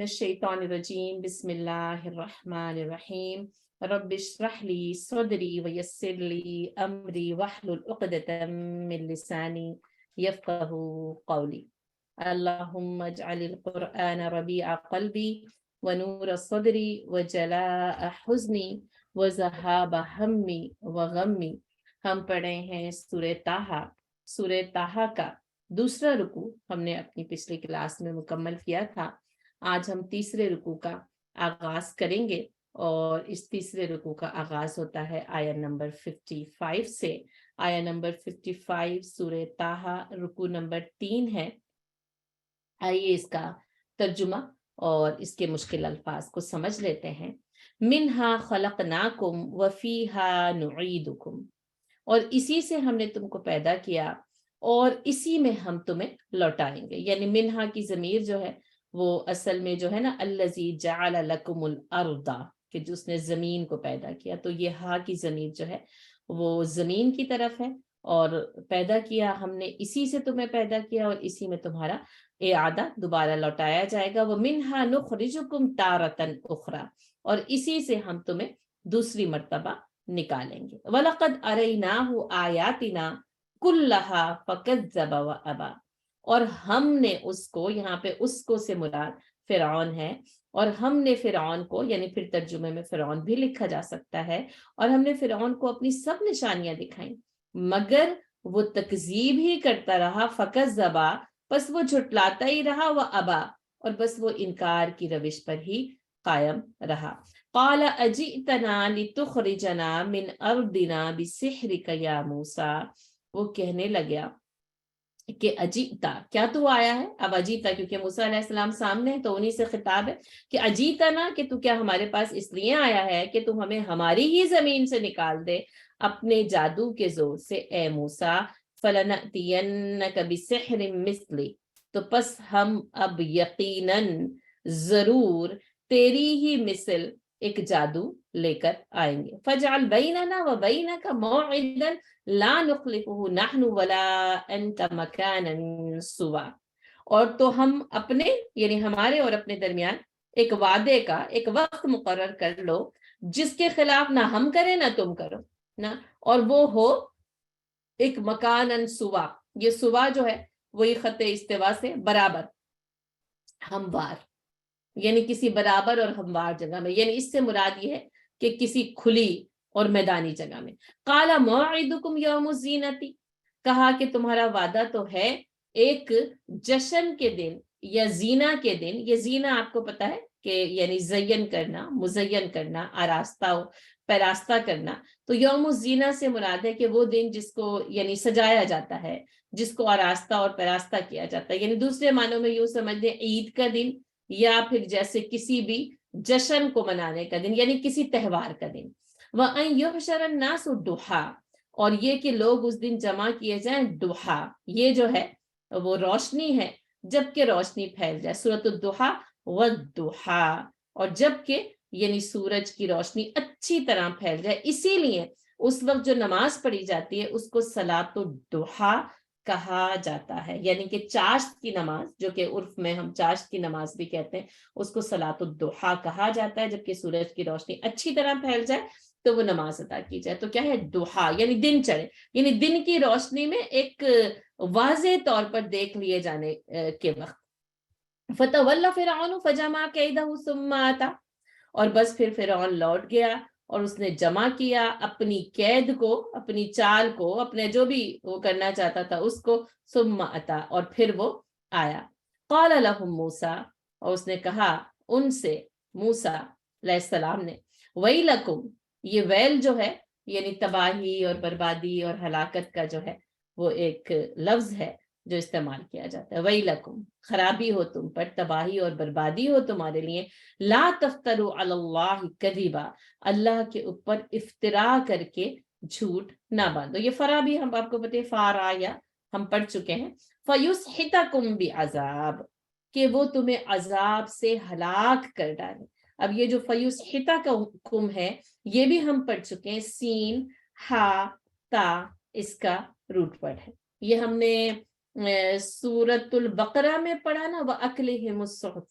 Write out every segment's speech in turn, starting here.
الشیطان الرجیم بسم اللہ الرحمن الرحیم رب اشرح لی صدری ویسر لی امری واحلل عقدۃ من لسانی یفقهوا قولی اللہم اجعل القرآن ربیع قلبی ونور صدری وجلاء حزنی وذہاب ہمی وغمی۔ ہم پڑھے ہیں سورہ طٰہٰ کا دوسرا رکوع ہم نے اپنی پچھلی کلاس میں مکمل کیا تھا۔ آج ہم تیسرے رکوع کا آغاز کریں گے اور اس تیسرے رکوع کا آغاز ہوتا ہے آیت نمبر 55 سے۔ آیت نمبر 55 سورہ طٰہٰ رکوع نمبر 3 ہے۔ آئیے اس کا ترجمہ اور اس کے مشکل الفاظ کو سمجھ لیتے ہیں۔ منہا خلقناکم وفیہا نعیدکم، اور اسی سے ہم نے تم کو پیدا کیا اور اسی میں ہم تمہیں لوٹائیں گے۔ یعنی منہا کی ضمیر جو ہے وہ اصل میں جو ہے نا الذی جعل لکم الارض، کہ جس نے زمین کو پیدا کیا، تو یہ ہا کی ضمیر جو ہے وہ زمین کی طرف ہے، اور پیدا کیا ہم نے اسی سے تمہیں پیدا کیا اور اسی میں تمہارا اعادہ دوبارہ لوٹایا جائے گا۔ وَمِنْهَا نُخْرِجُكُمْ تَارَةً أُخْرَى، اور اسی سے ہم تمہیں دوسری مرتبہ نکالیں گے۔ وَلَقَدْ أَرَيْنَاهُ آيَاتِنَا كُلَّهَا فَكَذَّبَ وَأَبَى، اور ہم نے اس کو، یہاں پہ اس کو سے مراد فرعون ہے، اور ہم نے فرعون کو، یعنی پھر ترجمے میں فرعون بھی لکھا جا سکتا ہے، اور ہم نے فرعون کو اپنی سب نشانیاں دکھائیں مگر وہ تکذیب ہی کرتا رہا۔ فَكَذَّبَ، بس وہ جھٹلاتا ہی رہا، وہ ابا، اور بس وہ انکار کی روش پر ہی قائم رہا۔ قال اجئتنا لتخرجنا من ارضنا بسحرک یا موسیٰ، وہ کہنے لگا کہ اجیتا، کیا تو آیا ہے؟ اب اجیتا کیونکہ موسیٰ علیہ السلام سامنے ہے تو انہی سے خطاب ہے کہ اجیتنا، کہ تو کیا ہمارے پاس اس لیے آیا ہے کہ تم ہمیں ہماری ہی زمین سے نکال دے اپنے جادو کے زور سے، اے موسیٰ۔ فَلَنَأْتِيَنَّكَ بِسِحْرٍ مِثْلِهِ، تو پس ہم اب یقیناً ضرور تیری ہی مثل ایک جادو لے کر آئیں گے۔ فَاجْعَلْ بَيْنَنَا وَبَيْنَكَ مَوْعِدًا لا نخلفه نحن ولا انت مكانا سوا، اور تو ہم اپنے، یعنی ہمارے اور اپنے درمیان ایک وعدے کا ایک وقت مقرر کر لو جس کے خلاف نہ ہم کریں نہ تم کرو نا، اور وہ ہو ایک مکان سوا، یہ سوا جو ہے وہی خط استوا سے برابر، ہموار، یعنی کسی برابر اور ہموار جگہ میں، یعنی اس سے مراد یہ ہے کہ کسی کھلی اور میدانی جگہ میں۔ قال موعدکم یوم الزینتی، کہا کہ تمہارا وعدہ تو ہے ایک جشن کے دن یا زینہ کے دن۔ یہ زینہ آپ کو پتا ہے کہ یعنی زین کرنا، مزین کرنا، آراستہ پیراستہ کرنا، تو یوم الزینہ سے مراد ہے کہ وہ دن جس کو یعنی سجایا جاتا ہے، جس کو آراستہ اور پیراستہ کیا جاتا ہے، یعنی دوسرے معنوں میں یوں سمجھ لیں عید کا دن، یا پھر جیسے کسی بھی جشن کو منانے کا دن، یعنی کسی تہوار کا دن۔ وَأَن يُحْشَرَ النَّاسُ ضُحًى، اور یہ کہ لوگ اس دن جمع کیے جائیں ضحیٰ، یہ جو ہے وہ روشنی ہے جبکہ روشنی پھیل جائے، سورۃ الضحیٰ والضحیٰ، اور جبکہ یعنی سورج کی روشنی اچھی طرح پھیل جائے، اسی لیے اس وقت جو نماز پڑھی جاتی ہے اس کو صلاۃ الضحیٰ کہا جاتا ہے، یعنی کہ چاشت کی نماز، جو کہ عرف میں ہم چاشت کی نماز بھی کہتے ہیں، اس کو صلاۃ الضحیٰ کہا جاتا ہے، جبکہ سورج کی روشنی اچھی طرح پھیل جائے تو وہ نماز ادا کی جائے۔ تو کیا ہے ضحیٰ، یعنی دن چڑھے، یعنی دن کی روشنی میں ایک واضح طور پر دیکھ لیے جانے کے وقت۔ فَتَوَلَّ فِرْعَوْنُ فَجَمَعَ كَيْدَهُ ثُمَّ أَتَىٰ، اور بس پھر فرعون لوٹ گیا اور اس نے جمع کیا اپنی قید کو، اپنی چال کو، اپنے جو بھی وہ کرنا چاہتا تھا اس کو، ثم اتا، اور پھر وہ آیا۔ قال لهم موسیٰ، اور اس نے کہا ان سے، موسیٰ علیہ السلام نے، ویلکم، یہ ویل جو ہے یعنی تباہی اور بربادی اور ہلاکت کا جو ہے وہ ایک لفظ ہے جو استعمال کیا جاتا ہے۔ ویلکم، خرابی ہو تم پر، تباہی اور بربادی ہو تمہارے لیے۔ لا تفتروا علی اللہ کذبا، اللہ کے اوپر افترا کر کے جھوٹ نہ باندھو۔ یہ فرا بھی ہم آپ کو پتہ ہے، فارا یا ہم پڑھ چکے ہیں۔ فیسحتکم بعذاب، کہ وہ تمہیں عذاب سے ہلاک کر ڈالے۔ اب یہ جو فیسحتکم ہے یہ بھی ہم پڑھ چکے ہیں، سین ہا تا اس کا روٹ ورڈ ہے، یہ ہم نے سورۃ البقرہ میں پڑھا نا، وَأَكْلِهِمُ السُّحْتَ،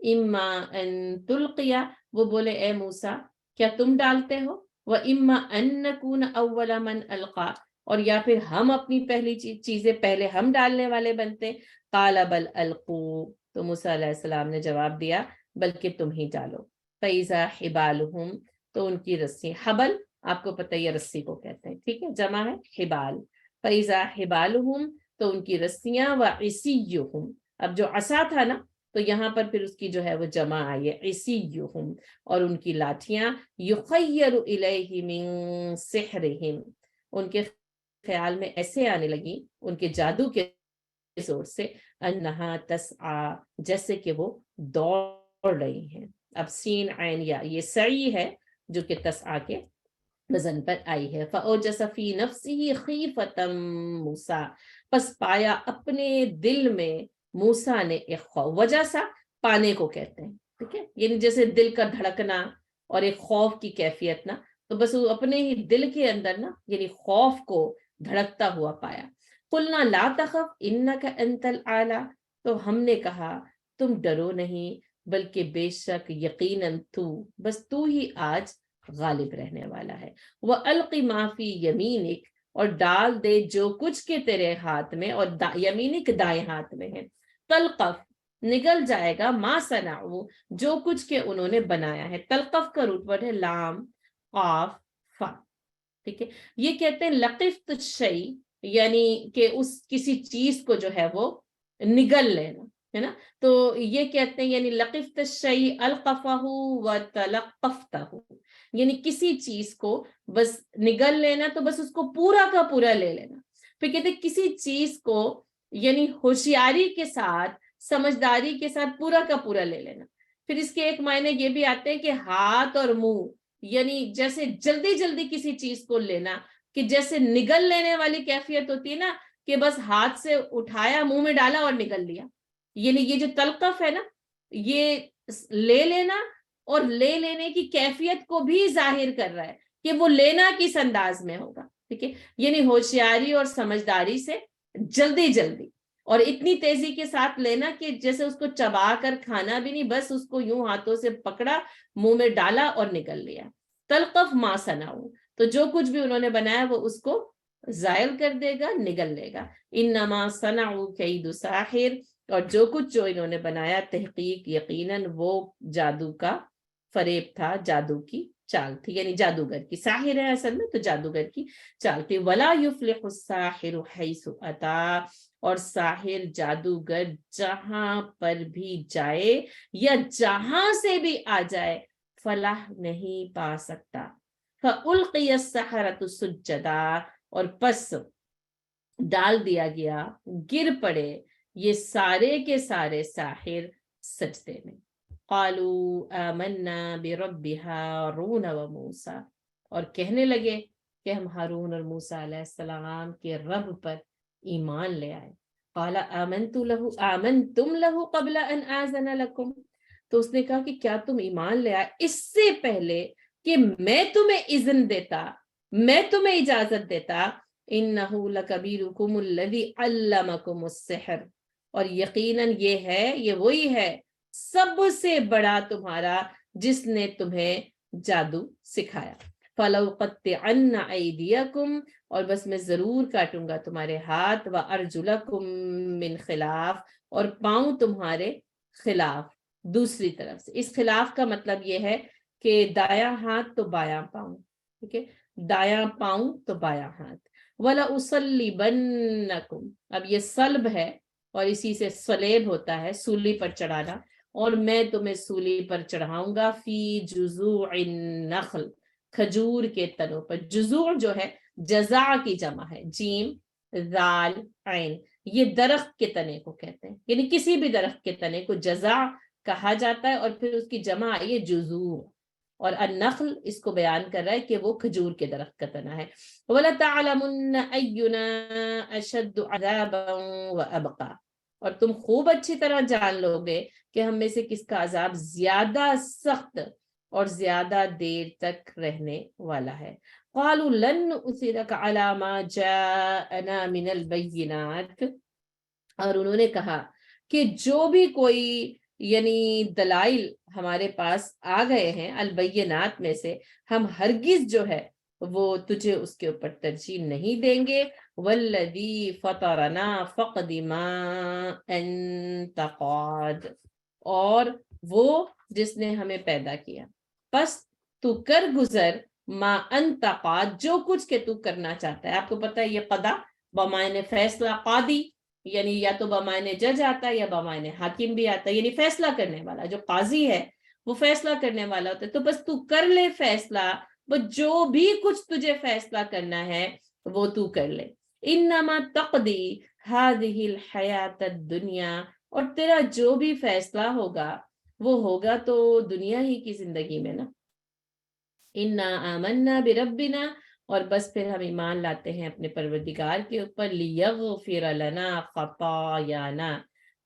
اما ان تلقیا، وہ بولے اے موسیٰ کیا تم ڈالتے ہو، و اما ان نکون اول من القا، اور یا پھر ہم اپنی پہلی چیزیں پہلے ہم ڈالنے والے بنتے. قال بل القوا، تو موسیٰ علیہ السلام نے جواب دیا بلکہ تم ہی ڈالو. فیضا حبالہم، تو ان کی رسی، حبل آپ کو پتہ ہے رسی کو کہتے ہیں، ٹھیک ہے، جمع ہے حبال. فیضا حبالہم، تو ان کی رسیاں، وعصیہم، اب جو عصا تھا نا تو یہاں پر پھر اس کی جو ہے وہ جمع آئی ہے عصیہم، اور ان کی لاٹھیاں، یخیر الیہ من سحرہم، ان کے خیال میں ایسے آنے لگی ان کے جادو کے زور سے، انہا تسعا، جیسے کہ وہ دوڑ رہی ہیں. اب سین عین یا، یہ سعی ہے جو کہ تسعا کے وزن پر آئی ہے. فَأَوْجَسَ فِي نَفْسِهِ خِیفَةً موسیٰ، پس پایا اپنے دل میں موسیٰ نے ایک خوف. وجہ سا پانے کو کہتے ہیں، ٹھیک ہے، یعنی جیسے دل کا دھڑکنا اور ایک خوف کی کیفیت نا، تو بس وہ اپنے ہی دل کے اندر نا یعنی خوف کو دھڑکتا ہوا پایا. قُلْنَا لَا تَخَفْ إِنَّكَ أَنْتَ الْأَعْلَىٰ، تو ہم نے کہا تم ڈرو نہیں بلکہ بے شک یقیناً بس تو ہی آج غالب رہنے والا ہے. وَأَلْقِ مَا فِي يَمِينِكَ، اور ڈال دے جو کچھ کے تیرے ہاتھ میں، اور یمینک دائیں ہاتھ میں ہے. تلقف، نگل جائے گا، ما صنعوا، جو کچھ کے انہوں نے بنایا ہے. تلقف کا روٹ ورڈ ہے لام قاف فا، ٹھیک ہے. یہ کہتے ہیں لقفت الشیء، یعنی کہ اس کسی چیز کو جو ہے وہ نگل لینا ہے نا. تو یہ کہتے ہیں یعنی لقفت الشیء القفہ وتلقفتہ، یعنی کسی چیز کو بس نگل لینا تو بس اس کو پورا کا پورا لے لینا. پھر کہتے ہیں کسی چیز کو یعنی ہوشیاری کے ساتھ، سمجھداری کے ساتھ پورا کا پورا لے لینا. پھر اس کے ایک معنی یہ بھی آتے ہیں کہ ہاتھ اور منہ، یعنی جیسے جلدی جلدی کسی چیز کو لینا، کہ جیسے نگل لینے والی کیفیت ہوتی ہے نا، کہ بس ہاتھ سے اٹھایا منہ میں ڈالا اور نگل لیا. یعنی یہ جو تلقف ہے نا، یہ لے لینا اور لے لینے کی کیفیت کو بھی ظاہر کر رہا ہے کہ وہ لینا کس انداز میں ہوگا، ٹھیک ہے. یعنی ہوشیاری اور سمجھداری سے جلدی جلدی اور اتنی تیزی کے ساتھ لینا کہ جیسے اس کو چبا کر کھانا بھی نہیں، بس اس کو یوں ہاتھوں سے پکڑا، منہ میں ڈالا اور نکل لیا. تلقف ما صنعوا، تو جو کچھ بھی انہوں نے بنایا وہ اس کو زائل کر دے گا، نگل لے گا. انما صنعوا کید ساحر، اور جو کچھ جو انہوں نے بنایا تحقیق یقیناً وہ جادو کا فریب تھا، جادو کی چال تھی، یعنی جادوگر کی، ساحر ہے اصل میں تو جادوگر کی چال تھی. ولا یفلح الساحر حیث اتا، اور ساحر جادوگر جہاں پر بھی جائے یا جہاں سے بھی آ جائے فلاح نہیں پا سکتا. فَأُلْقِيَ السَّحَرَةُ سُجَّدًا، اور پس ڈال دیا گیا، گر پڑے یہ سارے کے سارے ساحر سجدے میں. قالوا آمنا برب ہارون و موسیٰ، اور کہنے لگے کہ ہم ہارون اور موسیٰ علیہ السلام کے رب پر ایمان لے آئے. قال آمنتم له قبل ان آذن لکم، تو اس نے کہا کہ کیا تم ایمان لے آئے اس سے پہلے کہ میں تمہیں اذن دیتا، میں تمہیں اجازت دیتا. انہو لکبیرکم الذی علمکم السحر، اور یقیناً یہ ہے، یہ وہی ہے سب سے بڑا تمہارا جس نے تمہیں جادو سکھایا. فَلَوْقَطِّعَنَّ أَيْدِيَكُمْ، اور بس میں ضرور کاٹوں گا تمہارے ہاتھ، وَأَرْجُلَكُمْ مِنْ خِلَافٍ، اور پاؤں تمہارے خلاف دوسری طرف سے. اس خلاف کا مطلب یہ ہے کہ دایاں ہاتھ تو بایاں پاؤں، ٹھیک ہے، دایاں پاؤں تو بایاں ہاتھ. وَلَأُصَلِّبَنَّكُمْ، اب یہ صلب ہے اور اسی سے صلیب ہوتا ہے سولی پر چڑھانا، اور میں تمہیں سولی پر چڑھاؤں گا. فی جذوع النخل، کھجور کے تنوں پر. جذوع جو ہے جزع کی جمع ہے، جیم ذال عین، یہ درخت کے تنے کو کہتے ہیں، یعنی کسی بھی درخت کے تنے کو جزع کہا جاتا ہے، اور پھر اس کی جمع آئی ہے جذوع، اور النخل اس کو بیان کر رہا ہے کہ وہ کھجور کے درخت کا تنا ہے. وَلَتَعْلَمُنَّ أَيُّنَا أَشَدُّ عَذَابًا وَأَبْقَىٰ، اور تم خوب اچھی طرح جان لو گے کہ ہم میں سے کس کا عذاب زیادہ سخت اور زیادہ دیر تک رہنے والا ہے. قَالُوا لَن نُؤْثِرَكَ عَلَىٰ مَا جَاءَنَا مِنَ الْبَيِّنَاتِ، اور انہوں نے کہا کہ جو بھی کوئی یعنی دلائل ہمارے پاس آ گئے ہیں، البینات میں سے، ہم ہرگز جو ہے وہ تجھے اس کے اوپر ترجیح نہیں دیں گے۔ والذی فطرنا فقد ما انت قاد، اور وہ جس نے ہمیں پیدا کیا، پس تو کر گزر ما انت قاد، جو کچھ کہ تو کرنا چاہتا ہے۔ آپ کو پتہ ہے یہ قضا بمعنی فیصلہ، قاضی یعنی یا تو بمعنی جج آتا ہے یا بمعنی حاکم بھی آتا ہے، یعنی فیصلہ کرنے والا۔ جو قاضی ہے وہ فیصلہ کرنے والا ہوتا ہے، تو بس تو کر لے فیصلہ، وہ جو بھی کچھ تجھے فیصلہ کرنا ہے وہ تو کر لے۔ انما تقضی هذه الحیات الدنیا، اور تیرا جو بھی فیصلہ ہوگا وہ ہوگا تو دنیا ہی کی زندگی میں نا۔ انا آمنا بربنا، اور بس پھر ہم ایمان لاتے ہیں اپنے پروردگار کے اوپر، لیغفر لنا خطایانا،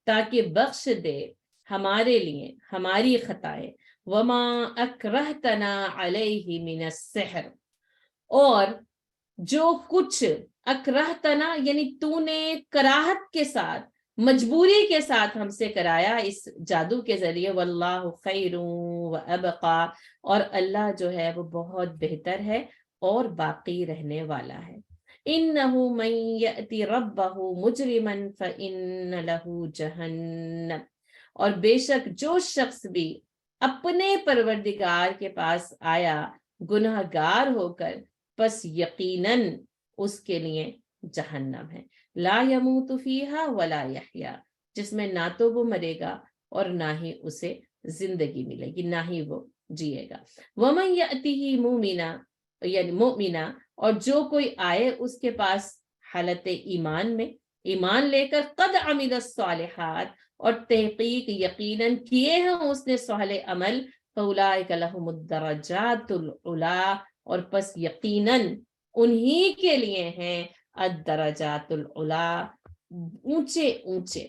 تاکہ بخش دے ہمارے لیے ہماری خطائیں، وما اکرہتنا علیہ من السحر، اور جو کچھ اکرہتنا یعنی تو نے کراہت کے ساتھ، مجبوری کے ساتھ ہم سے کرایا اس جادو کے ذریعے، واللہ خیر و ابقا، اور اللہ جو ہے وہ بہت بہتر ہے اور باقی رہنے والا ہے۔ انہ من یأتی ربہ مجرما فإن لہ جہنم، اور بے شک جو شخص بھی اپنے پروردگار کے پاس آیا گنہگار ہو کر، پس یقیناً اس کے لیے جہنم ہے، لا یموت فیہا ولا یحیا، جس میں نہ تو وہ مرے گا اور نہ ہی اسے زندگی ملے گی، نہ ہی وہ جیے گا۔ ومن یأتیہ مومنا، یعنی مومنا، اور جو کوئی آئے اس کے پاس حالت ایمان میں، ایمان لے کر، قد عمل الصالحات، اور تحقیق یقیناً کیے ہیں اس نے صالح عمل، فاولئک لہم الدرجات العلی، اور پس یقیناً انہی کے لیے ہیں الدرجات العلی، اونچے اونچے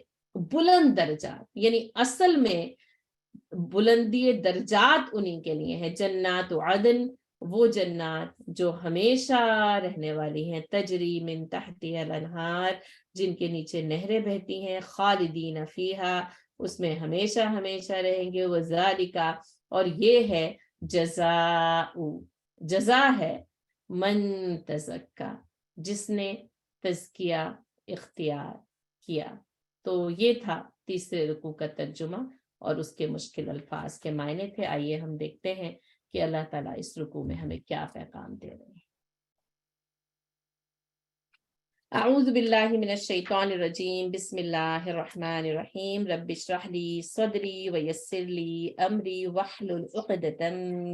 بلند درجات، یعنی اصل میں بلندی درجات انہی کے لیے ہے۔ جنات عدن، وہ جنات جو ہمیشہ رہنے والی ہیں، تجری من تحتها الانہار، جن کے نیچے نہریں بہتی ہیں، خالدین فیہا، اس میں ہمیشہ ہمیشہ رہیں گے، وذالک، اور یہ ہے جزاء، جزا ہے من تزکا، جس نے تزکیہ اختیار کیا۔ تو یہ تھا تیسرے رکوع کا ترجمہ اور اس کے مشکل الفاظ کے معنی تھے۔ آئیے ہم دیکھتے ہیں کہ اللہ تعالیٰ اس رکوع میں ہمیں کیا پیغام دے رہے ہیں۔ اعوذ باللہ من الشیطان الرجیم، بسم اللہ الرحمن الرحیم، رب اشرح لی صدری ویسر لی امری واحلل عقدۃ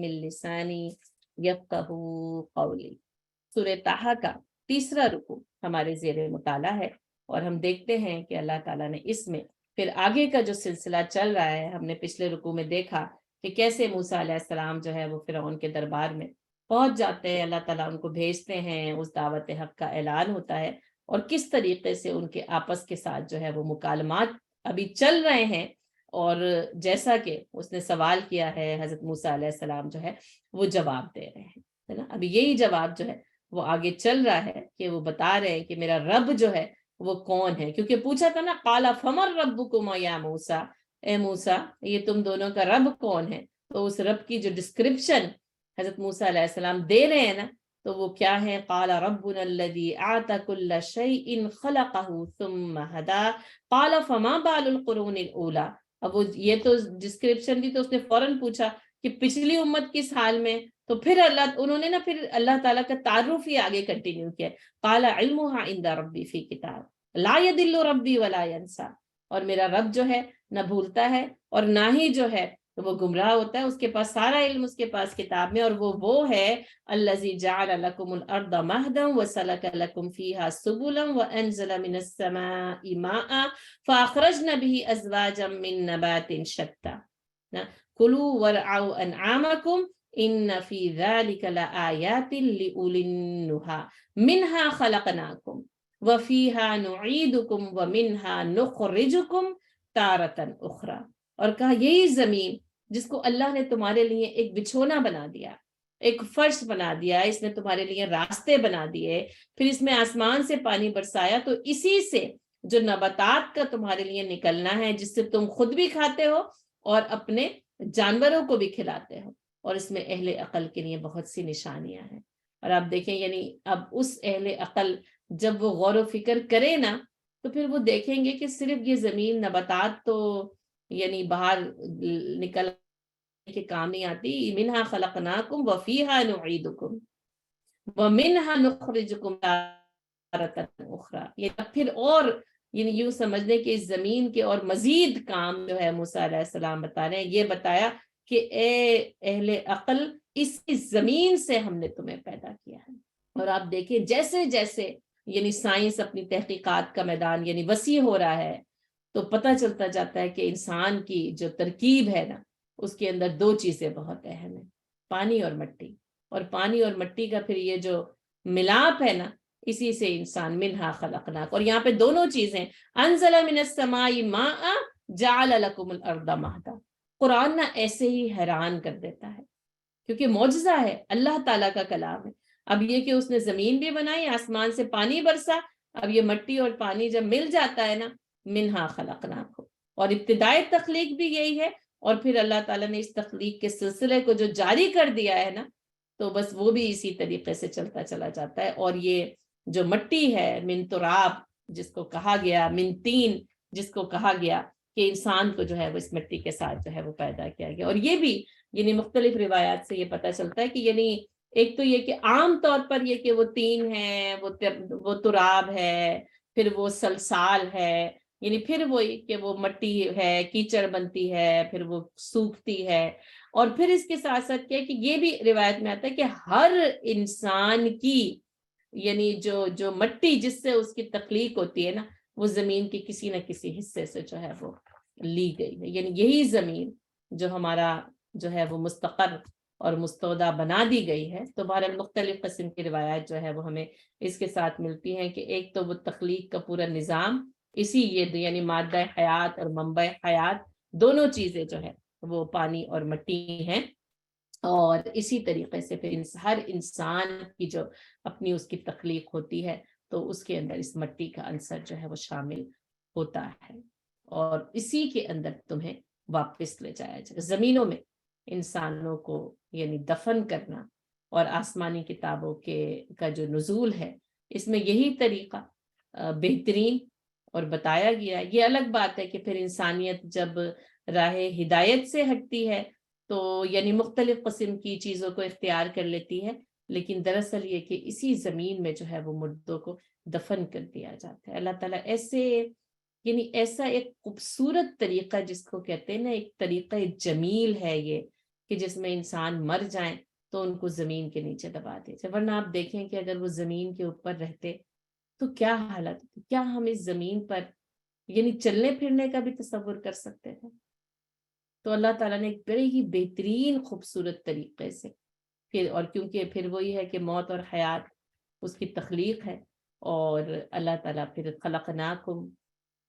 من لسانی یفقہوا قولی۔ سورہ طٰہٰ کا تیسرا رکوع ہمارے زیر مطالعہ ہے، اور ہم دیکھتے ہیں کہ اللہ تعالیٰ نے اس میں پھر آگے کا جو سلسلہ چل رہا ہے، ہم نے پچھلے رکوع میں دیکھا کہ کیسے موسیٰ علیہ السلام جو ہے وہ فرعون کے دربار میں پہنچ جاتے ہیں، اللہ تعالیٰ ان کو بھیجتے ہیں، اس دعوت حق کا اعلان ہوتا ہے، اور کس طریقے سے ان کے آپس کے ساتھ جو ہے وہ مکالمات ابھی چل رہے ہیں، اور جیسا کہ اس نے سوال کیا ہے حضرت موسیٰ علیہ السلام جو ہے وہ جواب دے رہے ہیں، ہے نا۔ ابھی یہی جواب جو ہے وہ آگے چل رہا ہے کہ وہ بتا رہے ہیں کہ میرا رب جو ہے وہ کون ہے، کیونکہ پوچھا تھا نا، قال فمن ربکما یا موسیٰ، اے موسیٰ یہ تم دونوں کا رب کون ہے، تو اس رب کی جو ڈسکرپشن حضرت موسیٰ علیہ السلام دے رہے ہیں نا، تو وہ کیا ہے، قال ربنا الذی اعطى كل شیء خلقه ثم هدى قال فما بال القرون الاولى۔ اب وہ یہ تو ڈسکرپشن دی تو اس نے فوراً پوچھا کہ پچھلی امت کس حال میں، تو پھر انہوں نے نا پھر اللہ تعالیٰ کا تعارف ہی آگے کنٹینیو کیا، قال علمها عند ربی فی کتاب لا يضل ربی ولا ينسى، اور میرا رب جو ہے نہ بھولتا ہے اور نہ ہی جو ہے وہ گمراہ ہوتا ہے، اس کے پاس سارا علم اس کے پاس کتاب میں، اور وہ ہے الذی جعل لکم الارض مہدا وسلک لکم فیہا سبلا وانزل من السماء ماء فاخرجنا به ازواجا من نبات شتى کلوا وارعوا انعامکم ان فی ذلک لآیات لأولی النہی منها خلقناکم وفیہا نعیدکم ومنها نخرجکم تارۃ اخری۔ اور کہا یہی زمین جس کو اللہ نے تمہارے لیے ایک بچھونا بنا دیا، ایک فرش بنا دیا، اس نے تمہارے لیے راستے بنا دیے، پھر اس میں آسمان سے پانی برسایا، تو اسی سے جو نباتات کا تمہارے لیے نکلنا ہے، جس سے تم خود بھی کھاتے ہو اور اپنے جانوروں کو بھی کھلاتے ہو، اور اس میں اہل عقل کے لیے بہت سی نشانیاں ہیں۔ اور آپ دیکھیں یعنی اب اس اہل عقل جب وہ غور و فکر کرے نا، تو پھر وہ دیکھیں گے کہ صرف یہ زمین نباتات تو یعنی باہر نکل کے کام نہیں آتی، منہا خلقناکم وفیہا نعیدکم ومنہا نخرجکم تارۃ اخری، یہ پھر اور یعنی یوں سمجھ لیں کہ اس زمین کے اور مزید کام جو ہے موسیٰ علیہ السلام بتا رہے ہیں، یہ بتایا کہ اے اہل عقل، اس زمین سے ہم نے تمہیں پیدا کیا ہے۔ اور آپ دیکھیں جیسے جیسے یعنی سائنس اپنی تحقیقات کا میدان یعنی وسیع ہو رہا ہے، تو پتہ چلتا جاتا ہے کہ انسان کی جو ترکیب ہے نا، اس کے اندر دو چیزیں بہت اہم ہیں، پانی اور مٹی۔ اور پانی اور مٹی کا پھر یہ جو ملاپ ہے نا، اسی سے انسان منہا خلقناک، اور یہاں پہ دونوں چیزیں، انزل من السماء ماء جعل لکم الارض مہدا۔ قرآن نہ ایسے ہی حیران کر دیتا ہے، کیونکہ معجزہ ہے، اللہ تعالیٰ کا کلام ہے۔ اب یہ کہ اس نے زمین بھی بنائی، آسمان سے پانی برسا، اب یہ مٹی اور پانی جب مل جاتا ہے نا، منہا خلقناکم، اور ابتدائی تخلیق بھی یہی ہے، اور پھر اللہ تعالیٰ نے اس تخلیق کے سلسلے کو جو جاری کر دیا ہے نا، تو بس وہ بھی اسی طریقے سے چلتا چلا جاتا ہے۔ اور یہ جو مٹی ہے، من تراب جس کو کہا گیا، من تین جس کو کہا گیا، کہ انسان کو جو ہے وہ اس مٹی کے ساتھ جو ہے وہ پیدا کیا گیا۔ اور یہ بھی یعنی مختلف روایات سے یہ پتہ چلتا ہے کہ یعنی ایک تو یہ کہ عام طور پر یہ کہ وہ تین ہے، وہ تراب ہے، پھر وہ سلسال ہے، یعنی پھر وہی کہ وہ مٹی ہے، کیچڑ بنتی ہے، پھر وہ سوکھتی ہے، اور پھر اس کے ساتھ ساتھ کیا کہ یہ بھی روایت میں آتا ہے کہ ہر انسان کی یعنی جو مٹی جس سے اس کی تخلیق ہوتی ہے نا، وہ زمین کے کسی نہ کسی حصے سے جو ہے وہ لی گئی ہے۔ یعنی یہی زمین جو ہمارا جو ہے وہ مستقر اور مستودع بنا دی گئی ہے۔ تو بہرحال مختلف قسم کی روایات جو ہے وہ ہمیں اس کے ساتھ ملتی ہیں کہ ایک تو وہ تخلیق کا پورا نظام، اسی یہ یعنی مادہ حیات اور منبع حیات دونوں چیزیں جو ہے وہ پانی اور مٹی ہیں، اور اسی طریقے سے پھر ہر انسان کی جو اپنی اس کی تخلیق ہوتی ہے، تو اس کے اندر اس مٹی کا عنصر جو ہے وہ شامل ہوتا ہے، اور اسی کے اندر تمہیں واپس لے جایا جائے۔ زمینوں میں انسانوں کو یعنی دفن کرنا اور آسمانی کتابوں کا جو نزول ہے، اس میں یہی طریقہ بہترین اور بتایا گیا۔ یہ الگ بات ہے کہ پھر انسانیت جب راہ ہدایت سے ہٹتی ہے تو یعنی مختلف قسم کی چیزوں کو اختیار کر لیتی ہے، لیکن دراصل یہ کہ اسی زمین میں جو ہے وہ مردوں کو دفن کر دیا جاتا ہے۔ اللہ تعالیٰ یعنی ایسا ایک خوبصورت طریقہ جس کو کہتے ہیں نا، ایک طریقہ جمیل ہے یہ، کہ جس میں انسان مر جائیں تو ان کو زمین کے نیچے دبا دیا جائے۔ ورنہ آپ دیکھیں کہ اگر وہ زمین کے اوپر رہتے تو کیا حالت ہوتی، کیا ہم اس زمین پر یعنی چلنے پھرنے کا بھی تصور کر سکتے تھے؟ تو اللہ تعالیٰ نے ایک بڑے ہی بہترین خوبصورت طریقے سے اور کیونکہ پھر وہی ہے کہ موت اور حیات اس کی تخلیق ہے، اور اللہ تعالیٰ پھر خلقناکم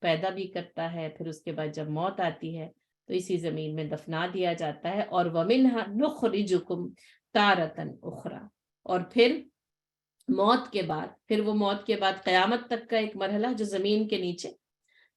پیدا بھی کرتا ہے، پھر اس کے بعد جب موت آتی ہے تو اسی زمین میں دفنا دیا جاتا ہے، اور وَمِنْهَا نُخْرِجُكُمْ تَارَةً أُخْرَى، اور پھر موت کے بعد، پھر وہ موت کے بعد قیامت تک کا ایک مرحلہ جو زمین کے نیچے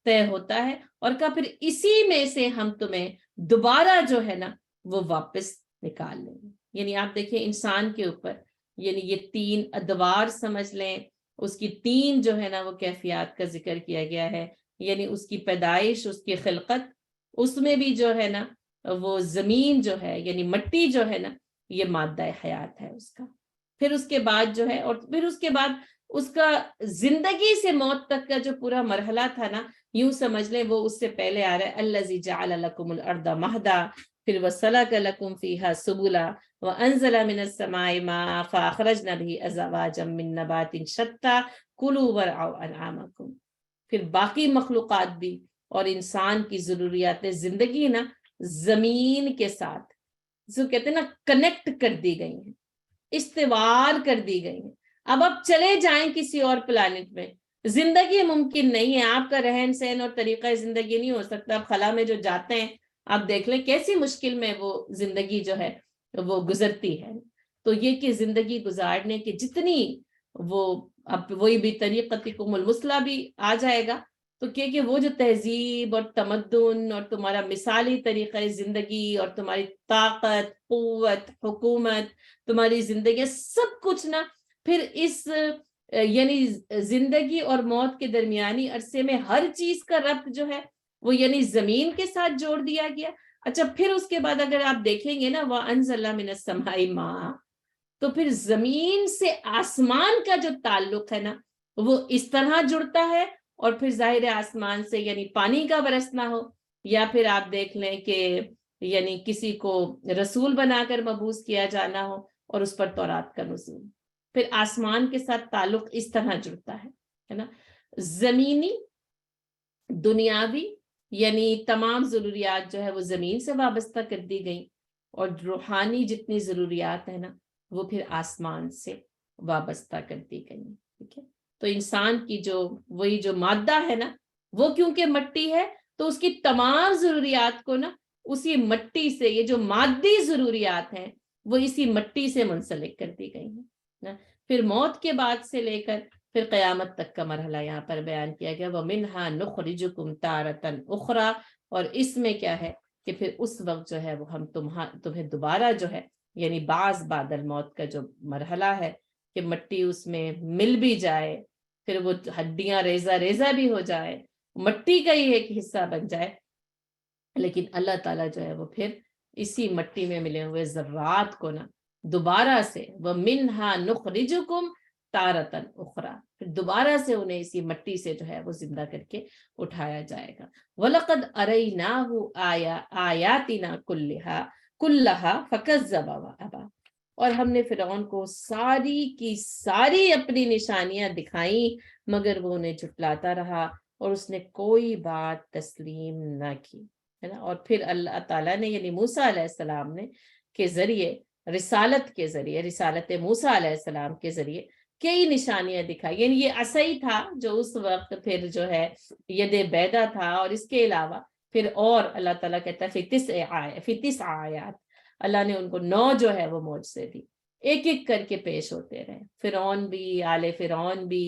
طے ہوتا ہے، اور کہا پھر اسی میں سے ہم تمہیں دوبارہ جو ہے نا وہ واپس نکال لیں گے۔ یعنی آپ دیکھیں انسان کے اوپر یعنی یہ تین ادوار سمجھ لیں، اس کی تین جو ہے نا وہ کیفیات کا ذکر کیا گیا ہے، یعنی اس کی پیدائش، اس کی خلقت، اس میں بھی جو ہے نا وہ زمین جو ہے یعنی مٹی جو ہے نا یہ مادہ حیات ہے اس کا، پھر اس کے بعد جو ہے، اور پھر اس کے بعد اس کا زندگی سے موت تک کا جو پورا مرحلہ تھا نا، یوں سمجھ لیں وہ اس سے پہلے آ رہا ہے الذی جعل لکم الارض مہدا، پھر وسلک لکم فیہا سبلا وانزل من السماء ماء فاخرجنا به ازواجا من نبات شتى کلوا وارعوا انعامکم، پھر باقی مخلوقات بھی اور انسان کی ضروریات زندگی نا زمین کے ساتھ جو کہتے ہیں نا کنیکٹ کر دی گئی ہیں، استوار کر دی گئی ہیں۔ اب آپ چلے جائیں کسی اور پلانٹ میں، زندگی ممکن نہیں ہے، آپ کا رہن سہن اور طریقہ زندگی نہیں ہو سکتا۔ آپ خلا میں جو جاتے ہیں آپ دیکھ لیں کیسی مشکل میں وہ زندگی جو ہے وہ گزرتی ہے۔ تو یہ کہ زندگی گزارنے کی جتنی وہ اب وہی بھی طریقتکم المثلی بھی آ جائے گا، تو کہ وہ جو تہذیب اور تمدن اور تمہارا مثالی طریقہ زندگی اور تمہاری طاقت، قوت، حکومت، تمہاری زندگی سب کچھ نا پھر اس یعنی زندگی اور موت کے درمیانی عرصے میں ہر چیز کا ربط جو ہے وہ یعنی زمین کے ساتھ جوڑ دیا گیا. اچھا پھر اس کے بعد اگر آپ دیکھیں گے نا وَأَنزَلَ مِنَ السَّمَاءِ مَاءً، تو پھر زمین سے آسمان کا جو تعلق ہے نا وہ اس طرح جڑتا ہے. اور پھر ظاہر آسمان سے یعنی پانی کا برسنا ہو، یا پھر آپ دیکھ لیں کہ یعنی کسی کو رسول بنا کر مبعوث کیا جانا ہو اور اس پر تورات کا نزول، پھر آسمان کے ساتھ تعلق اس طرح جڑتا ہے نا. زمینی دنیاوی یعنی تمام ضروریات جو ہے وہ زمین سے وابستہ کر دی گئی، اور روحانی جتنی ضروریات ہیں نا وہ پھر آسمان سے وابستہ کر دی گئی. ٹھیک ہے، تو انسان کی جو وہی جو مادہ ہے نا وہ کیونکہ مٹی ہے تو اس کی تمام ضروریات کو نا اسی مٹی سے، یہ جو مادی ضروریات ہیں وہ اسی مٹی سے منسلک کر دی گئی ہیں. پھر موت کے بعد سے لے کر پھر قیامت تک کا مرحلہ یہاں پر بیان کیا گیا، وَمِنْهَا نُخْرِجُكُمْ تَارَةً أُخْرَى. اور اس میں کیا ہے کہ پھر اس وقت جو ہے وہ ہم تمہیں دوبارہ جو ہے یعنی بعد الموت کا جو مرحلہ ہے کہ مٹی اس میں مل بھی جائے، پھر وہ ہڈیاں ریزہ بھی ہو جائے، مٹی کا ہی ایک حصہ بن جائے، لیکن اللہ تعالیٰ جو ہے وہ پھر اسی مٹی میں ملے ہوئے ذرات کو نا دوبارہ سے وَمِنْهَا نُخْرِجُكُمْ تَارَةً أُخْرَى، پھر دوبارہ سے انہیں اسی مٹی سے جو ہے وہ زندہ کر کے اٹھایا جائے گا. وَلَقَدْ أَرَيْنَاهُ آيَاتِنَا كُلَّهَا فَكَذَّبَ وَأَبَى. اور ہم نے فرعون کو ساری کی ساری اپنی نشانیاں دکھائیں مگر وہ انہیں جھٹلاتا رہا اور اس نے کوئی بات تسلیم نہ کی، ہے نا. اور پھر اللہ تعالیٰ نے یعنی موسیٰ علیہ السلام نے کے ذریعے رسالت موسیٰ علیہ السلام کے ذریعے کئی نشانیاں دکھائی. یعنی یہ عصی تھا جو اس وقت پھر جو ہے ید بیدہ تھا، اور اس کے علاوہ پھر اور اللہ تعالیٰ کہتا ہے فی تسع آیات، اللہ نے ان کو 9 جو ہے وہ معجزے دی، ایک ایک کر کے پیش ہوتے رہے. فرعون بھی، آل فرعون بھی،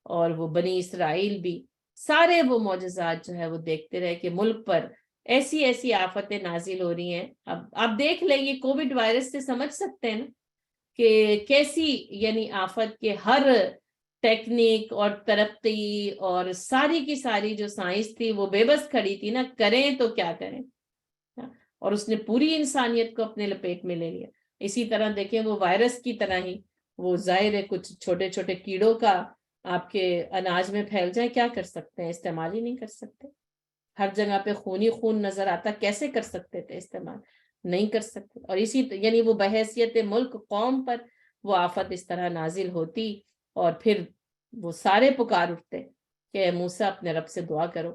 اور وہ بنی اسرائیل بھی، سارے وہ معجزات جو ہے وہ دیکھتے رہے کہ ملک پر ایسی ایسی آفتیں نازل ہو رہی ہیں. اب آپ دیکھ لیں یہ کووڈ وائرس سے سمجھ سکتے ہیں نا کہ کیسی یعنی آفت کے ہر ٹیکنیک اور ترقی اور ساری کی ساری جو سائنس تھی وہ بے بس کھڑی تھی نا، کریں تو کیا کریں، اور اس نے پوری انسانیت کو اپنے لپیٹ میں لے لیا. اسی طرح دیکھیں وہ وائرس کی طرح ہی وہ ظاہر ہے کچھ چھوٹے چھوٹے کیڑوں کا آپ کے اناج میں پھیل جائے، کیا کر سکتے ہیں؟ استعمال ہی نہیں کر سکتے. ہر جگہ پہ خون نظر آتا، کیسے کر سکتے تھے استعمال؟ نہیں کر سکتے. اور اسی یعنی وہ بحیثیت ملک قوم پر وہ آفت اس طرح نازل ہوتی اور پھر وہ سارے پکار اٹھتے کہ موسیٰ اپنے رب سے دعا کرو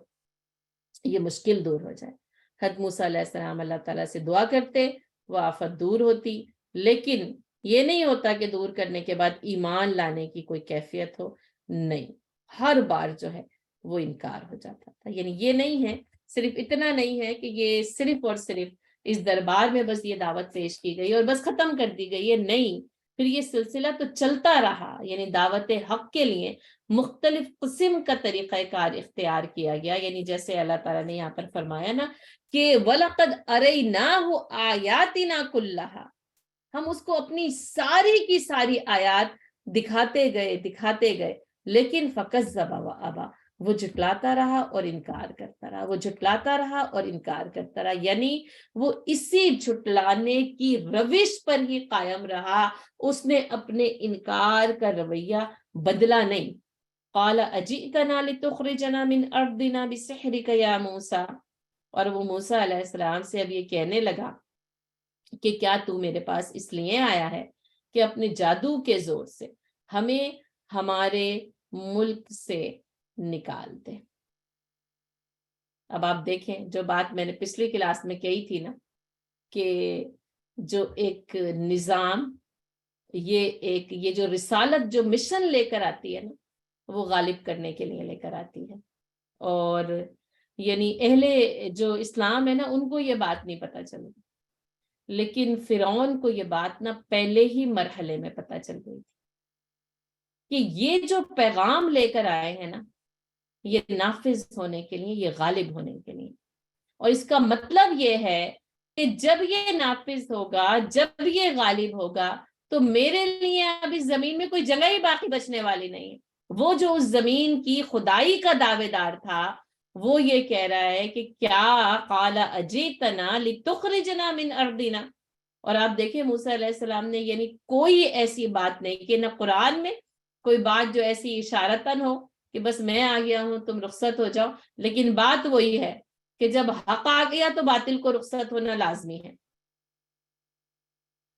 یہ مشکل دور ہو جائے. حضرت موسیٰ علیہ السلام اللہ تعالیٰ سے دعا کرتے، وہ آفت دور ہوتی، لیکن یہ نہیں ہوتا کہ دور کرنے کے بعد ایمان لانے کی کوئی کیفیت ہو، نہیں، ہر بار جو ہے وہ انکار ہو جاتا تھا. یعنی یہ نہیں ہے، صرف اتنا نہیں ہے کہ یہ صرف اور صرف اس دربار میں بس یہ دعوت پیش کی گئی اور بس ختم کر دی گئی، یہ نہیں، پھر یہ سلسلہ تو چلتا رہا. یعنی دعوت حق کے لیے مختلف قسم کا طریقہ کار اختیار کیا گیا. یعنی جیسے اللہ تعالیٰ نے یہاں پر فرمایا نا کہ وَلَقَدْ أَرَيْنَاهُ آيَاتِنَا كُلَّهَا، ہم اس کو اپنی ساری کی ساری آیات دکھاتے گئے، لیکن فَكَذَّبَ وَأَبَى، وہ جھٹلاتا رہا اور انکار کرتا رہا، وہ جھٹلاتا رہا اور انکار کرتا رہا. یعنی وہ اسی جھٹلانے کی روش پر ہی قائم رہا، اس نے اپنے انکار کا رویہ بدلا نہیں. قال اجئتنا لتخرجنا من ارضنا بسحرك یا موسیٰ، اور وہ موسیٰ علیہ السلام سے اب یہ کہنے لگا کہ کیا تو میرے پاس اس لیے آیا ہے کہ اپنے جادو کے زور سے ہمیں ہمارے ملک سے نکال دے. اب آپ دیکھیں جو بات میں نے پچھلی کلاس میں کہی تھی نا کہ جو ایک نظام، یہ جو رسالت جو مشن لے کر آتی ہے نا وہ غالب کرنے کے لیے لے کر آتی ہے. اور یعنی اہل جو اسلام ہے نا ان کو یہ بات نہیں پتہ چل گئی، لیکن فرعون کو یہ بات نا پہلے ہی مرحلے میں پتہ چل گئی تھی کہ یہ جو پیغام لے کر آئے ہیں نا یہ نافذ ہونے کے لیے، یہ غالب ہونے کے لیے. اور اس کا مطلب یہ ہے کہ جب یہ نافذ ہوگا، جب یہ غالب ہوگا، تو میرے لیے اب اس زمین میں کوئی جگہ ہی باقی بچنے والی نہیں ہے. وہ جو اس زمین کی خدائی کا دعوے دار تھا، وہ یہ کہہ رہا ہے کہ کیا قال اجیتنا لتخرجنا من ارضنا. اور آپ دیکھیں موسیٰ علیہ السلام نے یعنی کوئی ایسی بات نہیں کہ نہ قرآن میں کوئی بات جو ایسی اشارتاً ہو کہ بس میں آ گیا ہوں تم رخصت ہو جاؤ، لیکن بات وہی ہے کہ جب حق آ گیا تو باطل کو رخصت ہونا لازمی ہے.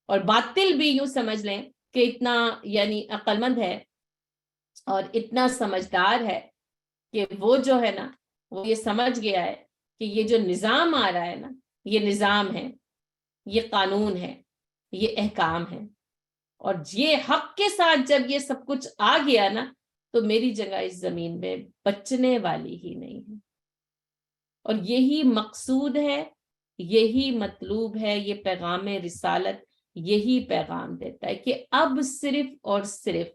اور باطل بھی یوں سمجھ لیں کہ اتنا یعنی عقل مند ہے اور اتنا سمجھدار ہے کہ وہ جو ہے نا وہ یہ سمجھ گیا ہے کہ یہ جو نظام آ رہا ہے نا، یہ نظام ہے، یہ قانون ہے، یہ احکام ہے. اور یہ حق کے ساتھ جب یہ سب کچھ آ گیا نا تو میری جگہ اس زمین میں بچنے والی ہی نہیں ہے. اور یہی مقصود ہے، یہی مطلوب ہے. یہ پیغام رسالت یہی پیغام دیتا ہے کہ اب صرف اور صرف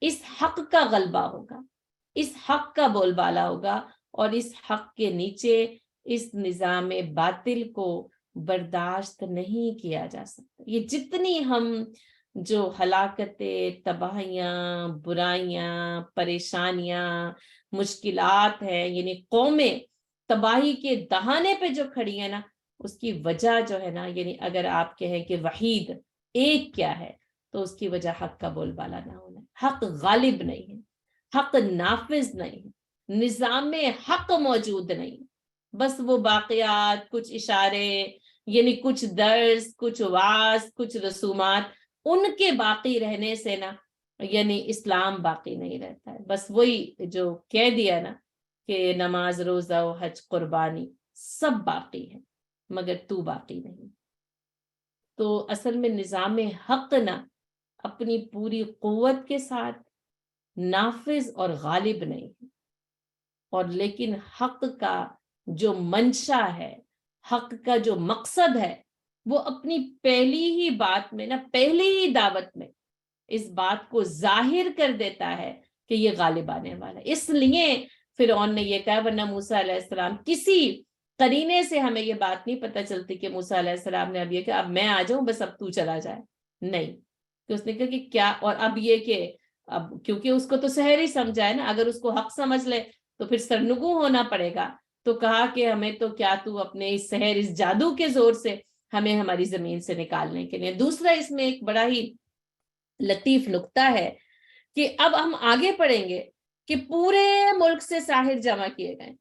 اس حق کا غلبہ ہوگا، اس حق کا بول بالا ہوگا، اور اس حق کے نیچے اس نظام باطل کو برداشت نہیں کیا جا سکتا. یہ جتنی ہم جو ہلاکتیں، تباہیاں، برائیاں، پریشانیاں، مشکلات ہیں، یعنی قومیں تباہی کے دہانے پہ جو کھڑی ہیں نا، اس کی وجہ جو ہے نا، یعنی اگر آپ کہیں کہ وحید ایک کیا ہے تو اس کی وجہ حق کا بول بالا نہ ہونا. حق غالب نہیں ہے، حق نافذ نہیں ہے، نظام حق موجود نہیں. بس وہ باقیات، کچھ اشارے، یعنی کچھ درس، کچھ واعظ، کچھ رسومات، ان کے باقی رہنے سے نا یعنی اسلام باقی نہیں رہتا ہے. بس وہی جو کہہ دیا نا کہ نماز، روزہ و حج، قربانی سب باقی ہے مگر تو باقی نہیں. تو اصل میں نظام حق نا اپنی پوری قوت کے ساتھ نافذ اور غالب نہیں ہے. اور لیکن حق کا جو منشا ہے، حق کا جو مقصد ہے، وہ اپنی پہلی ہی بات میں نا، پہلی ہی دعوت میں اس بات کو ظاہر کر دیتا ہے کہ یہ غالب آنے والا ہے. اس لیے فرعون نے یہ کہا، ورنہ موسیٰ علیہ السلام کسی قرینے سے ہمیں یہ بات نہیں پتہ چلتی کہ موسیٰ علیہ السلام نے اب یہ کہا اب میں آ جاؤں بس اب تو چلا جائے. نہیں، تو اس نے کہا کہ کیا، اور اب یہ کہ اب کیونکہ اس کو تو سحر ہی سمجھا ہے نا، اگر اس کو حق سمجھ لے تو پھر سرنگوں ہونا پڑے گا. تو کہا کہ ہمیں تو کیا تو اپنے اس سحر، اس جادو کے زور سے ہمیں ہماری زمین سے نکالنے کے لیے. دوسرا اس میں ایک بڑا ہی لطیف نقطہ ہے کہ اب ہم آگے پڑھیں گے کہ پورے ملک سے ساحر جمع کیے گئے.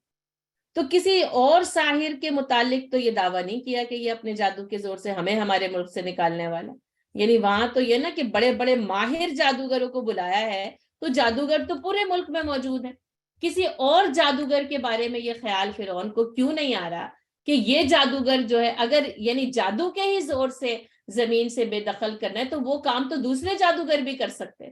تو کسی اور ساحر کے متعلق تو یہ دعویٰ نہیں کیا کہ یہ اپنے جادو کے زور سے ہمیں ہمارے ملک سے نکالنے والا. یعنی وہاں تو یہ نا کہ بڑے بڑے ماہر جادوگروں کو بلایا ہے، تو جادوگر تو پورے ملک میں موجود ہیں. کسی اور جادوگر کے بارے میں یہ خیال فرعون کو کیوں نہیں آ رہا کہ یہ جادوگر جو ہے اگر یعنی جادو کے ہی زور سے زمین سے بے دخل کرنا ہے تو وہ کام تو دوسرے جادوگر بھی کر سکتے.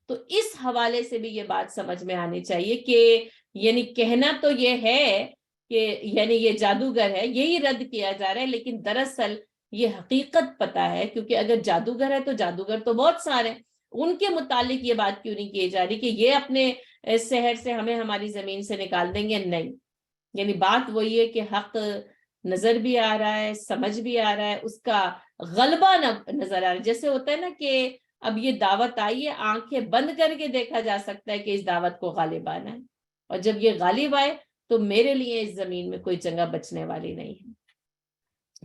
تو اس حوالے سے بھی یہ بات سمجھ میں آنی چاہیے کہ یعنی کہنا تو یہ ہے کہ یعنی یہ جادوگر ہے، یہی رد کیا جا رہا ہے، لیکن دراصل یہ حقیقت پتا ہے. کیونکہ اگر جادوگر ہے تو جادوگر تو بہت سارے ہیں، ان کے متعلق یہ بات کیوں نہیں کی جا رہی کہ یہ اپنے سحر سے ہمیں ہماری زمین سے نکال دیں گے. نہیں، یعنی بات وہی ہے کہ حق نظر بھی آ رہا ہے، سمجھ بھی آ رہا ہے، اس کا غلبہ نظر آ رہا ہے. جیسے ہوتا ہے نا کہ اب یہ دعوت آئی ہے، آنکھیں بند کر کے دیکھا جا سکتا ہے کہ اس دعوت کو غالب آنا ہے، اور جب یہ غالب آئے تو میرے لیے اس زمین میں کوئی جگہ بچنے والی نہیں ہے.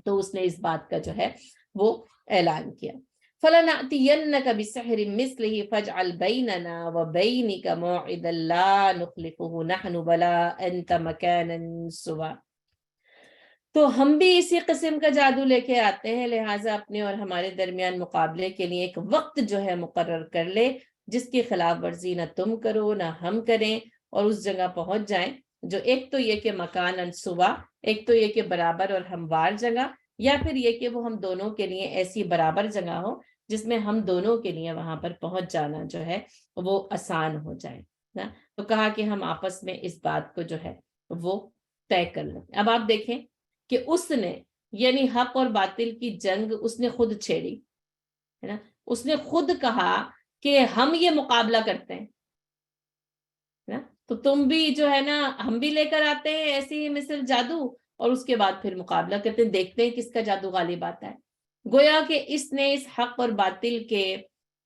تو اس نے اس بات کا جو ہے وہ اعلان کیا. فَلَنَأْتِيَنَّكَ بِسِحْرٍ مِثْلِهِ فَاجْعَلْ بَيْنَنَا وَبَيْنِكَ مَوْعِدًا لَا نُخْلِفُهُ نَحْنُ وَلَا أَنْتَ مَكَانًا سُوًى. تو ہم بھی اسی قسم کا جادو لے کے آتے ہیں، لہٰذا اپنے اور ہمارے درمیان مقابلے کے لیے ایک وقت جو ہے مقرر کر لے جس کی خلاف ورزی نہ تم کرو نہ ہم کریں، اور اس جگہ پہنچ جائیں جو ایک تو یہ کہ مکان انسوا، ایک تو یہ کہ برابر اور ہموار جگہ، یا پھر یہ کہ وہ ہم دونوں کے لیے ایسی برابر جگہ ہو جس میں ہم دونوں کے لیے وہاں پر پہنچ جانا جو ہے وہ آسان ہو جائے نا. تو کہا کہ ہم آپس میں اس بات کو جو ہے وہ طے کر لیں. اب آپ دیکھیں کہ اس نے یعنی حق اور باطل کی جنگ اس نے خود چھیڑی ہے نا. اس نے خود کہا کہ ہم یہ مقابلہ کرتے ہیں نا. تو تم بھی جو ہے نا، ہم بھی لے کر آتے ہیں ایسی ہی مثل جادو، اور اس کے بعد پھر مقابلہ کرتے ہیں، دیکھتے ہیں کس کا جادو غالب آتا ہے۔ گویا کہ اس نے اس حق اور باطل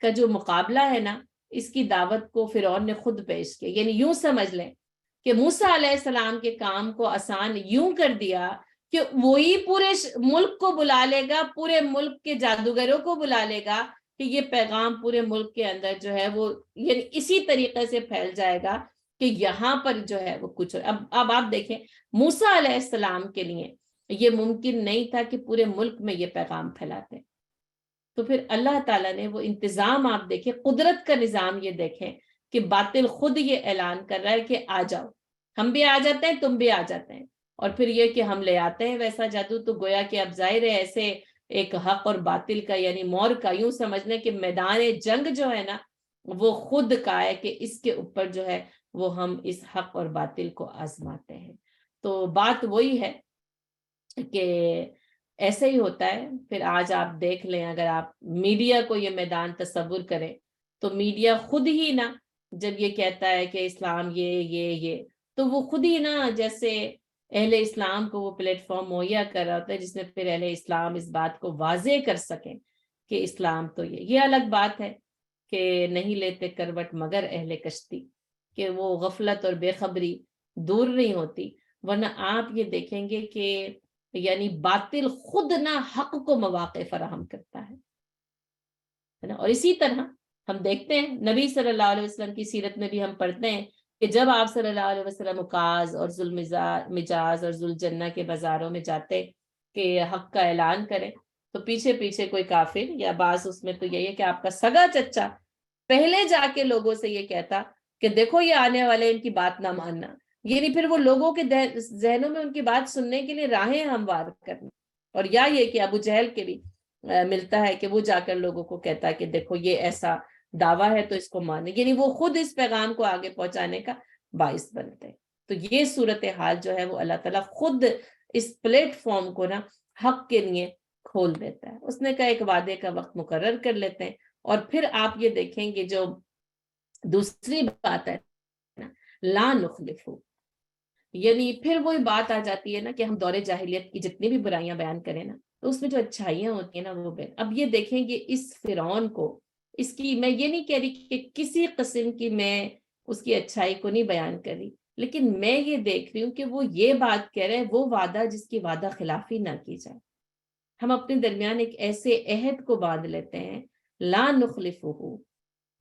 کا جو مقابلہ ہے نا، اس کی دعوت کو فرعون نے خود پیش کیا۔ یعنی یوں سمجھ لیں کہ موسیٰ علیہ السلام کے کام کو آسان یوں کر دیا کہ وہی پورے ملک کو بلا لے گا، پورے ملک کے جادوگروں کو بلا لے گا کہ یہ پیغام پورے ملک کے اندر جو ہے وہ یعنی اسی طریقے سے پھیل جائے گا کہ یہاں پر جو ہے وہ کچھ اب آپ دیکھیں موسیٰ علیہ السلام کے لیے یہ ممکن نہیں تھا کہ پورے ملک میں یہ پیغام پھیلاتے، تو پھر اللہ تعالیٰ نے وہ انتظام آپ دیکھیں، قدرت کا نظام یہ دیکھیں کہ باطل خود یہ اعلان کر رہا ہے کہ آ جاؤ، ہم بھی آ جاتے ہیں، تم بھی آ جاتے ہیں، اور پھر یہ کہ ہم لے آتے ہیں ویسا جادو۔ تو گویا کہ اب ظاہر ہے ایسے ایک حق اور باطل کا یعنی مور کا یوں سمجھنے کہ میدان جنگ جو ہے نا وہ خود کا ہے کہ اس کے اوپر جو ہے وہ ہم اس حق اور باطل کو آزماتے ہیں۔ تو بات وہی ہے کہ ایسے ہی ہوتا ہے۔ پھر آج آپ دیکھ لیں، اگر آپ میڈیا کو یہ میدان تصور کریں تو میڈیا خود ہی نا جب یہ کہتا ہے کہ اسلام یہ تو وہ خود ہی نا جیسے اہل اسلام کو وہ پلیٹ فارم مہیا کر رہا ہوتا ہے جس میں پھر اہل اسلام اس بات کو واضح کر سکیں کہ اسلام تو یہ الگ بات ہے کہ نہیں لیتے کروٹ مگر اہل کشتی، کہ وہ غفلت اور بے خبری دور نہیں ہوتی، ورنہ آپ یہ دیکھیں گے کہ یعنی باطل خود نہ حق کو مواقع فراہم کرتا ہے نا۔ اور اسی طرح ہم دیکھتے ہیں نبی صلی اللہ علیہ وسلم کی سیرت میں بھی ہم پڑھتے ہیں کہ جب آپ صلی اللہ علیہ وسلم مکاز اور مجاز اور ذوالجنہ کے بازاروں میں جاتے کہ حق کا اعلان کریں تو پیچھے پیچھے کوئی کافر یا بعض اس میں تو یہی ہے کہ آپ کا سگا چچا پہلے جا کے لوگوں سے یہ کہتا کہ دیکھو یہ آنے والے ان کی بات نہ ماننا، یعنی پھر وہ لوگوں کے ذہنوں میں ان کی بات سننے کے لیے راہیں ہموار کرنا۔ اور یا یہ کہ ابو جہل کے بھی ملتا ہے کہ وہ جا کر لوگوں کو کہتا ہے کہ دیکھو یہ ایسا دعویٰ ہے تو اس کو مانے، یعنی وہ خود اس پیغام کو آگے پہنچانے کا باعث بنتے ہیں۔ تو یہ صورتحال جو ہے وہ اللہ تعالیٰ خود اس پلیٹ فارم کو نا حق کے لیے کھول دیتا ہے۔ اس نے کہا ایک وعدے کا وقت مقرر کر لیتے ہیں، اور پھر آپ یہ دیکھیں گے جو دوسری بات ہے لا نخلفو، یعنی پھر وہی بات آ جاتی ہے نا کہ ہم دور جاہلیت کی جتنی بھی برائیاں بیان کریں نا تو اس میں جو اچھائیاں ہوتی ہیں نا وہ اب یہ دیکھیں گے اس فرعون کو، اس کی میں یہ نہیں کہہ رہی کہ کسی قسم کی میں اس کی اچھائی کو نہیں بیان کر رہی، لیکن میں یہ دیکھ رہی ہوں کہ وہ یہ بات کہہ رہے ہیں وہ وعدہ جس کی وعدہ خلافی نہ کی جائے۔ ہم اپنے درمیان ایک ایسے عہد کو باندھ لیتے ہیں لا نخلفہ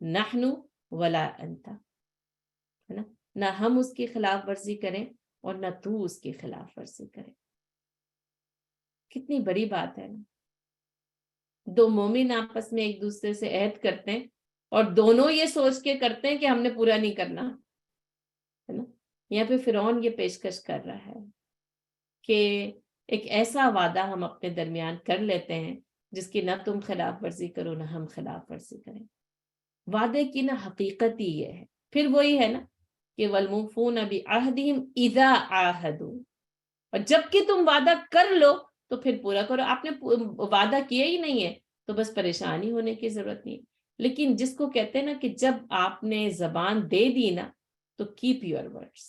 نحن ولا انت، ہے نا، نہ ہم اس کی خلاف ورزی کریں اور نہ تو اس کی خلاف ورزی کرے۔ کتنی بڑی بات ہے نا، دو مومن آپس میں ایک دوسرے سے عہد کرتے ہیں اور دونوں یہ سوچ کے کرتے ہیں کہ ہم نے پورا نہیں کرنا، ہے نا۔ یہاں پہ فرعون یہ پیشکش کر رہا ہے کہ ایک ایسا وعدہ ہم اپنے درمیان کر لیتے ہیں جس کی نہ تم خلاف ورزی کرو نہ ہم خلاف ورزی کریں۔ وعدے کی نہ حقیقت ہی یہ ہے، پھر وہی ہے نا کہ والموفون بعہدہم اذا عاہدوا، اور جب کہ تم وعدہ کر لو تو پھر پورا کرو۔ آپ نے وعدہ کیا ہی نہیں ہے تو بس پریشانی ہونے کی ضرورت نہیں، لیکن جس کو کہتے ہیں نا کہ جب آپ نے زبان دے دی نا تو کیپ یور ورڈز،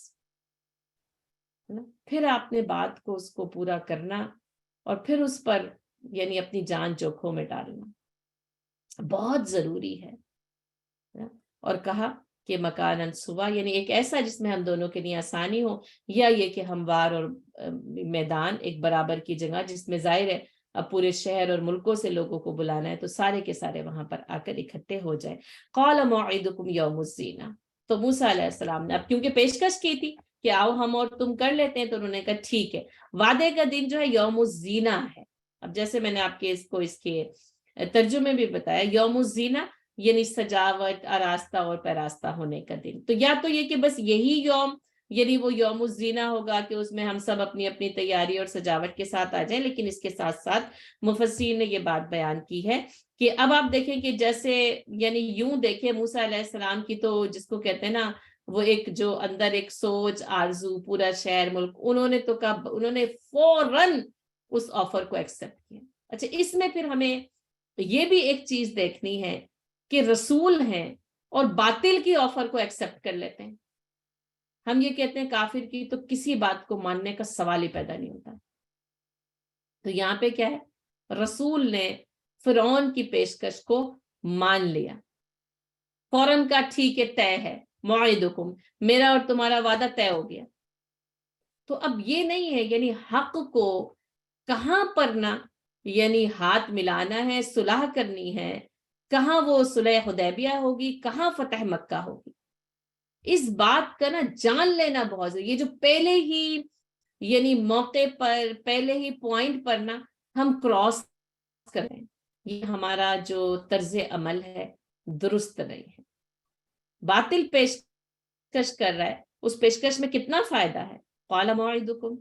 پھر آپ نے بات کو اس کو پورا کرنا اور پھر اس پر یعنی اپنی جان جوکھوں میں ڈالنا بہت ضروری ہے۔ اور کہا کہ مکاناً سوا، یعنی ایک ایسا جس میں ہم دونوں کے لیے آسانی ہو، یا یہ کہ ہموار اور میدان ایک برابر کی جگہ جس میں ظاہر ہے اب پورے شہر اور ملکوں سے لوگوں کو بلانا ہے تو سارے کے سارے وہاں پر آ کر اکٹھے ہو جائیں۔ قال موعدکم یوم الزینہ، تو موسیٰ علیہ السلام نے اب کیونکہ پیشکش کی تھی کہ آؤ ہم اور تم کر لیتے ہیں، تو انہوں نے کہا ٹھیک ہے، وعدے کا دن جو ہے یوم الزینہ ہے۔ اب جیسے میں نے آپ کے اس کے ترجمے بھی بتایا، یوم الزینہ یعنی سجاوٹ آراستہ اور پیراستہ ہونے کا دن، تو یا تو یہ کہ بس یہی یوم یعنی وہ یوم الزینہ ہوگا کہ اس میں ہم سب اپنی اپنی تیاری اور سجاوٹ کے ساتھ آ جائیں، لیکن اس کے ساتھ ساتھ مفسرین نے یہ بات بیان کی ہے کہ اب آپ دیکھیں کہ جیسے یعنی یوں دیکھیں موسیٰ علیہ السلام کی تو جس کو کہتے ہیں نا وہ ایک جو اندر ایک سوچ آرزو پورا شہر ملک، انہوں نے تو کہا، انہوں نے فوراً اس آفر کو ایکسپٹ کیا۔ اچھا، اس میں پھر ہمیں یہ بھی ایک چیز دیکھنی ہے کہ رسول ہیں اور باطل کی آفر کو ایکسپٹ کر لیتے ہیں، ہم یہ کہتے ہیں کافر کی تو کسی بات کو ماننے کا سوال ہی پیدا نہیں ہوتا. تو یہاں پہ کیا ہے، رسول نے فرعون کی پیشکش کو مان لیا، فوراً کا ٹھیک ہے، طے ہے، موعدکم، میرا اور تمہارا وعدہ طے ہو گیا. تو اب یہ نہیں ہے یعنی حق کو کہاں پر نہ یعنی ہاتھ ملانا ہے، صلح کرنی ہے، کہاں وہ صلح حدیبیہ ہوگی، کہاں فتح مکہ ہوگی. اس بات کا نا جان لینا بہت ضروری. یہ جو پہلے ہی یعنی موقع پر، پہلے ہی پوائنٹ پر نا ہم کراس کریں، یہ ہمارا جو طرز عمل ہے درست نہیں ہے. باطل پیشکش کر رہا ہے، اس پیشکش میں کتنا فائدہ ہے. قال موعدکم،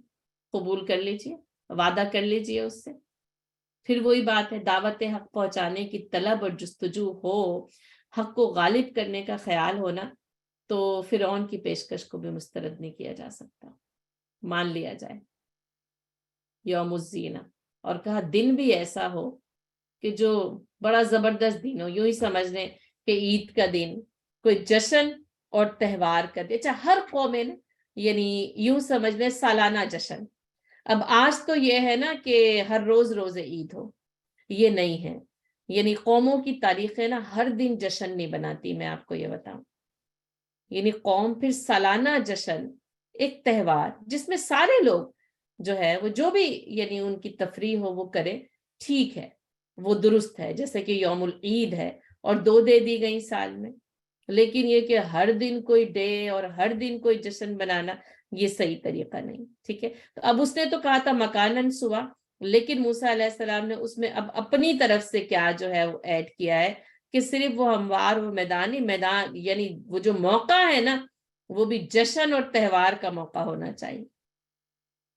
قبول کر لیجئے، وعدہ کر لیجئے اس سے. پھر وہی بات ہے، دعوت حق پہنچانے کی طلب اور جستجو ہو، حق کو غالب کرنے کا خیال ہونا، تو فرعون کی پیشکش کو بھی مسترد نہیں کیا جا سکتا، مان لیا جائے. یوم الزینہ، اور کہا دن بھی ایسا ہو کہ جو بڑا زبردست دن ہو، یوں ہی سمجھ لیں کہ عید کا دن، کوئی جشن اور تہوار کا دن. اچھا ہر قوم میں یعنی یوں سمجھ لیں سالانہ جشن. اب آج تو یہ ہے نا کہ ہر روز روز عید ہو، یہ نہیں ہے. یعنی قوموں کی تاریخیں نا ہر دن جشن نہیں بناتی، میں آپ کو یہ بتاؤں. یعنی قوم پھر سالانہ جشن، ایک تہوار جس میں سارے لوگ جو ہے وہ جو بھی یعنی ان کی تفریح ہو وہ کرے، ٹھیک ہے، وہ درست ہے. جیسے کہ یوم العید ہے اور 2 دے دی گئی سال میں، لیکن یہ کہ ہر دن کوئی ڈے اور ہر دن کوئی جشن بنانا یہ صحیح طریقہ نہیں. ٹھیک ہے، تو اب اس نے تو کہا تھا مکانن سوا، لیکن موسیٰ علیہ السلام نے اس میں اب اپنی طرف سے کیا جو ہے وہ ایڈ کیا ہے کہ صرف وہ ہموار و میدان یعنی وہ جو موقع ہے نا وہ بھی جشن اور تہوار کا موقع ہونا چاہیے.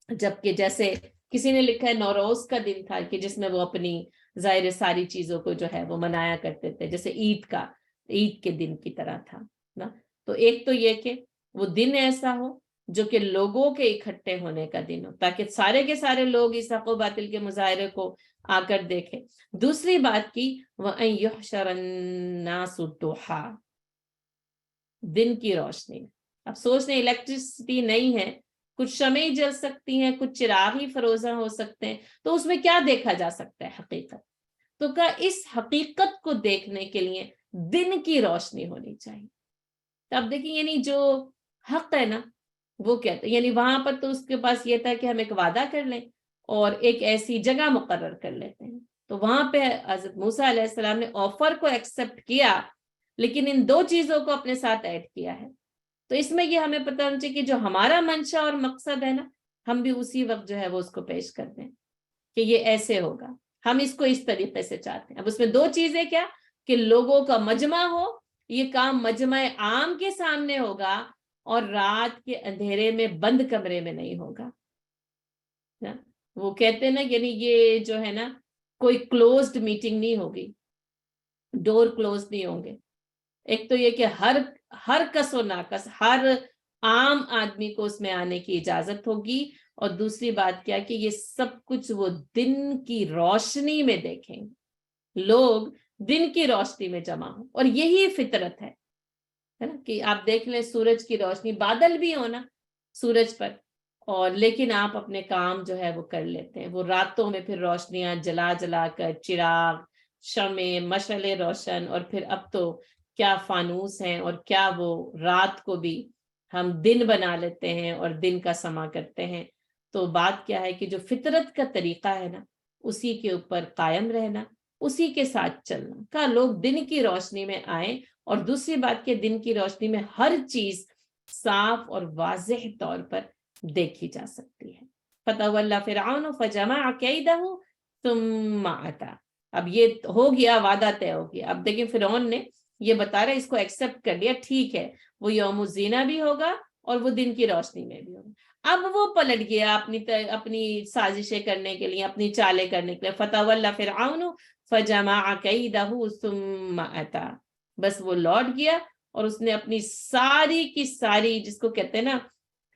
جبکہ جیسے کسی نے لکھا ہے نوروز کا دن تھا کہ جس میں وہ اپنی ظاہر ساری چیزوں کو جو ہے وہ منایا کرتے تھے، جیسے عید کے دن کی طرح تھا نا. تو ایک تو یہ کہ وہ دن ایسا ہو جو کہ لوگوں کے اکٹھے ہونے کا دن ہو، تاکہ سارے کے سارے لوگ اس حق و باطل کے مظاہرے کو آ کر دیکھیں. دوسری بات کی وَأَن يُحْشَرَ النَّاسُ الضُّحَىٰ، دن کی روشنی. اب سوچ لیں الیکٹریسٹی نہیں ہے، کچھ شمعیں جل سکتی ہیں، کچھ چراغ ہی فروزاں ہو سکتے ہیں، تو اس میں کیا دیکھا جا سکتا ہے؟ حقیقت. تو کہا اس حقیقت کو دیکھنے کے لیے دن کی روشنی ہونی چاہیے. تو اب دیکھیں یعنی جو حق ہے نا وہ کہتے ہیں، یعنی وہاں پر تو اس کے پاس یہ تھا کہ ہم ایک وعدہ کر لیں اور ایک ایسی جگہ مقرر کر لیتے ہیں. تو وہاں پہ حضرت موسیٰ علیہ السلام نے آفر کو ایکسپٹ کیا، لیکن ان 2 چیزوں کو اپنے ساتھ ایڈ کیا ہے. تو اس میں یہ ہمیں پتہ ہونا چاہیے کہ جو ہمارا منشا اور مقصد ہے نا ہم بھی اسی وقت جو ہے وہ اس کو پیش کر دیں کہ یہ ایسے ہوگا، ہم اس کو اس طریقے سے چاہتے ہیں. اب اس میں 2 چیزیں کیا کہ لوگوں کا مجمع ہو، یہ کام مجمع عام کے سامنے ہوگا اور رات کے اندھیرے میں بند کمرے میں نہیں ہوگا. وہ کہتے ہیں نا یعنی یہ جو ہے نا کوئی کلوزڈ میٹنگ نہیں ہوگی، ڈور کلوز نہیں ہوں گے. ایک تو یہ کہ ہر کس و ناکس ہر عام آدمی کو اس میں آنے کی اجازت ہوگی، اور دوسری بات کیا کہ یہ سب کچھ وہ دن کی روشنی میں دیکھیں گے، لوگ دن کی روشنی میں جمع ہوں. اور یہی فطرت ہے نا کہ آپ دیکھ لیں سورج کی روشنی، بادل بھی ہونا سورج پر، اور لیکن آپ اپنے کام جو ہے وہ کر لیتے ہیں. وہ راتوں میں پھر روشنیاں جلا جلا کر، چراغ، شمع، مشعلیں روشن، اور پھر اب تو کیا فانوس ہیں، اور کیا وہ رات کو بھی ہم دن بنا لیتے ہیں اور دن کا سما کرتے ہیں. تو بات کیا ہے کہ جو فطرت کا طریقہ ہے نا اسی کے اوپر قائم رہنا، اسی کے ساتھ چلنا. کہ لوگ دن کی روشنی میں آئیں، اور دوسری بات کہ دن کی روشنی میں ہر چیز صاف اور واضح طور پر دیکھی جا سکتی ہے. فَتَوَلَّ فِرْعَوْنُ فَجَمَعَ كَيْدَهُ ثُمَّ أَتَىٰ. اب یہ ہو گیا، وعدہ طے ہو گیا. اب دیکھیں فرعون نے یہ بتا رہا ہے، اس کو ایکسپٹ کر لیا، ٹھیک ہے وہ یوم الزینہ بھی ہوگا اور وہ دن کی روشنی میں بھی ہوگا. اب وہ پلٹ گیا اپنی سازشیں کرنے کے لیے، اپنی چالیں کرنے کے لیے. فَتَوَلَّ فِرْعَوْنُ فَجَمَعَ كَيْدَهُ ثُمَّ أَتَىٰ. بس وہ لوٹ گیا اور اس نے اپنی ساری کی ساری جس کو کہتے ہیں نا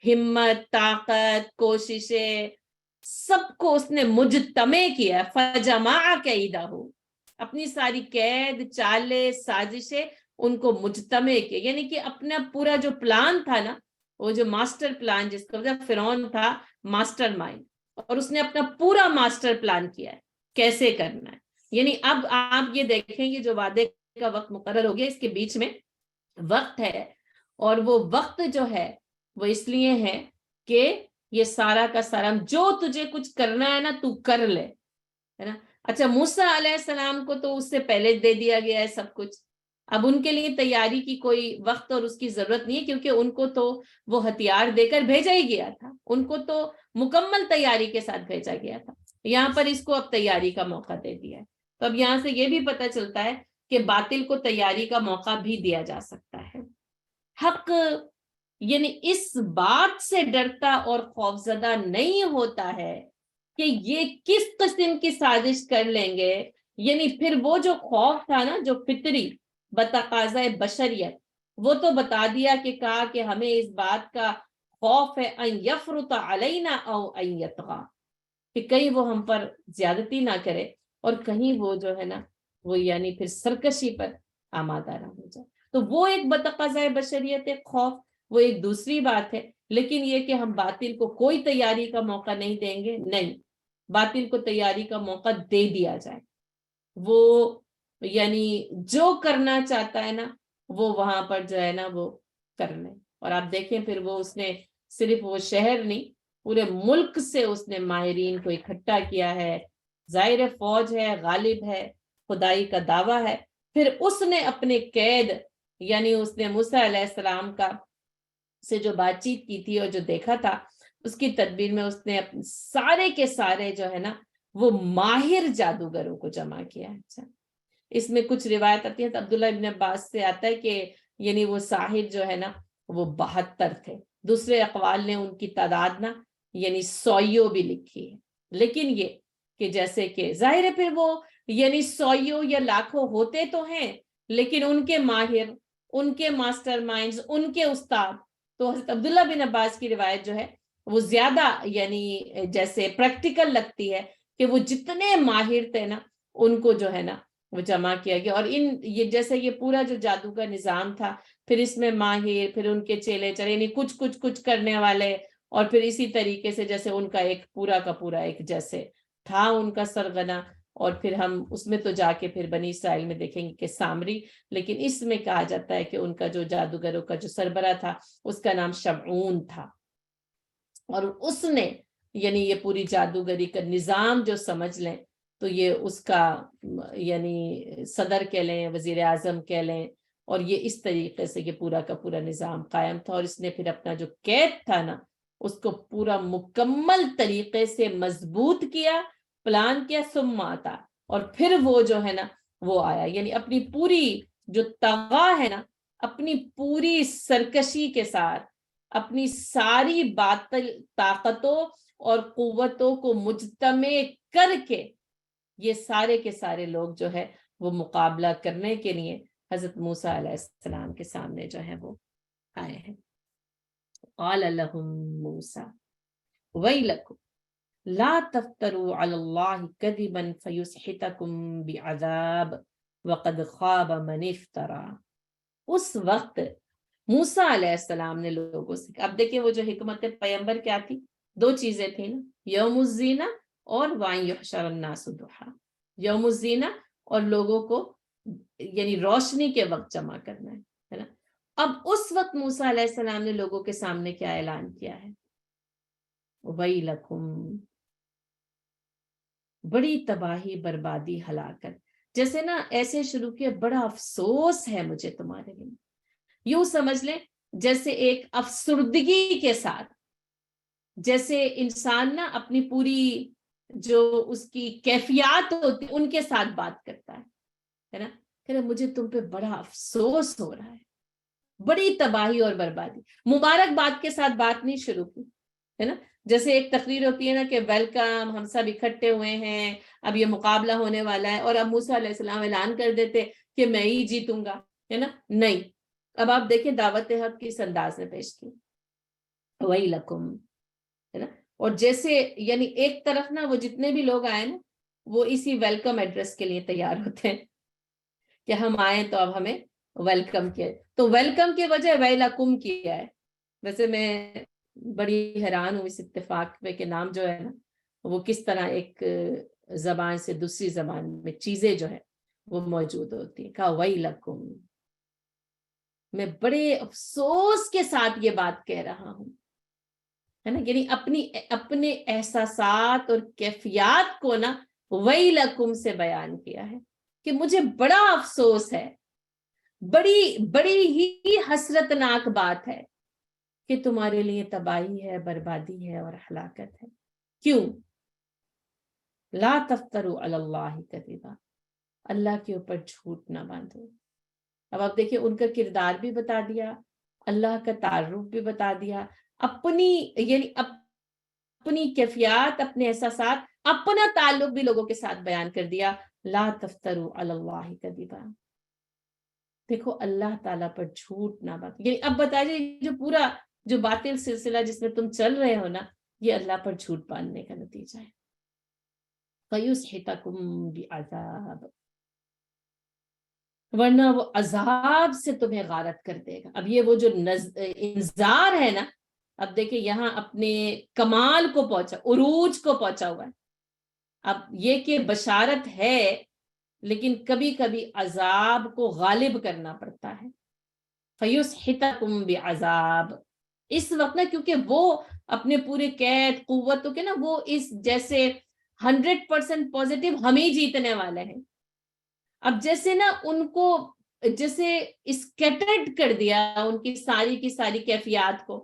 ہمت، طاقت، کوششیں، سب کو اس نے مجتمع کیا. فَجَمَعَ كَيْدَهُ، اپنی ساری قید، چالیں، سازشیں ان کو مجتمع کیا. یعنی کہ اپنا پورا جو پلان تھا نا وہ جو ماسٹر پلان جس کا مطلب فرعون تھا ماسٹر مائنڈ، اور اس نے اپنا پورا ماسٹر پلان کیا ہے کیسے کرنا ہے. یعنی اب آپ یہ دیکھیں یہ جو وعدے کا وقت مقرر ہو گیا اس کے بیچ میں وقت ہے، اور وہ وقت جو ہے وہ اس لیے ہے کہ یہ سارا کا سارا جو تجھے کچھ کرنا ہے نا تو کر لے، ہے نا. اچھا موسیٰ علیہ السلام کو تو اس سے پہلے دے دیا گیا ہے سب کچھ، اب ان کے لیے تیاری کی کوئی وقت اور اس کی ضرورت نہیں ہے، کیونکہ ان کو تو وہ ہتھیار دے کر بھیجا ہی گیا تھا، ان کو تو مکمل تیاری کے ساتھ بھیجا گیا تھا. یہاں پر اس کو اب تیاری کا موقع دے دیا ہے. تو اب یہاں سے یہ بھی پتہ چلتا ہے کہ باطل کو تیاری کا موقع بھی دیا جا سکتا ہے. حق یعنی اس بات سے ڈرتا اور خوفزدہ نہیں ہوتا ہے کہ یہ کس قسم کی سازش کر لیں گے. یعنی پھر وہ جو خوف تھا نا جو فطری بتقاضۂ بشریت، وہ تو بتا دیا کہ کہا کہ ہمیں اس بات کا خوف ہے ان یفرط علینا او ان یطغى، کہ کہیں وہ ہم پر زیادتی نہ کرے اور کہیں وہ جو ہے نا وہ یعنی پھر سرکشی پر آمادہ نہ ہو جائے. تو وہ ایک بتقاضۂ بشریت ایک خوف، وہ ایک دوسری بات ہے. لیکن یہ کہ ہم باطل کو کوئی تیاری کا موقع نہیں دیں گے، نہیں، باطل کو تیاری کا موقع دے دیا جائے. وہ یعنی جو کرنا چاہتا ہے نا وہ وہاں پر جو ہے نا وہ کر لیں. اور آپ دیکھیں پھر وہ اس نے صرف وہ شہر نہیں پورے ملک سے اس نے ماہرین کو اکٹھا کیا ہے. ظاہر فوج ہے، غالب ہے، خدائی کا دعویٰ ہے. پھر اس نے اپنے قید یعنی اس نے موسیٰ علیہ السلام کا سے جو بات چیت کی تھی اور جو دیکھا تھا اس کی تدبیر میں اس نے سارے کے سارے جو ہے نا وہ ماہر جادوگروں کو جمع کیا. اچھا اس میں کچھ روایت آتی ہے تو عبداللہ ابن عباس سے آتا ہے کہ یعنی وہ ساحر جو ہے نا وہ 72 تھے. دوسرے اقوال نے ان کی تعداد نا یعنی 100 بھی لکھی ہے. لیکن یہ کہ جیسے کہ ظاہر ہے پھر وہ یعنی 100 یا لاکھوں ہوتے تو ہیں، لیکن ان کے ماہر، ان کے ماسٹر مائنڈز، ان کے استاد، تو حضرت عبداللہ بن عباس کی روایت جو ہے وہ زیادہ یعنی جیسے پریکٹیکل لگتی ہے کہ وہ جتنے ماہر تھے نا ان کو جو ہے نا وہ جمع کیا گیا. اور یہ جیسے یہ پورا جو جادو کا نظام تھا پھر اس میں ماہر، پھر ان کے چیلے چلے یعنی کچھ کرنے والے، اور پھر اسی طریقے سے جیسے ان کا ایک پورا کا پورا ایک جیسے تھا ان کا سرغنہ. اور پھر ہم اس میں تو جا کے پھر بنی اسرائیل میں دیکھیں گے کہ سامری، لیکن اس میں کہا جاتا ہے کہ ان کا جو جادوگروں کا جو سربراہ تھا اس کا نام شمعون تھا. اور اس نے یعنی یہ پوری جادوگری کا نظام جو سمجھ لیں تو یہ اس کا یعنی صدر کہہ لیں، وزیر اعظم کہہ لیں، اور یہ اس طریقے سے یہ پورا کا پورا نظام قائم تھا. اور اس نے پھر اپنا جو قید تھا نا اس کو پورا مکمل طریقے سے مضبوط کیا، پلان کیا، ثم آتا، اور پھر وہ جو ہے نا وہ آیا. یعنی اپنی پوری جو طغہ ہے نا اپنی پوری سرکشی کے ساتھ اپنی ساری باطل طاقتوں اور قوتوں کو مجتمع کر کے یہ سارے کے سارے لوگ جو ہے وہ مقابلہ کرنے کے لیے حضرت موسیٰ علیہ السلام کے سامنے جو ہے وہ آئے ہیں. قال لهم موسیٰ ویلکم لا تفتروا علی اللہ کذبا فیسحتکم بعذاب وقد خاب من افترا. اس وقت موسیٰ علیہ السلام نے لوگوں سے، اب دیکھیں وہ جو حکمت پیغمبر کیا تھی، 2 چیزیں تھیں نا، یوم الزینہ اور وَأَن يُحْشَرَ النَّاسُ ضُحًى. یوم الزینہ اور لوگوں کو یعنی روشنی کے وقت جمع کرنا ہے نا. اب اس وقت موسیٰ علیہ السلام نے لوگوں کے سامنے کیا اعلان کیا ہے، وَيْلَكُمْ، بڑی تباہی، بربادی، ہلاکت. جیسے نا ایسے شروع کیا، بڑا افسوس ہے مجھے تمہارے لیے. یوں سمجھ لیں جیسے ایک افسردگی کے ساتھ، جیسے انسان نا اپنی پوری جو اس کی کیفیات ہوتی ان کے ساتھ بات کرتا ہے نا، کہ مجھے تم پہ بڑا افسوس ہو رہا ہے، بڑی تباہی اور بربادی. مبارکباد کے ساتھ بات نہیں شروع کی ہے نا. جیسے ایک تقریر ہوتی ہے نا کہ ویلکم، ہم سب اکٹھے ہوئے ہیں، اب یہ مقابلہ ہونے والا ہے، اور اب موسیٰ علیہ السلام اعلان کر دیتے کہ میں ہی جیتوں گا، ہے نا. نہیں، اب آپ دیکھیں دعوت حق کس انداز میں پیش کی، وَيْلَكُمْ، ہے نا. اور جیسے یعنی ایک طرف نا وہ جتنے بھی لوگ آئے نا وہ اسی ویلکم ایڈریس کے لیے تیار ہوتے ہیں کہ ہم آئیں تو اب ہمیں ویلکم کیا. تو ویلکم کی وجہ ویلکم کیا ہے، ویسے میں بڑی حیران ہوں اس اتفاق پہ کہ نام جو ہے نا وہ کس طرح ایک زبان سے دوسری زبان میں چیزیں جو ہے وہ موجود ہوتی ہیں. کہا ویلکم، میں بڑے افسوس کے ساتھ یہ بات کہہ رہا ہوں، ہے نا، یعنی اپنے احساسات اور کیفیات کو نا ویلکم سے بیان کیا ہے کہ مجھے بڑا افسوس ہے، بڑی ہی حسرتناک بات ہے کہ تمہارے لیے تباہی ہے، بربادی ہے اور ہلاکت ہے. کیوں؟ لا تفتروا علی اللہ کذبا، اللہ کے اوپر جھوٹ نہ باندھو. اب آپ دیکھیں ان کا کردار بھی بتا دیا، اللہ کا تعارف بھی بتا دیا، اپنی کیفیات، اپنے احساسات، اپنا تعلق بھی لوگوں کے ساتھ بیان کر دیا. لا تفتروا علی اللہ کذبا، دیکھو اللہ تعالیٰ پر جھوٹ نہ باندھو. یعنی اب بتائیے جو پورا جو باطل سلسلہ جس میں تم چل رہے ہو نا، یہ اللہ پر جھوٹ باندھنے کا نتیجہ ہے. فَيُسْحِتَكُمْ بِعَذَابٍ، ورنہ وہ عذاب سے تمہیں غارت کر دے گا. اب یہ وہ جو انذار ہے نا، اب دیکھیں یہاں اپنے کمال کو پہنچا، عروج کو پہنچا ہوا ہے. اب یہ کہ بشارت ہے لیکن کبھی کبھی عذاب کو غالب کرنا پڑتا ہے. فَيُسْحِتَكُمْ بِعَذَابٍ، اس وقت نا کیونکہ وہ اپنے پورے قید قوتوں کے نا وہ اس جیسے 100% پوزیٹیو ہم ہی جیتنے والے ہیں. اب جیسے نا ان کو جیسے اسکیٹرڈ کر دیا ان کی ساری کیفیات کو.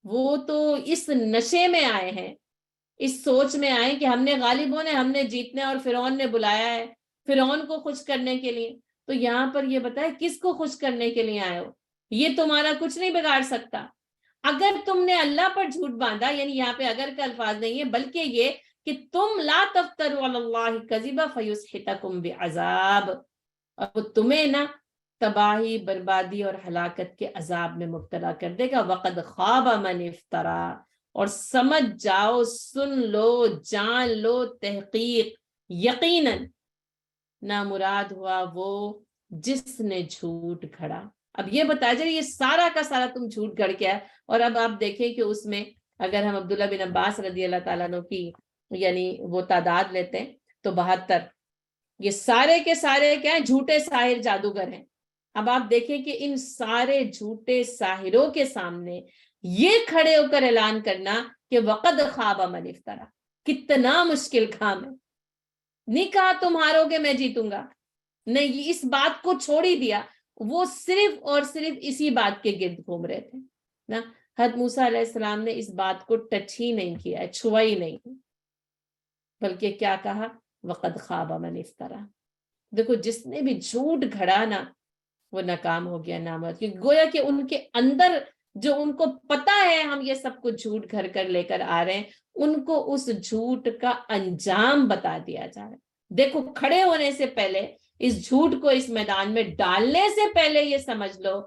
وہ تو اس نشے میں آئے ہیں، اس سوچ میں آئے کہ ہم نے غالب ہونے، ہم نے جیتنے، اور فرعون نے بلایا ہے فرعون کو خوش کرنے کے لیے. تو یہاں پر یہ بتائے کس کو خوش کرنے کے لیے آئے ہو؟ یہ تمہارا کچھ نہیں بگاڑ سکتا. اگر تم نے اللہ پر جھوٹ باندھا، یعنی یہاں پہ اگر کا الفاظ نہیں ہے بلکہ یہ کہ تم لا تفتروا علی اللہ کذبا فیسحتکم بعذاب، اب تمہیں نا تباہی، بربادی اور ہلاکت کے عذاب میں مبتلا کر دے گا. وقد خاب من افترا، اور سمجھ جاؤ، سن لو، جان لو، تحقیق، یقیناً نامراد ہوا وہ جس نے جھوٹ گھڑا. اب یہ بتایا جائے یہ سارا کا سارا تم جھوٹ گھڑ کے آئے. اور اب آپ دیکھیں کہ اس میں اگر ہم عبداللہ بن عباس رضی اللہ تعالیٰ عنہ کی یعنی وہ تعداد لیتے ہیں تو 72، یہ سارے کے سارے کیا ہیں؟ جھوٹے ساحر جادوگر ہیں. اب آپ دیکھیں کہ ان سارے جھوٹے ساحروں کے سامنے یہ کھڑے ہو کر اعلان کرنا کہ وقد خواب من افترا، کتنا مشکل کام ہے. نہیں کہا تم ہارو گے میں جیتوں گا، نہیں، اس بات کو چھوڑ ہی دیا. وہ صرف اور صرف اسی بات کے گرد گھوم رہے تھے نا. حضرت موسیٰ علیہ السلام نے اس بات کو ٹچ ہی نہیں کیا، چھوا ہی نہیں، بلکہ کیا کہا؟ وقد خواب من افترا. دیکھو جس نے بھی جھوٹ گھڑا نا وہ ناکام ہو گیا، نامراد. کیونکہ گویا کہ ان کے اندر جو ان کو پتا ہے ہم یہ سب کچھ جھوٹ گھڑ کر لے کر آ رہے ہیں، ان کو اس جھوٹ کا انجام بتا دیا جا رہا ہے. دیکھو کھڑے ہونے سے پہلے، اس جھوٹ کو اس میدان میں ڈالنے سے پہلے یہ سمجھ لو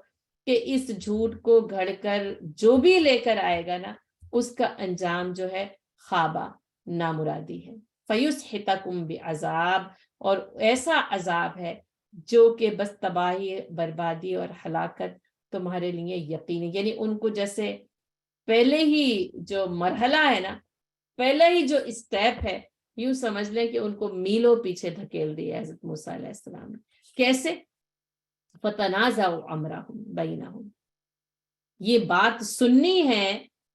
کہ اس جھوٹ کو گھڑ کر جو بھی لے کر آئے گا نا اس کا انجام جو ہے خوابہ، نامرادی ہے. فَيُسْحِتَكُمْ بِعَذَاب، اور ایسا عذاب ہے جو کہ بس تباہی، بربادی اور ہلاکت تمہارے لیے یقینی. یعنی ان کو جیسے پہلے ہی جو مرحلہ ہے نا، پہلے ہی جو اسٹیپ ہے، یوں سمجھ لیں کہ ان کو میلوں پیچھے دھکیل دیا حضرت موسیٰ علیہ السلام نے. کیسے؟ فَتَنَازَعُوا أَمْرَهُمْ بَيْنَهُمْ، یہ بات سننی ہے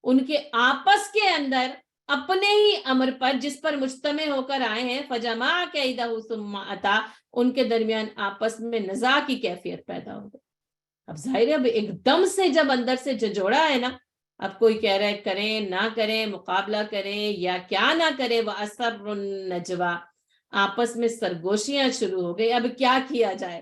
ان کے آپس کے اندر اپنے ہی امر پر جس پر مجتمع ہو کر آئے ہیں. فَجَمَعَ كَيْدَهُ ثُمَّ أَتَىٰ، ان کے درمیان آپس میں نزاع کی کیفیت پیدا ہو گئی. اب ظاہر ہے اب ایک دم سے جب اندر سے جھجوڑا ہے نا، اب کوئی کہہ رہے کریں نہ کریں، مقابلہ کریں یا کیا نہ کریں. وَأَسَرُّ النَّجْوَىٰ، آپس میں سرگوشیاں شروع ہو گئی. اب کیا کیا جائے؟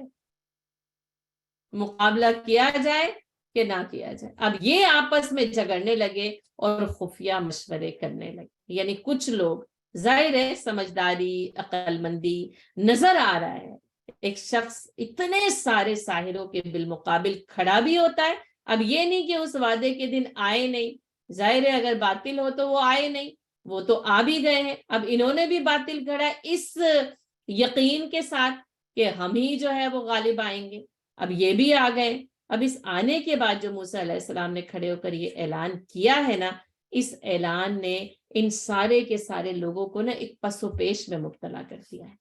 مقابلہ کیا جائے کہ نہ کیا جائے؟ اب یہ آپس میں جھگڑنے لگے اور خفیہ مشورے کرنے لگے. یعنی کچھ لوگ، ظاہر ہے سمجھداری، عقل مندی نظر آ رہا ہے، ایک شخص اتنے سارے ساحروں کے بالمقابل کھڑا بھی ہوتا ہے. اب یہ نہیں کہ اس وعدے کے دن آئے نہیں، ظاہر ہے اگر باطل ہو تو وہ آئے نہیں، وہ تو آ بھی گئے ہیں. اب انہوں نے بھی باطل گھڑا اس یقین کے ساتھ کہ ہم ہی جو ہے وہ غالب آئیں گے. اب یہ بھی آ گئے اب اس آنے کے بعد جو موسیٰ علیہ السلام نے کھڑے ہو کر یہ اعلان کیا ہے نا، اس اعلان نے ان سارے کے سارے لوگوں کو نا ایک پس و پیش میں مبتلا کر دیا ہے،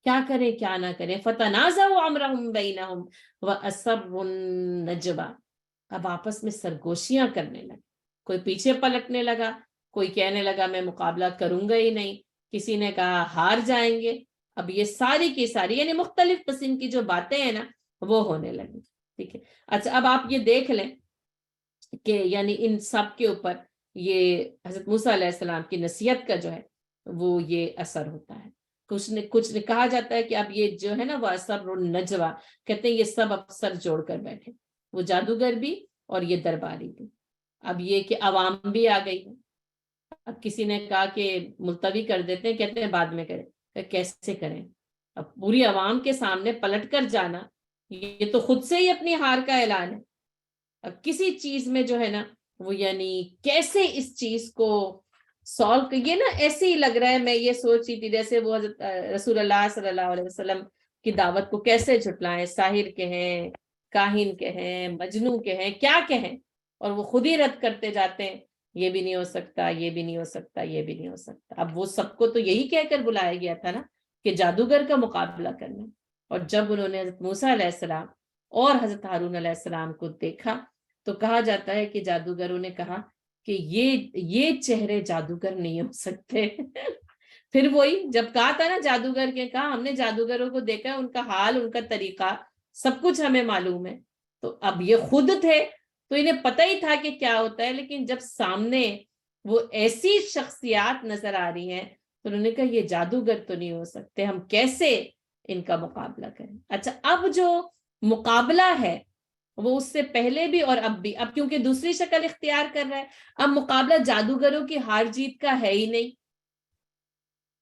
کیا کریں کیا نہ کریں. فتنازعوا امرهم بینہم واسروا النجوى، اب آپس میں سرگوشیاں کرنے لگے، کوئی پیچھے پلٹنے لگا، کوئی کہنے لگا میں مقابلہ کروں گا ہی نہیں، کسی نے کہا ہار جائیں گے. اب یہ ساری کی ساری یعنی مختلف قسم کی جو باتیں ہیں نا وہ ہونے لگی. ٹھیک ہے. اچھا اب آپ یہ دیکھ لیں کہ یعنی ان سب کے اوپر یہ حضرت موسیٰ علیہ السلام کی نصیحت کا جو ہے وہ یہ اثر ہوتا ہے. کچھ نے کہا جاتا ہے کہ اب یہ جو ہے نا وہ اثر النجوہ، کہتے ہیں یہ سب اب سر جوڑ کر بیٹھے، وہ جادوگر بھی اور یہ درباری بھی. اب یہ کہ عوام بھی آ گئی ہے. اب کسی نے کہا کہ ملتوی کر دیتے ہیں، کہتے ہیں بعد میں کریں. کیسے کریں؟ اب پوری عوام کے سامنے پلٹ کر جانا یہ تو خود سے ہی اپنی ہار کا اعلان ہے. اب کسی چیز میں جو ہے نا وہ یعنی کیسے اس چیز کو سالو، یہ نا ایسے ہی لگ رہا ہے. میں یہ سوچ رہی تھی جیسے وہ حضرت رسول اللہ صلی اللہ علیہ وسلم کی دعوت کو کیسے جھٹلائیں، ساحر کہیں، کاہن کہیں، مجنون کہیں، کیا کہیں، اور وہ خود ہی رد کرتے جاتے ہیں، یہ بھی نہیں ہو سکتا، یہ بھی نہیں ہو سکتا، یہ بھی نہیں ہو سکتا. اب وہ سب کو تو یہی کہہ کر بلایا گیا تھا نا کہ جادوگر کا مقابلہ کرنا. اور جب انہوں نے حضرت موسیٰ علیہ السلام اور حضرت ہارون علیہ السلام کو دیکھا تو کہا جاتا ہے کہ جادوگروں نے کہا کہ یہ چہرے جادوگر نہیں ہو سکتے. پھر وہی جب کہا تھا نا جادوگر کے، کہا ہم نے جادوگروں کو دیکھا، ان کا حال، ان کا طریقہ سب کچھ ہمیں معلوم ہے. تو اب یہ خود تھے تو انہیں پتہ ہی تھا کہ کیا ہوتا ہے، لیکن جب سامنے وہ ایسی شخصیات نظر آ رہی ہیں تو انہوں نے کہا یہ جادوگر تو نہیں ہو سکتے، ہم کیسے ان کا مقابلہ کریں. اچھا اب جو مقابلہ ہے وہ اس سے پہلے بھی اور اب بھی، اب کیونکہ دوسری شکل اختیار کر رہا ہے. اب مقابلہ جادوگروں کی ہار جیت کا ہے ہی نہیں.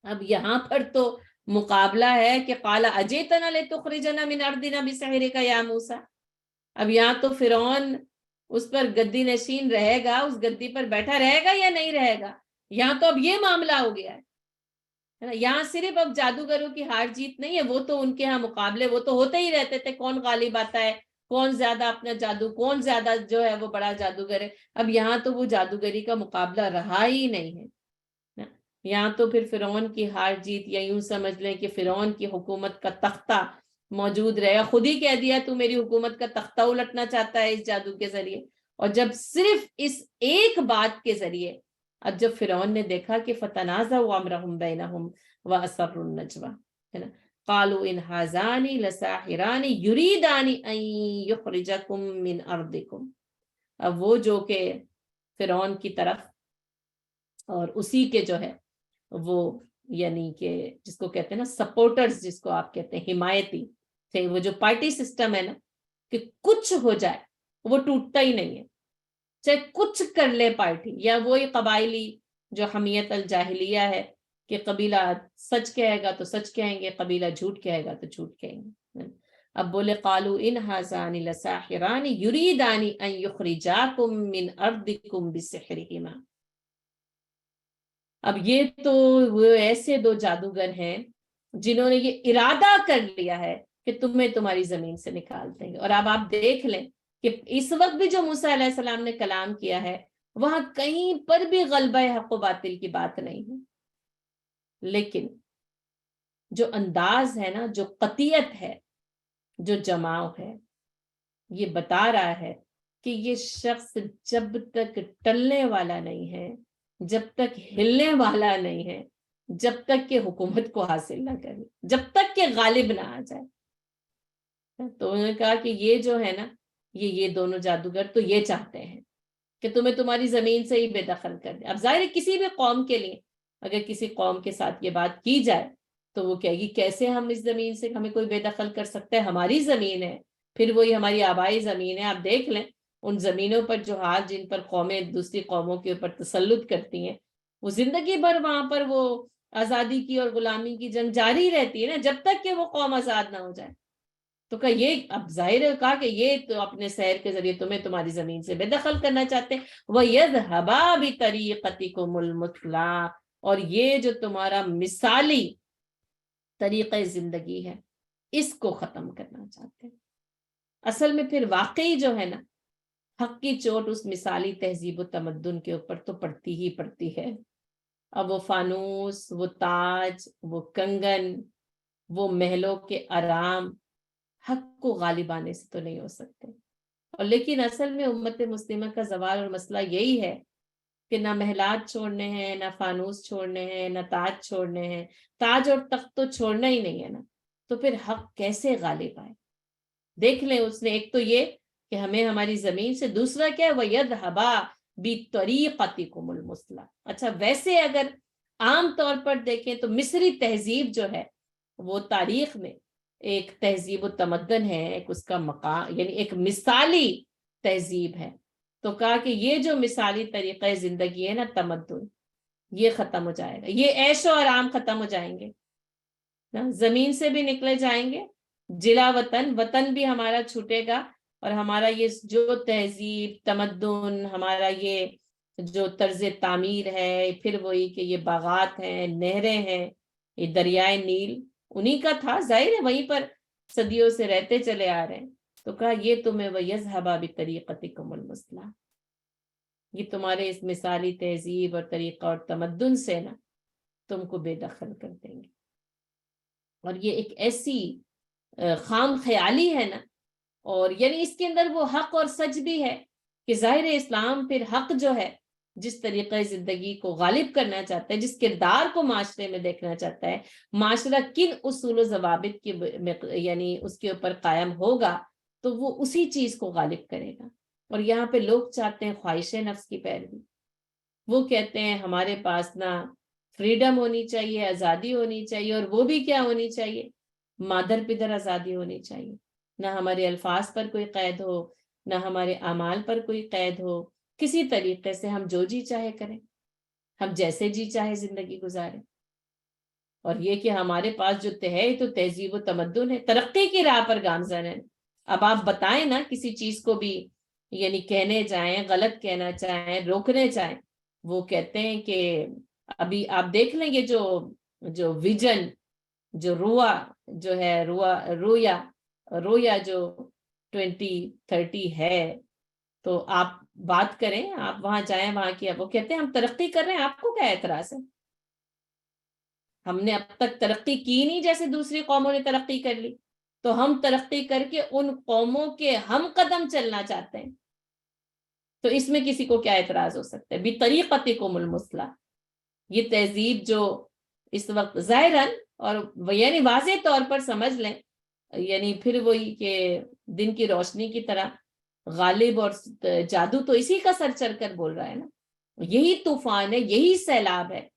اب یہاں پر تو مقابلہ ہے کہ قال اجئتنا لتخرجنا من ارضنا بسحرک یا موسیٰ. اب یہاں تو فرعون اس پر گدی نشین رہے گا، اس گدی پر بیٹھا رہے گا یا نہیں رہے گا. یہاں تو اب یہ معاملہ ہو گیا ہے. یہاں صرف اب جادوگروں کی ہار جیت نہیں ہے، وہ تو ان کے ہاں مقابلے وہ تو ہوتے ہی رہتے تھے، کون غالب آتا ہے، کون زیادہ اپنا جادو، کون زیادہ جو ہے وہ بڑا جادوگر ہے. اب یہاں تو وہ جادوگری کا مقابلہ رہا ہی نہیں ہے. یہاں تو پھر فرعون کی ہار جیت، یا یوں سمجھ لیں کہ فرعون کی حکومت کا تختہ موجود رہے گا. خود ہی کہہ دیا تو میری حکومت کا تختہ الٹنا چاہتا ہے اس جادو کے ذریعے. اور جب صرف اس ایک بات کے ذریعے اب جب فرعون نے دیکھا کہ فتنازعوا امرهم بینہم واسروا النجوى، ہے نا، قالوا ان هذان لساحران یریدان ان یخرجکم من ارضکم. اب وہ جو کہ فرعون کی طرف اور اسی کے جو ہے وہ یعنی کہ جس کو کہتے ہیں نا سپورٹرز، جس کو آپ کہتے ہیں حمایتی تھے، وہ جو پارٹی سسٹم ہے نا کہ کچھ ہو جائے وہ ٹوٹتا ہی نہیں ہے، چاہے کچھ کر لے پارٹی. یا وہی قبائلی جو حمیت الجاہلیہ ہے کہ قبیلہ سچ کہے گا تو سچ کہیں گے، قبیلہ جھوٹ کہے گا تو جھوٹ کہیں گے. اب بولے قالوا ان هذان لساحران یریدان ان یخرجاکم من ارضکم بسحرہما. اب یہ تو وہ ایسے دو جادوگر ہیں جنہوں نے یہ ارادہ کر لیا ہے کہ تمہیں تمہاری زمین سے نکال دیں گے. اور اب آپ دیکھ لیں کہ اس وقت بھی جو موسیٰ علیہ السلام نے کلام کیا ہے وہاں کہیں پر بھی غلبہ حق و باطل کی بات نہیں ہے، لیکن جو انداز ہے نا، جو قطعیت ہے، جو جماؤ ہے، یہ بتا رہا ہے کہ یہ شخص جب تک ٹلنے والا نہیں ہے، جب تک ہلنے والا نہیں ہے، جب تک کہ حکومت کو حاصل نہ کرے، جب تک کہ غالب نہ آ جائے. تو انہوں نے کہا کہ یہ جو ہے نا یہ دونوں جادوگر تو یہ چاہتے ہیں کہ تمہیں تمہاری زمین سے ہی بے دخل کر دیں. اب ظاہر ہے کسی بھی قوم کے لیے اگر کسی قوم کے ساتھ یہ بات کی جائے تو وہ کہے گی کیسے ہم اس زمین سے، ہمیں کوئی بے دخل کر سکتا ہے، ہماری زمین ہے، پھر وہی ہماری آبائی زمین ہے. آپ دیکھ لیں ان زمینوں پر جو ہاتھ جن پر قومیں دوسری قوموں کے اوپر تسلط کرتی ہیں، وہ زندگی بھر وہاں پر وہ آزادی کی اور غلامی کی جنگ جاری رہتی ہے نا، جب تک کہ وہ قوم آزاد نہ ہو جائے. تو کہ یہ اب ظاہر ہے کہا کہ یہ تو اپنے سیر کے ذریعے تمہیں تمہاری زمین سے بے دخل کرنا چاہتے ہیں. وَيَذْهَبَا بِطَرِيقَتِكُمُ الْمُثْلَىٰ، اور یہ جو تمہارا مثالی طریقہ زندگی ہے اس کو ختم کرنا چاہتے ہیں. اصل میں پھر واقعی جو ہے نا حق کی چوٹ اس مثالی تہذیب و تمدن کے اوپر تو پڑتی ہی پڑتی ہے. اب وہ فانوس، وہ تاج، وہ کنگن، وہ محلوں کے آرام حق کو غالب آنے سے تو نہیں ہو سکتے. اور لیکن اصل میں امت مسلمہ کا زوال اور مسئلہ یہی ہے کہ نہ محلات چھوڑنے ہیں، نہ فانوس چھوڑنے ہیں، نہ تاج چھوڑنے ہیں. تاج اور تخت تو چھوڑنا ہی نہیں ہے نا، تو پھر حق کیسے غالب آئے؟ دیکھ لیں اس نے ایک تو یہ کہ ہمیں ہماری زمین سے، دوسرا کیا ہے وَيَذْهَبَا بِطَرِيقَتِكُمُ الْمُثْلَىٰ. اچھا ویسے اگر عام طور پر دیکھیں تو مصری تہذیب جو ہے وہ تاریخ میں ایک تہذیب و تمدن ہے، ایک اس کا مقام، یعنی ایک مثالی تہذیب ہے. تو کہا کہ یہ جو مثالی طریقہ زندگی ہے نا تمدن، یہ ختم ہو جائے گا، یہ عیش و آرام ختم ہو جائیں گے، زمین سے بھی نکلے جائیں گے، جلا وطن، وطن بھی ہمارا چھوٹے گا، اور ہمارا یہ جو تہذیب تمدن، ہمارا یہ جو طرز تعمیر ہے، پھر وہی کہ یہ باغات ہیں، نہریں ہیں، یہ دریائے نیل انہی کا تھا، ظاہر ہے وہیں پر صدیوں سے رہتے چلے آ رہے ہیں. تو کہا یہ تمہیں وَيَذْهَبَا بِطَرِيقَتِكُمُ الْمُثْلَىٰ، یہ تمہارے اس مثالی تہذیب اور طریقہ اور تمدن سے نا تم کو بے دخل کر دیں گے. اور یہ ایک ایسی خام خیالی ہے نا، اور یعنی اس کے اندر وہ حق اور سچ بھی ہے کہ ظاہر اسلام پھر حق جو ہے جس طریقہ زندگی کو غالب کرنا چاہتا ہے، جس کردار کو معاشرے میں دیکھنا چاہتا ہے، معاشرہ کن اصول و ضوابط کی یعنی اس کے اوپر قائم ہوگا تو وہ اسی چیز کو غالب کرے گا. اور یہاں پہ لوگ چاہتے ہیں خواہش نفس کی پیروی. وہ کہتے ہیں ہمارے پاس نہ فریڈم ہونی چاہیے، آزادی ہونی چاہیے، اور وہ بھی کیا ہونی چاہیے، مادر پدر آزادی ہونی چاہیے. نہ ہمارے الفاظ پر کوئی قید ہو، نہ ہمارے اعمال پر کوئی قید ہو، کسی طریقے سے ہم جو جی چاہے کریں، ہم جیسے جی چاہے زندگی گزاریں. اور یہ کہ ہمارے پاس جو ہے تو تہذیب و تمدن ہے، ترقی کی راہ پر گامزن ہے. اب آپ بتائیں نا کسی چیز کو بھی یعنی کہنے جائیں، غلط کہنا چاہیں، روکنے چاہیں، وہ کہتے ہیں کہ ابھی آپ دیکھ لیں یہ جو ویژن، جو جو ہے رویا جو 2030 ہے، تو آپ بات کریں، آپ وہاں جائیں، وہاں کی وہ کہتے ہیں ہم ترقی کر رہے ہیں، آپ کو کیا اعتراض ہے؟ ہم نے اب تک ترقی کی نہیں جیسے دوسری قوموں نے ترقی کر لی، تو ہم ترقی کر کے ان قوموں کے ہم قدم چلنا چاہتے ہیں، تو اس میں کسی کو کیا اعتراض ہو سکتا ہے؟ بِطَرِيقَتِكُمُ الْمُثْلَىٰ. یہ تہذیب جو اس وقت ظاہراً اور یعنی واضح طور پر سمجھ لیں، یعنی پھر وہی کہ دن کی روشنی کی طرح غالب اور جادو تو اسی کا سر چڑھ کر بول رہا ہے نا. یہی طوفان ہے، یہی سیلاب ہے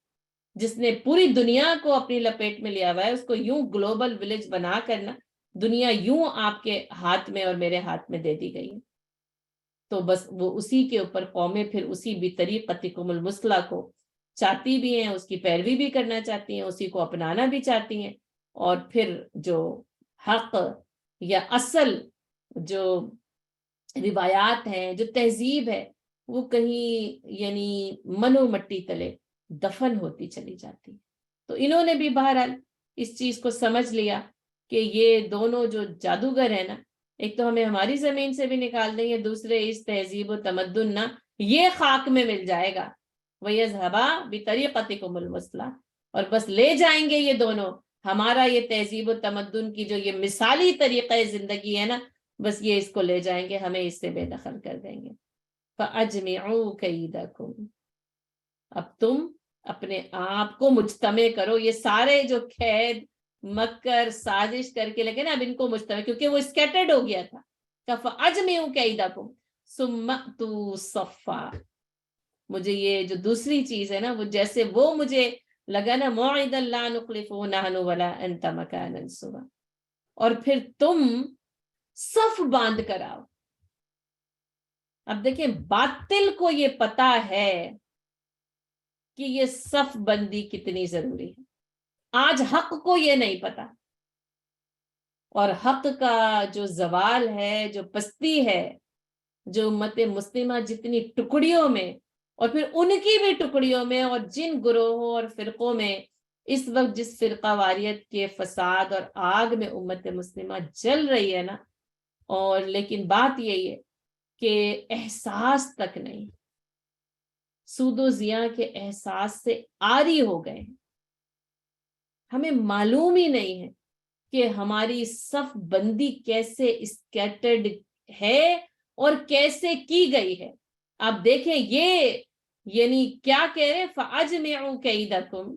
جس نے پوری دنیا کو اپنی لپیٹ میں لیا ہوا ہے. اس کو یوں گلوبل ولیج بنا کرنا دنیا یوں آپ کے ہاتھ میں اور میرے ہاتھ میں دے دی گئی ہے. تو بس وہ اسی کے اوپر قومیں پھر اسی بِطَرِيقَتِكُمُ الْمُثْلَىٰ کو چاہتی بھی ہیں، اس کی پیروی بھی کرنا چاہتی ہیں، اسی کو اپنانا بھی چاہتی ہیں. اور پھر جو حق یا اصل جو روایات ہیں، جو تہذیب ہے، وہ کہیں یعنی منو مٹی تلے دفن ہوتی چلی جاتی. تو انہوں نے بھی بہرحال اس چیز کو سمجھ لیا کہ یہ دونوں جو جادوگر ہیں نا، ایک تو ہمیں ہماری زمین سے بھی نکال دیں گے، دوسرے اس تہذیب و تمدن نا یہ خاک میں مل جائے گا. وَيَذْهَبَا بِطَرِيقَتِكُمُ الْمُثْلَىٰ، اور بس لے جائیں گے یہ دونوں ہمارا یہ تہذیب و تمدن کی جو یہ مثالی طریقہ زندگی ہے نا، بس یہ اس کو لے جائیں گے، ہمیں اس سے بے دخل کر دیں گے. فَأَجْمِعُوا كَيْدَكُمْ، اب تم اپنے آپ کو مجتمع کرو، یہ سارے جو قید مکر سازش کر کے لگے نا، اب ان کو مجتمع، کیونکہ وہ اسکیٹرڈ ہو گیا تھا. فَأَجْمِعُوا كَيْدَكُمْ ثُمَّ ائْتُوا صَفًّا. مجھے یہ جو دوسری چیز ہے نا، وہ جیسے وہ مجھے لگا نا مَوْعِدًا لَا نُخْلِفُهُ نَحْنُ وَلَا أَنْتَ مَكَانًا سُوًى، اور پھر تم صف باندھ کر آؤ. اب دیکھیں باطل کو یہ پتا ہے کہ یہ صف بندی کتنی ضروری ہے، آج حق کو یہ نہیں پتا. اور حق کا جو زوال ہے، جو پستی ہے، جو امت مسلمہ جتنی ٹکڑیوں میں، اور پھر ان کی بھی ٹکڑیوں میں، اور جن گروہوں اور فرقوں میں اس وقت جس فرقہ واریت کے فساد اور آگ میں امت مسلمہ جل رہی ہے نا، اور لیکن بات یہی ہے کہ احساس تک نہیں، سود و زیاں کے احساس سے عاری ہو گئے ہیں. ہمیں معلوم ہی نہیں ہے کہ ہماری صف بندی کیسے اسکیٹرڈ ہے اور کیسے کی گئی ہے. آپ دیکھیں یہ یعنی کیا کہہ رہے فَأَجْمِعُوا كَيْدَكُمْ،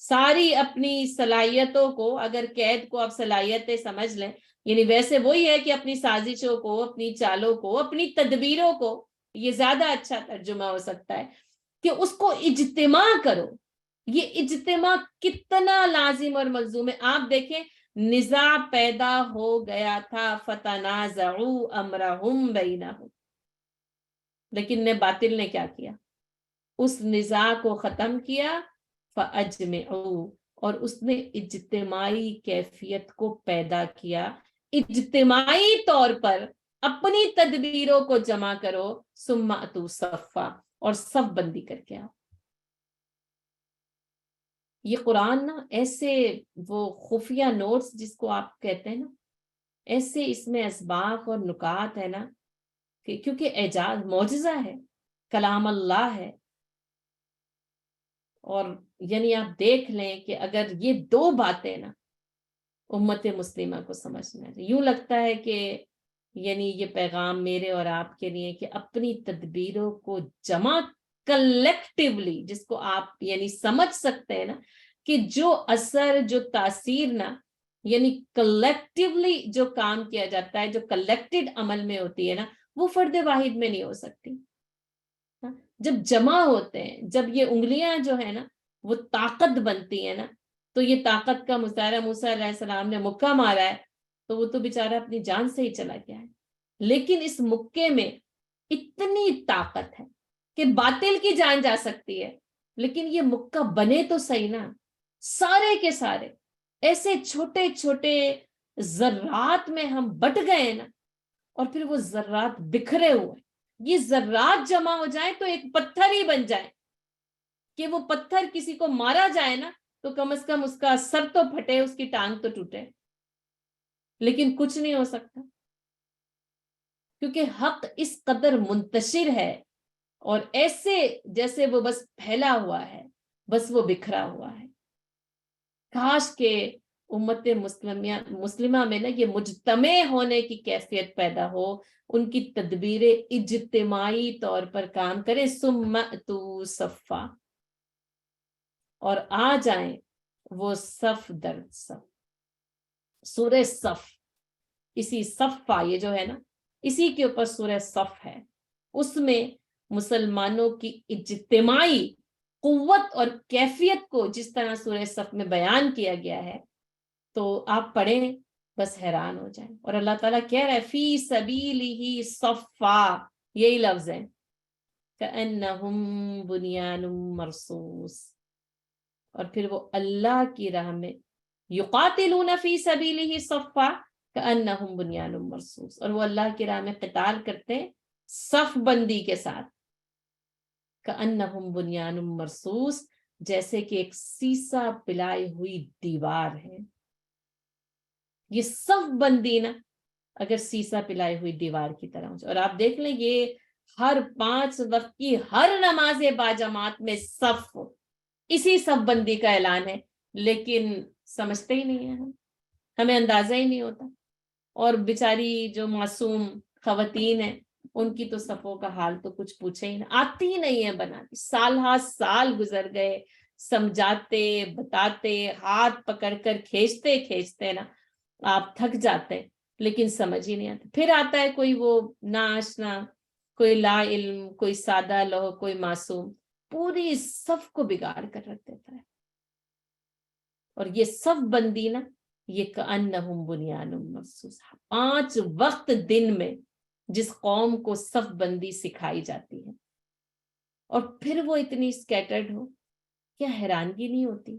ساری اپنی صلاحیتوں کو، اگر قید کو آپ صلاحیتیں سمجھ لیں، یعنی ویسے وہی ہے کہ اپنی سازشوں کو، اپنی چالوں کو، اپنی تدبیروں کو، یہ زیادہ اچھا ترجمہ ہو سکتا ہے کہ اس کو اجتماع کرو. یہ اجتماع کتنا لازم اور ملزوم ہے. آپ دیکھیں نزاع پیدا ہو گیا تھا فَتَنَازَعُوا أَمْرَهُمْ بَيْنَهُمْ، لیکن باطل نے کیا کیا؟ اس نزاع کو ختم کیا. فَأَجْمِعُوا، اور اس نے اجتماعی کیفیت کو پیدا کیا. اجتماعی طور پر اپنی تدبیروں کو جمع کرو. ثُمَّ أَتُوا صَفًّا، اور صف بندی کر کے آؤ. یہ قرآن نا ایسے وہ خفیہ نوٹس جس کو آپ کہتے ہیں نا، ایسے اس میں اسباق اور نکات ہے نا، کہ کیونکہ اعجاز معجزہ ہے، کلام اللہ ہے. اور یعنی آپ دیکھ لیں کہ اگر یہ دو باتیں نا امت مسلمہ کو سمجھنا ہے، یوں لگتا ہے کہ یعنی یہ پیغام میرے اور آپ کے لیے کہ اپنی تدبیروں کو جمع کلیکٹیولی، جس کو آپ یعنی سمجھ سکتے ہیں نا کہ جو اثر، جو تاثیر نا یعنی کلیکٹیولی جو کام کیا جاتا ہے، جو کلیکٹڈ عمل میں ہوتی ہے نا، وہ فرد واحد میں نہیں ہو سکتی. جب جمع ہوتے ہیں، جب یہ انگلیاں جو ہے نا وہ طاقت بنتی ہے نا، تو یہ طاقت کا مظاہرہ موسیٰ علیہ السلام نے مکہ مارا ہے تو وہ تو بیچارہ اپنی جان سے ہی چلا گیا ہے. لیکن اس مکے میں اتنی طاقت ہے کہ باطل کی جان جا سکتی ہے، لیکن یہ مکہ بنے تو صحیح نا. سارے کے سارے ایسے چھوٹے چھوٹے ذرات میں ہم بٹ گئے نا، اور پھر وہ ذرات بکھرے ہوئے. یہ ذرات جمع ہو جائیں تو ایک پتھر ہی بن جائے، کہ وہ پتھر کسی کو مارا جائے نا تو کم از کم اس کا سر تو پھٹے، اس کی ٹانگ تو ٹوٹے، لیکن کچھ نہیں ہو سکتا کیونکہ حق اس قدر منتشر ہے اور ایسے جیسے وہ بس پھیلا ہوا ہے، بس وہ بکھرا ہوا ہے. کاش کہ امت مسلمہ میں نا یہ مجتمع ہونے کی کیفیت پیدا ہو، ان کی تدبیریں اجتماعی طور پر کام کریں. ثم اتوا صفا، اور آ جائیں وہ صف در صف. سورہ صف، اسی صفا یہ جو ہے نا اسی کے اوپر سورہ صف ہے. اس میں مسلمانوں کی اجتماعی قوت اور کیفیت کو جس طرح سورہ صف میں بیان کیا گیا ہے تو آپ پڑھیں بس حیران ہو جائیں. اور اللہ تعالیٰ کہہ رہا ہے فی سبیلہ صفا، یہی لفظ ہے، کأنہم بنیان مرصوص. اور پھر وہ اللہ کی راہ میں یقاتلون فی سبیلہ صفا کأنہم بنیان مرصوص، اور وہ اللہ کی راہ میں قتال کرتے ہیں صف بندی کے ساتھ. کأنہم بنیان مرصوص، جیسے کہ ایک سیسا پلائی ہوئی دیوار ہے. یہ صف بندی نا اگر سیسا پلائی ہوئی دیوار کی طرح ہو جائے. اور آپ دیکھ لیں یہ ہر 5 وقت کی ہر نماز باجماعت میں صف، اسی صف بندی کا اعلان ہے، لیکن سمجھتے ہی نہیں ہیں ہمیں اندازہ ہی نہیں ہوتا. اور بیچاری جو معصوم خواتین ہیں ان کی تو صفوں کا حال تو کچھ پوچھے ہی نہ، آتی ہی نہیں ہے بناتی. سال ہا سال گزر گئے سمجھاتے بتاتے، ہاتھ پکڑ کر کھینچتے کھینچتے نا آپ تھک جاتے، لیکن سمجھ ہی نہیں آتا. پھر آتا ہے کوئی وہ ناشنا، کوئی لا علم، کوئی سادہ لوہ، کوئی معصوم، پوری صف کو بگاڑ کر رکھ دیتا ہے. اور یہ صف بندی نا یہ کأنہم بنیان مرصوص، 5 وقت دن میں جس قوم کو صف بندی سکھائی جاتی ہے اور پھر وہ اتنی سکیٹرڈ ہو، کیا حیرانگی نہیں ہوتی؟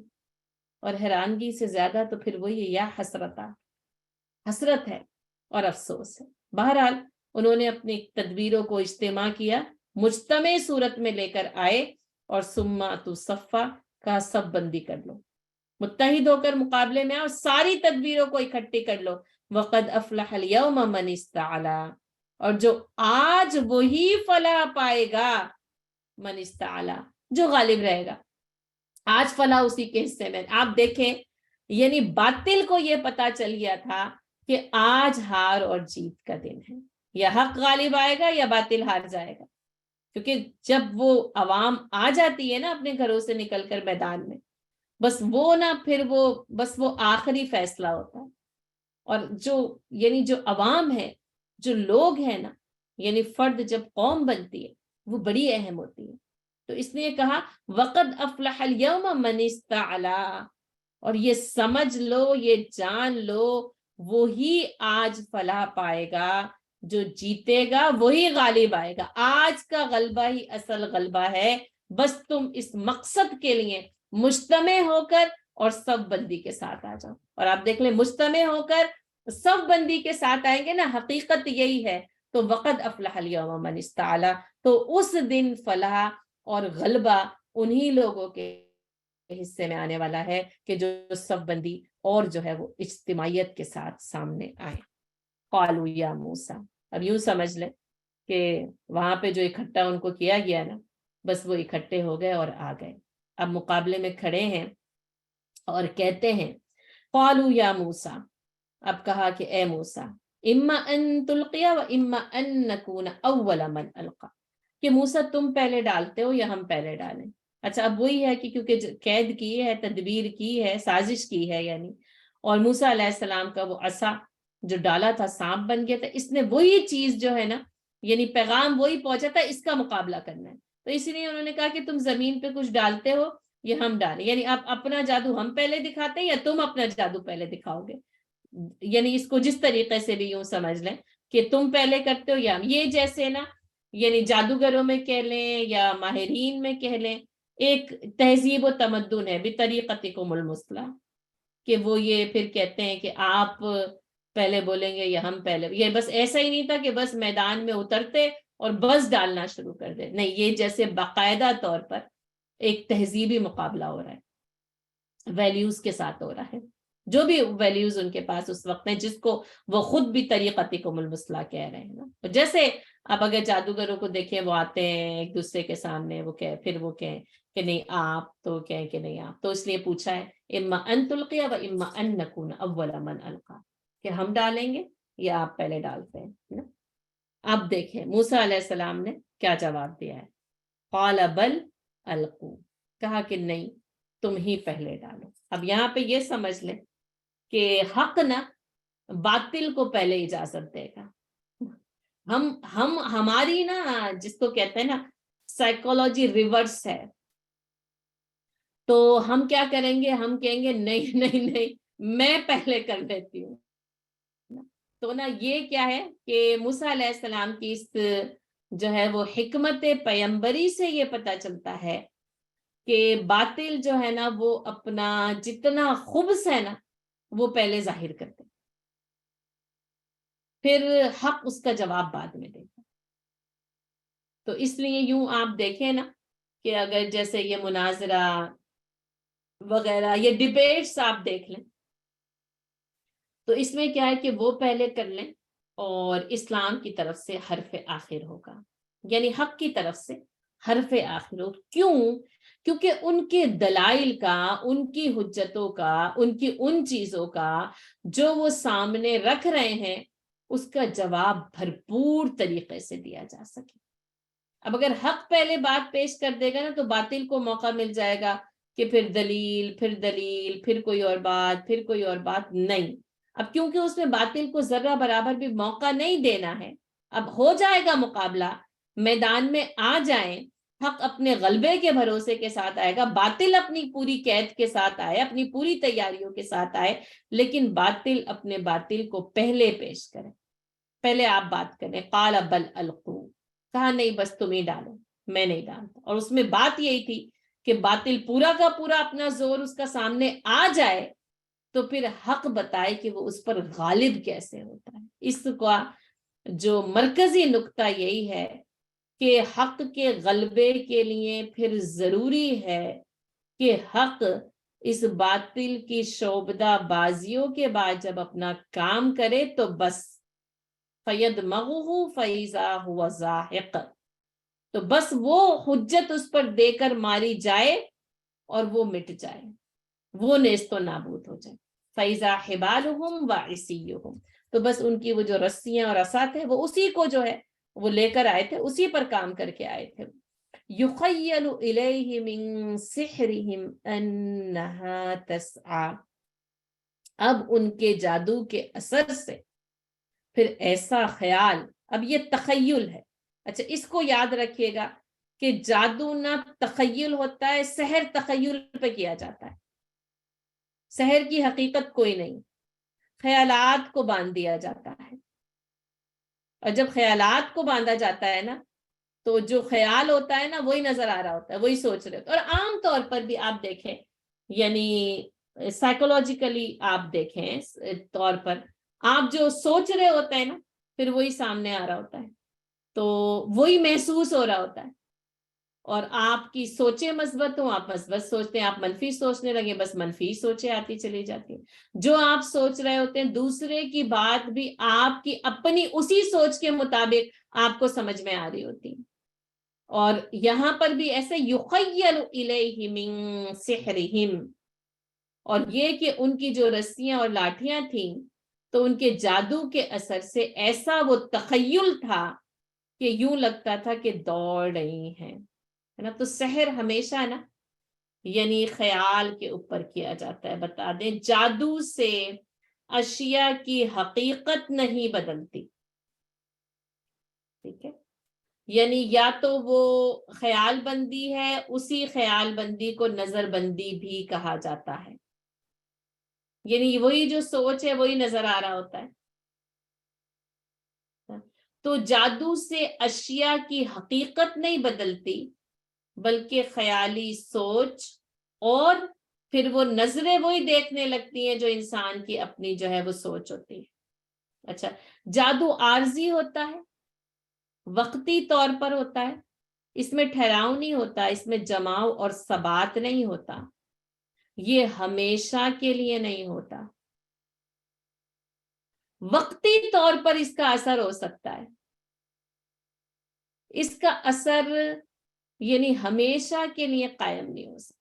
اور حیرانگی سے زیادہ تو پھر وہی یا حسرت ہے اور افسوس ہے. بہرحال انہوں نے اپنی تدبیروں کو اجتماع کیا، مجتمع صورت میں لے کر آئے، اور ثم اتوا صفا، کہا صف بندی کر لو. متحد ہو کر مقابلے میں اور ساری تدبیروں کو اکٹھی کر لو. وقد افلح اليوم من استعلا, اور جو آج وہی فلاح پائے گا, من استعلا جو غالب رہے گا, آج فلاح اسی کے حصے میں. آپ دیکھیں یعنی باطل کو یہ پتا چل گیا تھا کہ آج ہار اور جیت کا دن ہے, یا حق غالب آئے گا یا باطل ہار جائے گا. کیونکہ جب وہ عوام آ جاتی ہے نا اپنے گھروں سے نکل کر میدان میں, بس وہ نا پھر وہ آخری فیصلہ ہوتا ہے. اور جو عوام ہے, جو لوگ ہیں نا, یعنی فرد جب قوم بنتی ہے وہ بڑی اہم ہوتی ہے. تو اس نے کہا وقد افلح اليوم من استعلا, اور یہ سمجھ لو, یہ جان لو, وہی آج فلاح پائے گا, جو جیتے گا وہی غالب آئے گا. آج کا غلبہ ہی اصل غلبہ ہے. بس تم اس مقصد کے لیے مجتمع ہو کر اور صف بندی کے ساتھ آ جاؤ. اور آپ دیکھ لیں مجتمع ہو کر صف بندی کے ساتھ آئیں گے نا, حقیقت یہی ہے. تو وقد افلح اليوم من استعلا, تو اس دن فلاح اور غلبہ انہی لوگوں کے حصے میں آنے والا ہے کہ جو صف بندی اور جو ہے وہ اجتماعیت کے ساتھ سامنے آئے. قالوا یا موسیٰ, اب یوں سمجھ لیں کہ وہاں پہ جو اکٹھا ان کو کیا گیا نا, بس وہ اکٹھے ہو گئے اور آ گئے. اب مقابلے میں کھڑے ہیں اور کہتے ہیں قالوا یا موسیٰ, اب کہا کہ اے موسیٰ, اما ان تلقی و اما ان نکون اول من القا, کہ موسیٰ تم پہلے ڈالتے ہو یا ہم پہلے ڈالیں. اچھا اب وہی ہے کہ کیونکہ قید کی ہے, تدبیر کی ہے, سازش کی ہے یعنی, اور موسیٰ علیہ السلام کا وہ عصا جو ڈالا تھا سانپ بن گیا تھا, اس نے وہی چیز جو ہے نا, یعنی پیغام وہی پہنچا تھا, اس کا مقابلہ کرنا ہے. تو اس لیے انہوں نے کہا کہ تم زمین پہ کچھ ڈالتے ہو یا ہم ڈالیں, یعنی آپ اپنا جادو ہم پہلے دکھاتے ہیں یا تم اپنا جادو پہلے دکھاؤ گے. یعنی اس کو جس طریقے سے بھی یوں سمجھ لیں کہ تم پہلے کرتے ہو یا ہم. یہ جیسے نا یعنی جادوگروں میں کہہ لیں یا ماہرین میں کہہ لیں, ایک تہذیب و تمدن ہے بطریقتکم المثلی, کہ وہ یہ پھر کہتے ہیں کہ آپ پہلے بولیں گے یا ہم پہلے. یہ بس ایسا ہی نہیں تھا کہ بس میدان میں اترتے اور بس ڈالنا شروع کر دے, نہیں, یہ جیسے باقاعدہ طور پر ایک تہذیبی مقابلہ ہو رہا ہے, ویلیوز کے ساتھ ہو رہا ہے, جو بھی ویلیوز ان کے پاس اس وقت ہیں, جس کو وہ خود بھی طریقتکم المثلی کہہ رہے ہیں نا. جیسے اب اگر جادوگروں کو دیکھیں, وہ آتے ہیں ایک دوسرے کے سامنے, وہ پھر وہ کہیں کہ نہیں آپ, تو کہیں کہ نہیں آپ. تو اس لیے پوچھا ہے اما ان تلقی و اما ان نکون اول من القا, کہ ہم ڈالیں گے یا آپ پہلے ڈالتے ہیں. اب دیکھیں موسیٰ علیہ السلام نے کیا جواب دیا ہے. قال بل القوا, کہا کہ نہیں تم ہی پہلے ڈالو. اب یہاں پہ یہ سمجھ لیں کہ حق نا باطل کو پہلے اجازت دے گا. ہماری نا جس کو کہتے ہیں نا سائیکولوجی ریورس ہے. تو ہم کیا کریں گے, ہم کہیں گے نہیں نہیں نہیں میں پہلے کر دیتی ہوں. تو نا یہ کیا ہے کہ موسیٰ علیہ السلام کی اس جو ہے وہ حکمت پیمبری سے یہ پتہ چلتا ہے کہ باطل جو ہے نا وہ اپنا جتنا خبث ہے نا وہ پہلے ظاہر کرتے, پھر حق اس کا جواب بعد میں دیتا. تو اس لیے یوں آپ دیکھیں نا کہ اگر جیسے یہ مناظرہ وغیرہ, یہ ڈیبیٹس آپ دیکھ لیں, تو اس میں کیا ہے کہ وہ پہلے کر لیں اور اسلام کی طرف سے حرف آخر ہوگا, یعنی حق کی طرف سے حرف آخر ہو. کیوں؟ کیونکہ ان کے دلائل کا, ان کی حجتوں کا, ان کی ان چیزوں کا جو وہ سامنے رکھ رہے ہیں, اس کا جواب بھرپور طریقے سے دیا جا سکے. اب اگر حق پہلے بات پیش کر دے گا نا, تو باطل کو موقع مل جائے گا کہ پھر دلیل, پھر کوئی اور بات, پھر کوئی اور بات. نہیں, اب کیونکہ اس میں باطل کو ذرہ برابر بھی موقع نہیں دینا ہے, اب ہو جائے گا مقابلہ, میدان میں آ جائیں, حق اپنے غلبے کے بھروسے کے ساتھ آئے گا, باطل اپنی پوری قید کے ساتھ آئے, اپنی پوری تیاریوں کے ساتھ آئے, لیکن باطل اپنے باطل کو پہلے پیش کرے, پہلے آپ بات کریں. قال بل القوا, کہا نہیں بس تم ہی ڈالو, میں نہیں ڈالتا. اور اس میں بات یہی تھی کہ باطل پورا کا پورا اپنا زور اس کا سامنے آ جائے تو پھر حق بتائے کہ وہ اس پر غالب کیسے ہوتا ہے. اس کا جو مرکزی نقطہ یہی ہے کہ حق کے غلبے کے لیے پھر ضروری ہے کہ حق اس باطل کی شعبدہ بازیوں کے بعد جب اپنا کام کرے تو بس فَيَدْمَغُهُ فَإِذَا هُوَ زَاهِقٌ، تو بس وہ حجت اس پر دے کر ماری جائے اور وہ مٹ جائے، وہ نیست و نابود ہو جائے۔ فَإِذَا حِبَالُهُمْ وَعِصِيُّهُمْ، تو بس ان کی وہ جو رسیاں اور عصا تھے وہ اسی کو جو ہے وہ لے کر آئے تھے، اسی پر کام کر کے آئے تھے۔ يُخَيَّلُ إِلَيْهِ مِن سِحْرِهِمْ أَنَّهَا تَسْعَى، اب ان کے جادو کے اثر سے پھر ایسا خیال، اب یہ تخیل ہے، اچھا اس کو یاد رکھیے گا کہ جادو نہ تخیل ہوتا ہے، سحر تخیل پہ کیا جاتا ہے، سحر کی حقیقت کوئی نہیں، خیالات کو باندھ دیا جاتا ہے، اور جب خیالات کو باندھا جاتا ہے نا تو جو خیال ہوتا ہے نا وہی نظر آ رہا ہوتا ہے، وہی سوچ رہے ہوتے ہیں۔ اور عام طور پر بھی آپ دیکھیں، یعنی سائیکولوجیکلی آپ دیکھیں طور پر، آپ جو سوچ رہے ہوتے ہیں نا پھر وہی سامنے آ رہا ہوتا ہے، تو وہی محسوس ہو رہا ہوتا ہے، اور آپ کی سوچیں مثبت ہوں آپ مثبت سوچتے ہیں، آپ منفی سوچنے لگے بس منفی سوچیں آتی چلی جاتی ہیں۔ جو آپ سوچ رہے ہوتے ہیں دوسرے کی بات بھی آپ کی اپنی اسی سوچ کے مطابق آپ کو سمجھ میں آ رہی ہوتی ہے۔ اور یہاں پر بھی ایسے یخیل الیہ من سحرہم، اور یہ کہ ان کی جو رسیاں اور لاٹھیاں تھیں تو ان کے جادو کے اثر سے ایسا وہ تخیل تھا کہ یوں لگتا تھا کہ دوڑ رہی ہیں، ہے نا۔ تو سحر ہمیشہ نا یعنی خیال کے اوپر کیا جاتا ہے۔ بتا دیں جادو سے اشیاء کی حقیقت نہیں بدلتی، ٹھیک ہے، یعنی یا تو وہ خیال بندی ہے، اسی خیال بندی کو نظر بندی بھی کہا جاتا ہے، یعنی وہی جو سوچ ہے وہی نظر آ رہا ہوتا ہے۔ تو جادو سے اشیاء کی حقیقت نہیں بدلتی بلکہ خیالی سوچ، اور پھر وہ نظریں وہی دیکھنے لگتی ہیں جو انسان کی اپنی جو ہے وہ سوچ ہوتی ہے۔ اچھا، جادو عارضی ہوتا ہے، وقتی طور پر ہوتا ہے، اس میں ٹھہراؤ نہیں ہوتا، اس میں جماؤ اور ثبات نہیں ہوتا، یہ ہمیشہ کے لیے نہیں ہوتا، وقتی طور پر اس کا اثر ہو سکتا ہے، اس کا اثر یعنی ہمیشہ کے لیے قائم نہیں ہو سکتا۔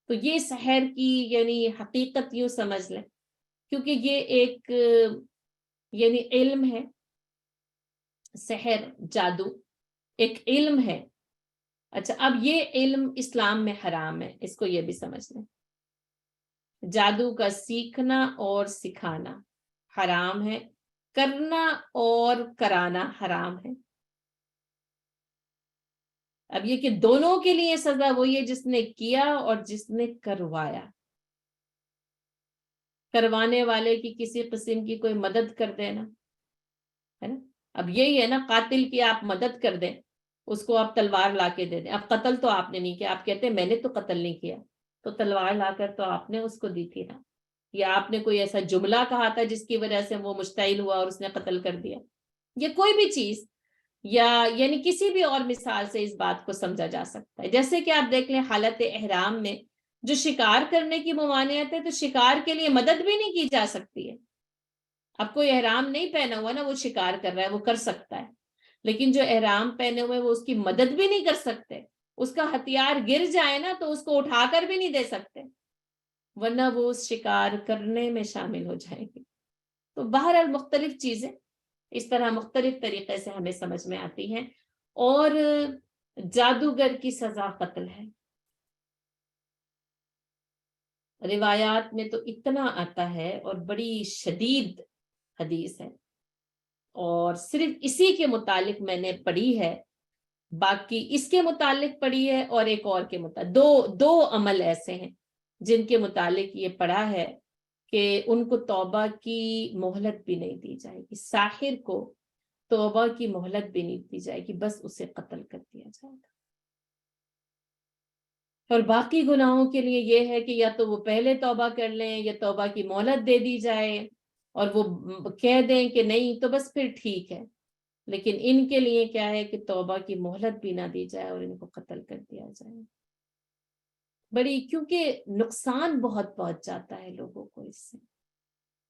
تو یہ سحر کی یعنی حقیقت یوں سمجھ لیں، کیونکہ یہ ایک یعنی علم ہے، سحر جادو ایک علم ہے۔ اچھا، اب یہ علم اسلام میں حرام ہے، اس کو یہ بھی سمجھ لیں، جادو کا سیکھنا اور سکھانا حرام ہے، کرنا اور کرانا حرام ہے۔ اب یہ کہ دونوں کے لیے سزا وہی ہے، جس نے کیا اور جس نے کروایا۔ کروانے والے کی کسی قسم کی کوئی مدد کر دینا، ہے نا، اب یہی ہے نا، قاتل کی آپ مدد کر دیں، اس کو آپ تلوار لا کے دے دیں، اب قتل تو آپ نے نہیں کیا، آپ کہتے ہیں میں نے تو قتل نہیں کیا، تو تلوار لا کر تو آپ نے اس کو دی تھی نا، یا آپ نے کوئی ایسا جملہ کہا تھا جس کی وجہ سے وہ مشتعل ہوا اور اس نے قتل کر دیا، یہ کوئی بھی چیز، یا یعنی کسی بھی اور مثال سے اس بات کو سمجھا جا سکتا ہے۔ جیسے کہ آپ دیکھ لیں حالت احرام میں جو شکار کرنے کی ممانعت ہے، تو شکار کے لیے مدد بھی نہیں کی جا سکتی ہے۔ اب کوئی احرام نہیں پہنا ہوا نا، وہ شکار کر رہا ہے، وہ کر سکتا ہے، لیکن جو احرام پہنے ہوئے وہ اس کی مدد بھی نہیں کر سکتے، اس کا ہتھیار گر جائے نا تو اس کو اٹھا کر بھی نہیں دے سکتے، ورنہ وہ اس شکار کرنے میں شامل ہو جائیں گے۔ تو بہرحال مختلف چیزیں اس طرح مختلف طریقے سے ہمیں سمجھ میں آتی ہیں، اور جادوگر کی سزا قتل ہے۔ روایات میں تو اتنا آتا ہے، اور بڑی شدید حدیث ہے، اور صرف اسی کے متعلق میں نے پڑھی ہے، باقی اس کے متعلق پڑھی ہے اور ایک اور کے متعلق، دو عمل ایسے ہیں جن کے متعلق یہ پڑھا ہے کہ ان کو توبہ کی مہلت بھی نہیں دی جائے گی، ساحر کو توبہ کی مہلت بھی نہیں دی جائے گی، بس اسے قتل کر دیا جائے گا۔ اور باقی گناہوں کے لیے یہ ہے کہ یا تو وہ پہلے توبہ کر لیں یا توبہ کی مہلت دے دی جائے، اور وہ کہہ دیں کہ نہیں تو بس پھر ٹھیک ہے، لیکن ان کے لیے کیا ہے کہ توبہ کی مہلت بھی نہ دی جائے اور ان کو قتل کر دیا جائے. بڑی کیونکہ نقصان بہت پہنچ جاتا ہے لوگوں کو، اس سے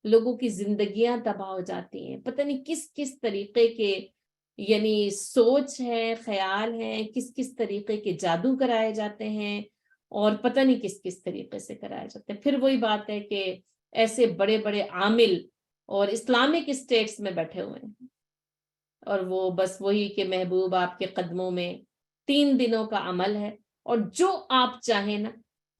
لوگوں کی زندگیاں تباہ ہو جاتی ہیں. پتہ نہیں کس کس طریقے کے یعنی سوچ ہے، خیال ہے، کس کس طریقے کے جادو کرائے جاتے ہیں اور پتہ نہیں کس کس طریقے سے کرائے جاتے ہیں. پھر وہی بات ہے کہ ایسے بڑے بڑے عامل اور اسلامک اسٹیٹس میں بیٹھے ہوئے ہیں اور وہ بس وہی کہ محبوب آپ کے قدموں میں 3 دنوں کا عمل ہے اور جو آپ چاہیں نا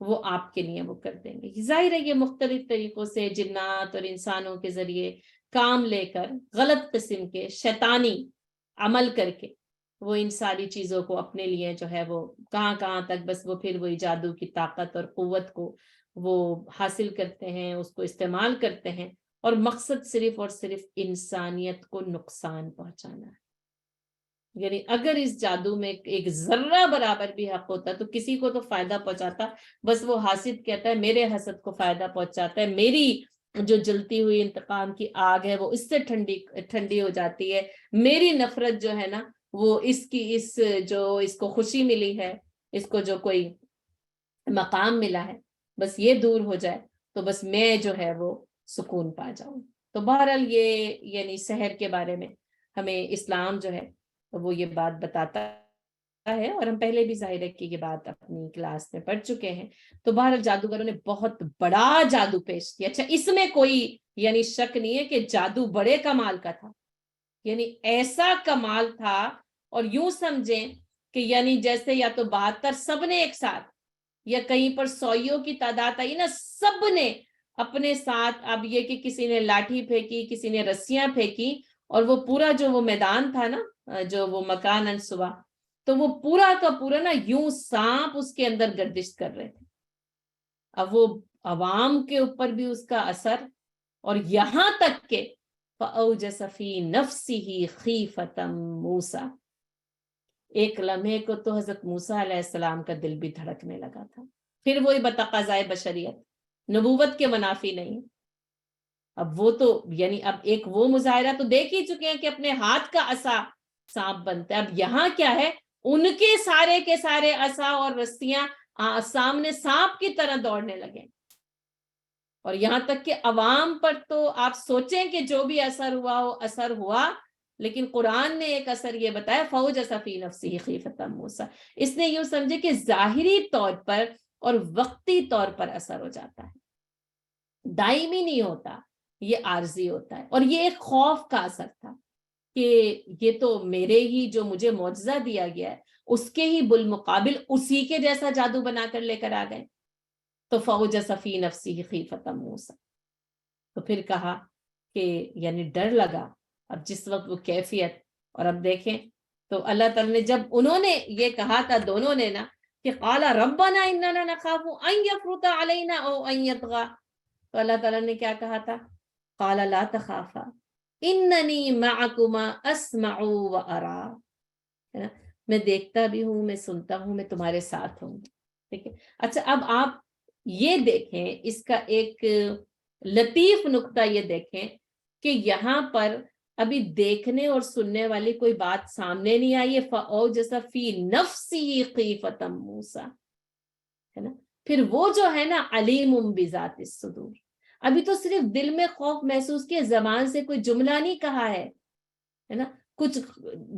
وہ آپ کے لیے وہ کر دیں گے. ظاہر ہے یہ مختلف طریقوں سے جنات اور انسانوں کے ذریعے کام لے کر غلط قسم کے شیطانی عمل کر کے وہ ان ساری چیزوں کو اپنے لیے جو ہے وہ کہاں کہاں تک بس وہ پھر وہی جادو کی طاقت اور قوت کو وہ حاصل کرتے ہیں، اس کو استعمال کرتے ہیں اور مقصد صرف اور صرف انسانیت کو نقصان پہنچانا ہے. یعنی اگر اس جادو میں ایک ذرہ برابر بھی حق ہوتا تو کسی کو تو فائدہ پہنچاتا. بس وہ حاسد کہتا ہے میرے حسد کو فائدہ پہنچاتا ہے، میری جو جلتی ہوئی انتقام کی آگ ہے وہ اس سے ٹھنڈی ہو جاتی ہے، میری نفرت جو ہے نا وہ اس کو خوشی ملی ہے، اس کو جو کوئی مقام ملا ہے بس یہ دور ہو جائے تو بس میں جو ہے وہ سکون پا جاؤں. تو بہرحال یہ یعنی سحر کے بارے میں ہمیں اسلام جو ہے وہ یہ بات بتاتا ہے اور ہم پہلے بھی ظاہر ہے کہ یہ بات اپنی کلاس میں پڑھ چکے ہیں. تو بہرحال جادوگروں نے بہت بڑا جادو پیش کیا. اچھا اس میں کوئی یعنی شک نہیں ہے کہ جادو بڑے کمال کا تھا، یعنی ایسا کمال تھا اور یوں سمجھیں کہ یعنی جیسے یا تو 72 سب نے ایک ساتھ یا کہیں پر 100 کی تعداد آئی نا، سب نے اپنے ساتھ اب یہ کہ کسی نے لاٹھی پھینکی، کسی نے رسیاں پھینکی اور وہ پورا جو وہ میدان تھا نا جو وہ مکان انصبا تو وہ پورا کا پورا نا یوں سانپ اس کے اندر گردش کر رہے تھے. اب وہ عوام کے اوپر بھی اس کا اثر اور یہاں تک کہ فَأَوْجَسَ فِي نَفْسِهِ خِيفَةً مُوسَى، ایک لمحے کو تو حضرت موسیٰ علیہ السلام کا دل بھی دھڑکنے لگا تھا. پھر وہی بتقاضائے بشریت، نبوت کے منافی نہیں. اب وہ تو یعنی اب ایک وہ مظاہرہ تو دیکھ ہی چکے ہیں کہ اپنے ہاتھ کا عصا سانپ بنتا ہے. اب یہاں کیا ہے، ان کے سارے عصا اور رسیاں سامنے سانپ کی طرح دوڑنے لگے. اور یہاں تک کہ عوام پر تو آپ سوچیں کہ جو بھی اثر ہوا وہ اثر ہوا، لیکن قرآن نے ایک اثر یہ بتایا فَأَوْجَسَ فِي نَفْسِهِ خِيفَةً مُوسَى. اس نے یوں سمجھے کہ ظاہری طور پر اور وقتی طور پر اثر ہو جاتا ہے، دائمی نہیں ہوتا، یہ عارضی ہوتا ہے. اور یہ ایک خوف کا اثر تھا کہ یہ تو میرے ہی جو مجھے معجزہ دیا گیا ہے اس کے ہی بالمقابل اسی کے جیسا جادو بنا کر لے کر آ گئے. تو فَأَوْجَسَ فِي نَفْسِهِ خِيفَةً مُوسَى. تو پھر کہا کہ یعنی ڈر لگا اب جس وقت وہ کیفیت. اور اب دیکھیں تو اللہ تعالیٰ نے جب انہوں نے یہ کہا تھا دونوں نے نا کہ قَالَ رَبَّنَا إِنَّنَا نَخَافُ أَن يَفْرُطَ عَلَيْنَا أَوْ أَن يَطْغَى. تو اللہ تعالیٰ نے کیا کہا تھا، قَالَ لَا تَخَافَا إِنَّنِي مَعَكُمَا أَسْمَعُ وَأَرَى. میں دیکھتا بھی ہوں، میں سنتا ہوں، میں تمہارے ساتھ ہوں. ٹھیک ہے. اچھا اب آپ یہ دیکھیں اس کا ایک لطیف نقطہ یہ دیکھیں کہ یہاں پر ابھی دیکھنے اور سننے والی کوئی بات سامنے نہیں آئی ہے. فَأَوْجَسَ فِي نَفْسِهِ خِيفَةً مُوسَى ہے نا. پھر وہ جو ہے نا علیم بذات الصدور، ابھی تو صرف دل میں خوف محسوس کیا، زبان سے کوئی جملہ نہیں کہا ہے نا، کچھ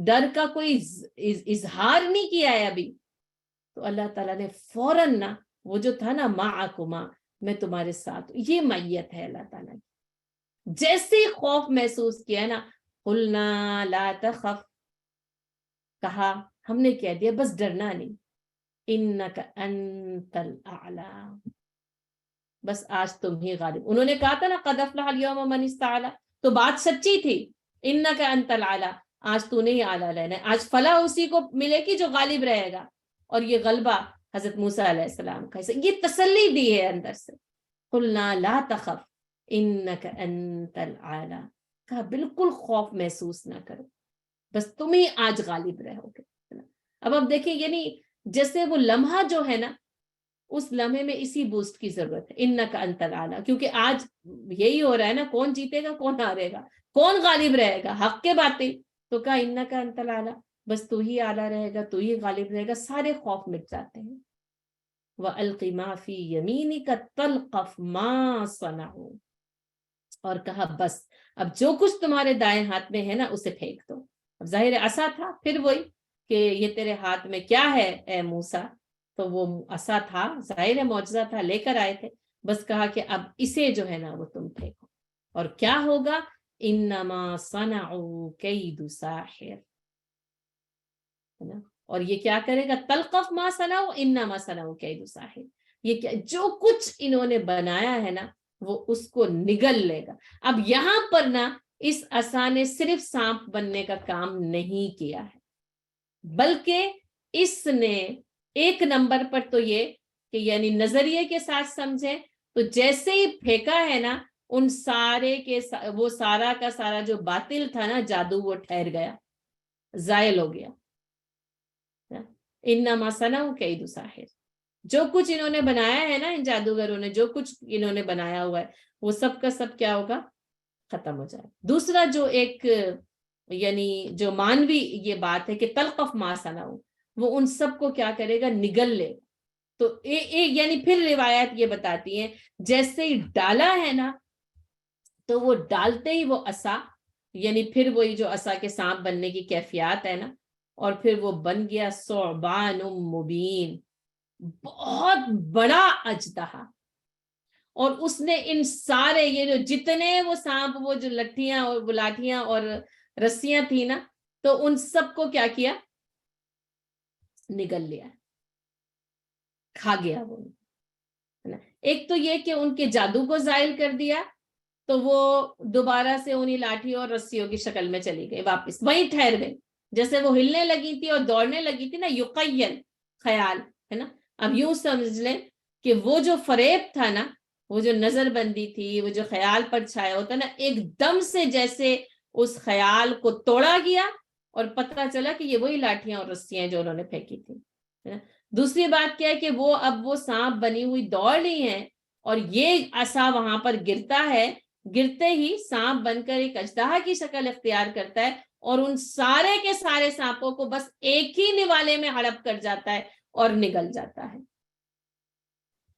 ڈر کا کوئی اظہار نہیں کیا ہے ابھی. تو اللہ تعالیٰ نے فوراً نا وہ جو تھا نا معکما، میں تمہارے ساتھ، یہ معیت ہے اللہ تعالیٰ کی. جیسے خوف محسوس کیا نا قلنا لا تخف، کہا ہم نے کہہ دیا بس ڈرنا نہیں، انک انت الاعلی، بس آج تم ہی غالب. انہوں نے کہا تھا نا قد افلح اليوم من استعلا، تو بات سچی تھی، انک انت الاعلی، آج تو نے ہی اعلیٰ لینا ہے، آج فلاح اسی کو ملے گی جو غالب رہے گا. اور یہ غلبہ حضرت موسیٰ علیہ السلام کا، یہ تسلی دی ہے اندر سے. قلنا لا تخف انک انت الاعلی، کہا بالکل خوف محسوس نہ کرو، بس تم ہی آج غالب رہو گے. اب دیکھیں یعنی جیسے وہ لمحہ جو ہے نا اس لمحے میں اسی بوسٹ کی ضرورت ہے، انک انت الاعلی، کیونکہ آج یہی ہو رہا ہے نا، کون جیتے گا کون ہارے گا، کون غالب رہے گا، حق کے باطل. تو کہا انکا انتل اعلی، بس تو ہی اعلیٰ رہے گا، تو ہی غالب رہے گا، سارے خوف مٹ جاتے ہیں. وَأَلْقِ مَا فِي يَمِينِكَ تَلْقَفْ مَا صَنَعُوا، اور کہا بس اب جو کچھ تمہارے دائیں ہاتھ میں ہے نا اسے پھینک دو. اب ظاہر عصا تھا، پھر وہی کہ یہ تیرے ہاتھ میں کیا ہے اے موسیٰ، تو وہ عصا تھا، ظاہر معجزہ تھا، لے کر آئے تھے. بس کہا کہ اب اسے جو ہے نا وہ تم پھینکو، اور کیا ہوگا، انما صنعوا کید ساحر، ہے نا. اور یہ کیا کرے گا، تلقف ما صنعوا انما صنعوا کید ساحر، یہ کیا جو کچھ انہوں نے بنایا ہے نا وہ اس کو نگل لے گا. اب یہاں پر نا اس عصا نے صرف سانپ بننے کا کام نہیں کیا ہے، بلکہ اس نے ایک نمبر پر تو یہ کہ یعنی نظریے کے ساتھ سمجھیں تو جیسے ہی پھینکا ہے نا ان سارے کے وہ سارا کا سارا جو باطل تھا نا جادو، وہ ٹھہر گیا، زائل ہو گیا. انما صنعوا کید ساحر، جو کچھ انہوں نے بنایا ہے نا ان جادوگروں نے، جو کچھ انہوں نے بنایا ہوا ہے وہ سب کا سب کیا ہوگا، ختم ہو جائے. دوسرا جو ایک یعنی جو مانوی یہ بات ہے کہ تلقف ما صنعوا، وہ ان سب کو کیا کرے گا، نگل لے. تو یعنی پھر روایت یہ بتاتی ہے جیسے ہی ڈالا ہے نا تو وہ ڈالتے ہی وہ عصا، یعنی پھر وہی جو عصا کے سانپ بننے کی کیفیات ہے نا، اور پھر وہ بن گیا ثعبان مبین، بہت بڑا اژدہا. اور اس نے ان سارے یہ جو جتنے وہ سانپ، وہ جو لٹھیاں اور لاٹھیاں اور رسیاں تھی نا، تو ان سب کو کیا کیا، نگل لیا، کھا گیا وہ. ایک تو یہ کہ ان کے جادو کو زائل کر دیا، تو وہ دوبارہ سے انہی لاٹھیوں اور رسیوں کی شکل میں چلی گئی، واپس وہیں ٹھہر گئی. جیسے وہ ہلنے لگی تھی اور دوڑنے لگی تھی نا، یقین خیال ہے نا. اب یوں سمجھ لیں کہ وہ جو فریب تھا نا، وہ جو نظر بندی تھی، وہ جو خیال پر چھایا ہوتا نا، ایک دم سے جیسے اس خیال کو توڑا گیا اور پتہ چلا کہ یہ وہی لاٹھیاں اور رسیاں جو انہوں نے پھینکی تھی. دوسری بات کیا ہے کہ وہ اب وہ سانپ بنی ہوئی دوڑ رہی ہیں اور یہ عصا وہاں پر گرتا ہے، گرتے ہی سانپ بن کر ایک اژدہا کی شکل اختیار کرتا ہے اور ان سارے کے سارے سانپوں کو بس ایک ہی نوالے میں ہڑپ کر جاتا ہے اور نگل جاتا ہے.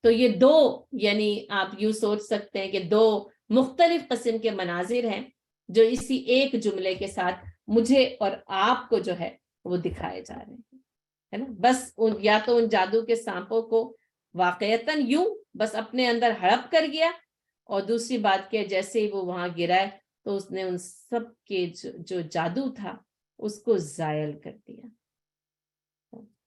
تو یہ دو یعنی آپ یوں سوچ سکتے ہیں کہ دو مختلف قسم کے مناظر ہیں جو اسی ایک جملے کے ساتھ مجھے اور آپ کو جو ہے وہ دکھائے جا رہے ہیں، ہے نا. بس یا تو ان جادو کے سانپوں کو واقعتاً یوں بس اپنے اندر ہڑپ کر گیا، اور دوسری بات کہ جیسے ہی وہ وہاں گرا ہے تو اس نے ان سب کے جو جادو تھا اس کو زائل کر دیا.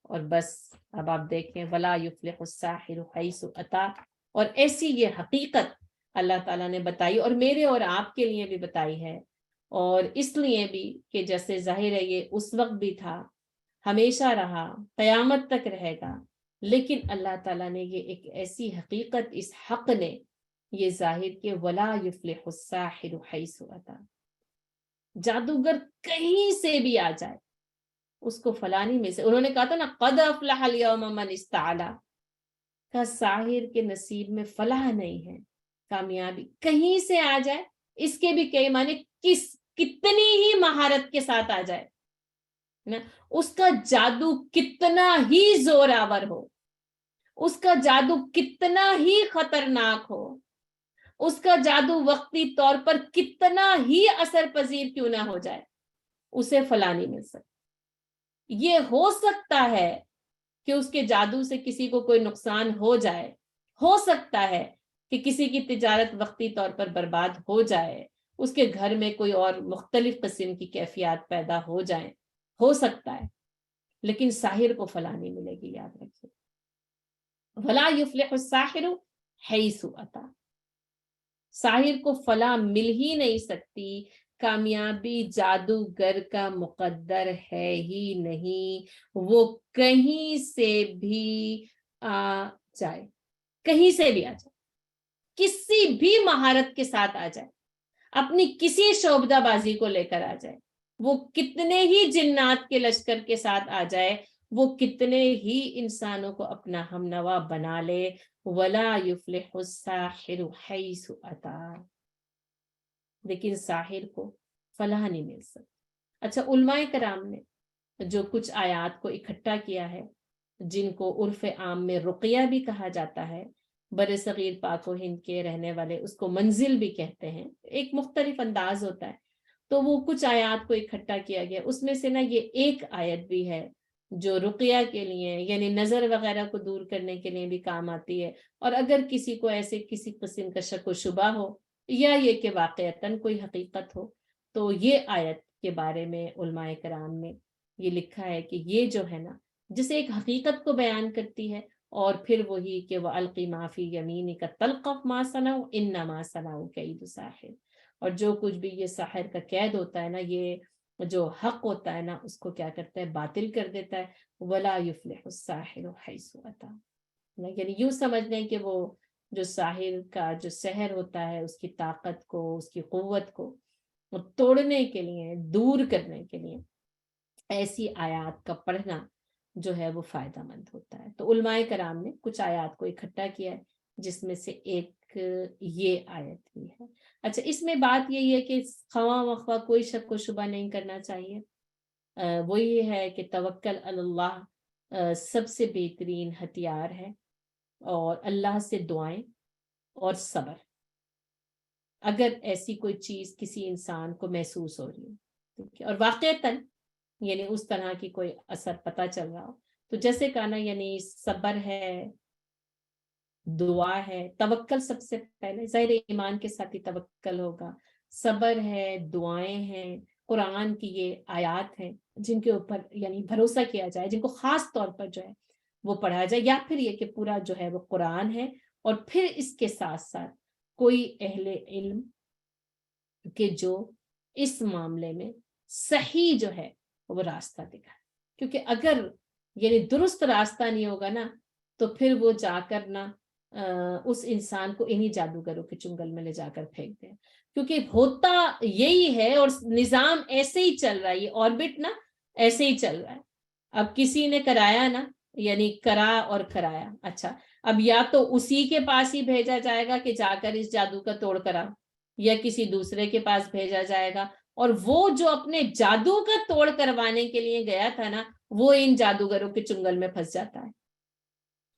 اور بس اب آپ دیکھیں وَلَا يُفْلِحُ السَّاحِرُ حَيْثُ أَتَى، اور ایسی یہ حقیقت اللہ تعالیٰ نے بتائی اور میرے اور آپ کے لیے بھی بتائی ہے، اور اس لیے بھی کہ جیسے ظاہر ہے یہ اس وقت بھی تھا، ہمیشہ رہا، قیامت تک رہے گا. لیکن اللہ تعالیٰ نے یہ ایک ایسی حقیقت اس حق نے یہ ظاہر کہ وَلَا يُفْلِحُ السَّاحِرُ حَيْثُ أَتَى، جادوگر کہیں سے بھی آ جائے اس کو فلانی میں سے، انہوں نے کہا تھا نا قَدْ أَفْلَحَ الْيَوْمَ مَنِ اسْتَعْلَى، کہ ساحر کے نصیب میں فلاح نہیں ہے، کامیابی کہیں سے آ جائے. اس کے بھی کئی معنی، کتنی ہی مہارت کے ساتھ آ جائے نا، اس کا جادو کتنا ہی زور آور ہو، اس کا جادو کتنا ہی خطرناک ہو، اس کا جادو وقتی طور پر کتنا ہی اثر پذیر کیوں نہ ہو جائے، اسے فلاح نہیں مل سکتا. یہ ہو سکتا ہے کہ اس کے جادو سے کسی کو کوئی نقصان ہو جائے، ہو سکتا ہے کہ کسی کی تجارت وقتی طور پر برباد ہو جائے، اس کے گھر میں کوئی اور مختلف قسم کی کیفیات پیدا ہو جائیں، ہو سکتا ہے، لیکن ساحر کو فلاح نہیں ملے گی. یاد رکھیے وَلَا يُفْلِحُ السَّاحِرُ حَيْثُ أَتَى، ساحر کو فلاح مل ہی نہیں سکتی، کامیابی جادوگر کا مقدر ہے ہی نہیں، وہ کہیں سے بھی آ جائے، کہیں سے بھی آ جائے، کسی بھی مہارت کے ساتھ آ جائے، اپنی کسی شعبدہ بازی کو لے کر آ جائے، وہ کتنے ہی جنات کے لشکر کے ساتھ آ جائے، وہ کتنے ہی انسانوں کو اپنا ہم نوا بنا لے، وَلَا يُفْلِحُ السَّاحِرُ حَيْثُ أَتَى، لیکن ساحر کو فلاح نہیں مل سکتی. اچھا، علماء کرام نے جو کچھ آیات کو اکٹھا کیا ہے، جن کو عرف عام میں رقیہ بھی کہا جاتا ہے، بر صغیر پاک و ہند کے رہنے والے اس کو منزل بھی کہتے ہیں، ایک مختلف انداز ہوتا ہے، تو وہ کچھ آیات کو اکٹھا کیا گیا، اس میں سے نا یہ ایک آیت بھی ہے جو رقیہ کے لیے یعنی نظر وغیرہ کو دور کرنے کے لیے بھی کام آتی ہے، اور اگر کسی کو ایسے کسی قسم کا شک و شبہ ہو یا یہ کہ واقعتاً کوئی حقیقت ہو، تو یہ آیت کے بارے میں علماء کرام نے یہ لکھا ہے کہ یہ جو ہے نا، جسے ایک حقیقت کو بیان کرتی ہے، اور پھر وہی کہ وَأَلْقِ مَا فِي يَمِينِكَ تَلْقَفْ مَا صَنَعُوا إِنَّمَا صَنَعُوا كَيْدُ سَاحِرٍ، اور جو کچھ بھی یہ ساحر کا قید ہوتا ہے نا، یہ جو حق ہوتا ہے نا، اس کو کیا کرتا ہے، باطل کر دیتا ہے۔ وَلَا يُفْلِحُ السَّاحِرُ حَيْثُ أَتَىٰ، یعنی یوں سمجھ لیں کہ وہ جو ساحر کا جو سحر ہوتا ہے، اس کی طاقت کو، اس کی قوت کو توڑنے کے لیے، دور کرنے کے لیے ایسی آیات کا پڑھنا جو ہے وہ فائدہ مند ہوتا ہے۔ تو علماء کرام نے کچھ آیات کو اکٹھا کیا ہے، جس میں سے ایک یہ آیت بھی ہے۔ اچھا، اس میں بات یہی ہے کہ خواہ مخواہ کوئی شک و شبہ نہیں کرنا چاہیے، وہ یہ ہے کہ توکل اللہ سب سے بہترین ہتھیار ہے، اور اللہ سے دعائیں اور صبر، اگر ایسی کوئی چیز کسی انسان کو محسوس ہو رہی ہے اور واقعتاً یعنی اس طرح کی کوئی اثر پتہ چل رہا ہو، تو جیسے کہا نا، یعنی صبر ہے، دعا ہے، توکل سب سے پہلے ظاہر ایمان کے ساتھ ہی توکل ہوگا، صبر ہے، دعائیں ہیں، قرآن کی یہ آیات ہیں جن کے اوپر یعنی بھروسہ کیا جائے، جن کو خاص طور پر جو ہے وہ پڑھا جائے، یا پھر یہ کہ پورا جو ہے وہ قرآن ہے، اور پھر اس کے ساتھ ساتھ کوئی اہل علم کہ جو اس معاملے میں صحیح جو ہے وہ راستہ دکھائے، کیونکہ اگر یعنی درست راستہ نہیں ہوگا نا، تو پھر وہ جا کر نا اس انسان کو انہی جادوگروں کے چنگل میں لے جا کر پھینک دیں، کیونکہ ہوتا یہی ہے، اور نظام ایسے ہی چل رہا ہے، یہ آربٹ نا ایسے ہی چل رہا ہے۔ اب کسی نے کرایا نا، یعنی کرا اور کرایا، اچھا اب یا تو اسی کے پاس ہی بھیجا جائے گا کہ جا کر اس جادو کا توڑ کرا، یا کسی دوسرے کے پاس بھیجا جائے گا، اور وہ جو اپنے جادو کا توڑ کروانے کے لیے گیا تھا نا، وہ ان جادوگروں کے چنگل میں پھنس جاتا ہے۔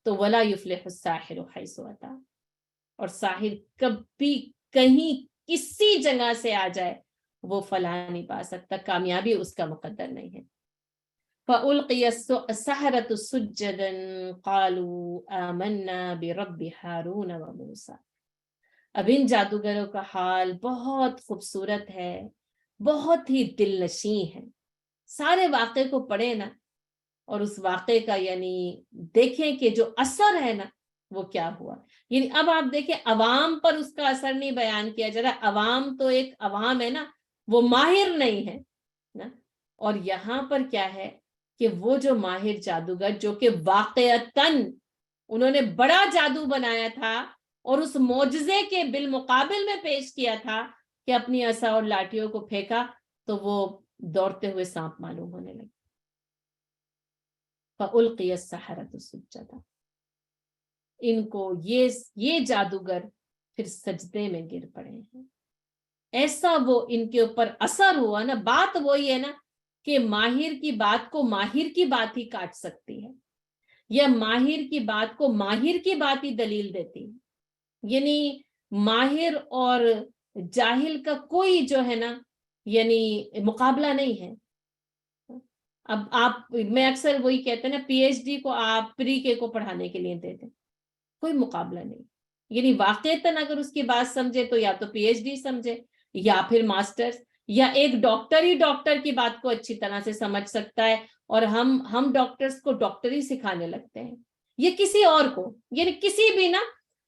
تو ولا یفلح الساحر حیث اتی، اور ساحر کبھی کہیں کسی جگہ سے آ جائے وہ فلاح نہیں پا سکتا، کامیابی اس کا مقدر نہیں ہے۔ فَأُلْقِيَ السَّحَرَةُ سُجَّدًا قَالُوا آمَنَّا بِرَبِّ هَارُونَ وَمُوسَىٰ، اب ان جادوگروں کا حال بہت خوبصورت ہے، بہت ہی دل نشیں ہے۔ سارے واقعے کو پڑھیں نا، اور اس واقعے کا یعنی دیکھیں کہ جو اثر ہے نا وہ کیا ہوا۔ یعنی اب آپ دیکھیں عوام پر اس کا اثر نہیں بیان کیا جا رہا، عوام تو ایک عوام ہے نا، وہ ماہر نہیں ہے نا، اور یہاں پر کیا ہے کہ وہ جو ماہر جادوگر جو کہ واقعتاً انہوں نے بڑا جادو بنایا تھا، اور اس معجزے کے بالمقابل میں پیش کیا تھا کہ اپنی عصا اور لاٹھیوں کو پھینکا تو وہ دوڑتے ہوئے سانپ معلوم ہونے لگے۔ فَأُلْقِيَ السَّحَرَةُ سُجَّدًا، ان کو یہ جادوگر پھر سجدے میں گر پڑے ہیں۔ ایسا وہ ان کے اوپر اثر ہوا نا، بات وہی ہے نا کہ ماہر کی بات کو ماہر کی بات ہی کاٹ سکتی ہے، یا ماہر کی بات کو ماہر کی بات ہی دلیل دیتی ہے، یعنی ماہر اور جاہل کا کوئی جو ہے نا یعنی مقابلہ نہیں ہے۔ اب میں اکثر وہی کہتے ہیں نا، پی ایچ ڈی کو آپ پری کے کو پڑھانے کے لیے دے دیں، کوئی مقابلہ نہیں، یعنی واقعتاً اگر اس کی بات سمجھے تو یا تو پی ایچ ڈی سمجھے، یا پھر ماسٹرز، یا ایک ڈاکٹر ہی ڈاکٹر کی بات کو اچھی طرح سے سمجھ سکتا ہے، اور ہم ڈاکٹرز کو ڈاکٹری سکھانے لگتے ہیں، یہ کسی اور کو، یعنی کسی بھی نا،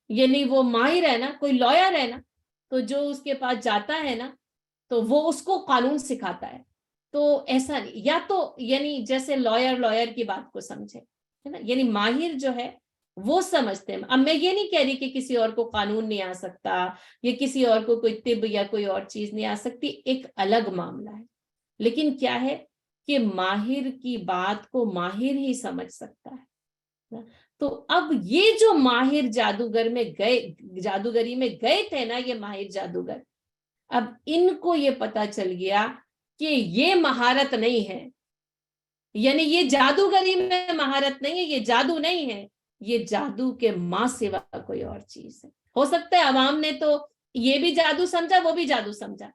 یعنی وہ ماہر ہے نا، کوئی لائر ہے نا، تو جو اس کے پاس جاتا ہے نا تو وہ اس کو قانون سکھاتا ہے۔ تو ایسا نہیں، یا تو یعنی جیسے لائر کی بات کو سمجھے، ہے نا، یعنی ماہر جو ہے وہ سمجھتے ہیں۔ اب میں یہ نہیں کہہ رہی کہ کسی اور کو قانون نہیں آ سکتا، یا کسی اور کو کوئی طب یا کوئی اور چیز نہیں آ سکتی، ایک الگ معاملہ ہے، لیکن کیا ہے کہ ماہر کی بات کو ماہر ہی سمجھ سکتا ہے۔ تو اب یہ جو ماہر جادوگری میں گئے تھے نا، یہ ماہر جادوگر، اب ان کو یہ پتا چل گیا کہ یہ مہارت نہیں ہے، یعنی یہ جادوگری میں مہارت نہیں ہے، یہ جادو نہیں ہے، یہ جادو کے ماں سوا کوئی اور چیز ہے۔ ہو سکتا ہے عوام نے تو یہ بھی جادو سمجھا، وہ بھی جادو سمجھا،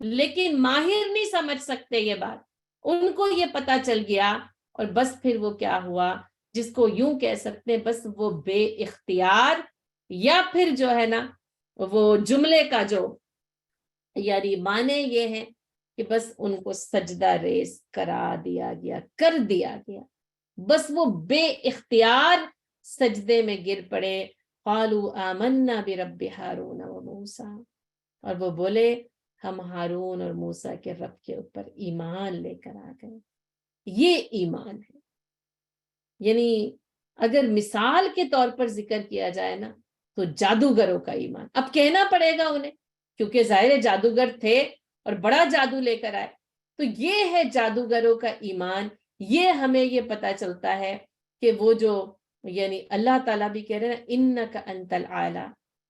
لیکن ماہر نہیں سمجھ سکتے یہ بات، ان کو یہ پتا چل گیا، اور بس پھر وہ کیا ہوا، جس کو یوں کہہ سکتے ہیں بس وہ بے اختیار، یا پھر جو ہے نا وہ جملے کا جو یعنی معنی یہ ہے کہ بس ان کو سجدہ ریز کرا دیا گیا، کر دیا گیا، بس وہ بے اختیار سجدے میں گر پڑے۔ قالوا آمنا برب ہارون و موسیٰ، اور وہ بولے ہم ہارون اور موسیٰ کے رب کے اوپر ایمان لے کر آ گئے۔ یہ ایمان ہے، یعنی اگر مثال کے طور پر ذکر کیا جائے نا تو جادوگروں کا ایمان، اب کہنا پڑے گا انہیں کیونکہ ظاہر جادوگر تھے اور بڑا جادو لے کر آئے، تو یہ ہے جادوگروں کا ایمان۔ یہ ہمیں یہ پتا چلتا ہے کہ وہ جو یعنی اللہ تعالیٰ بھی کہہ رہے ہیں انک انت الاعلی،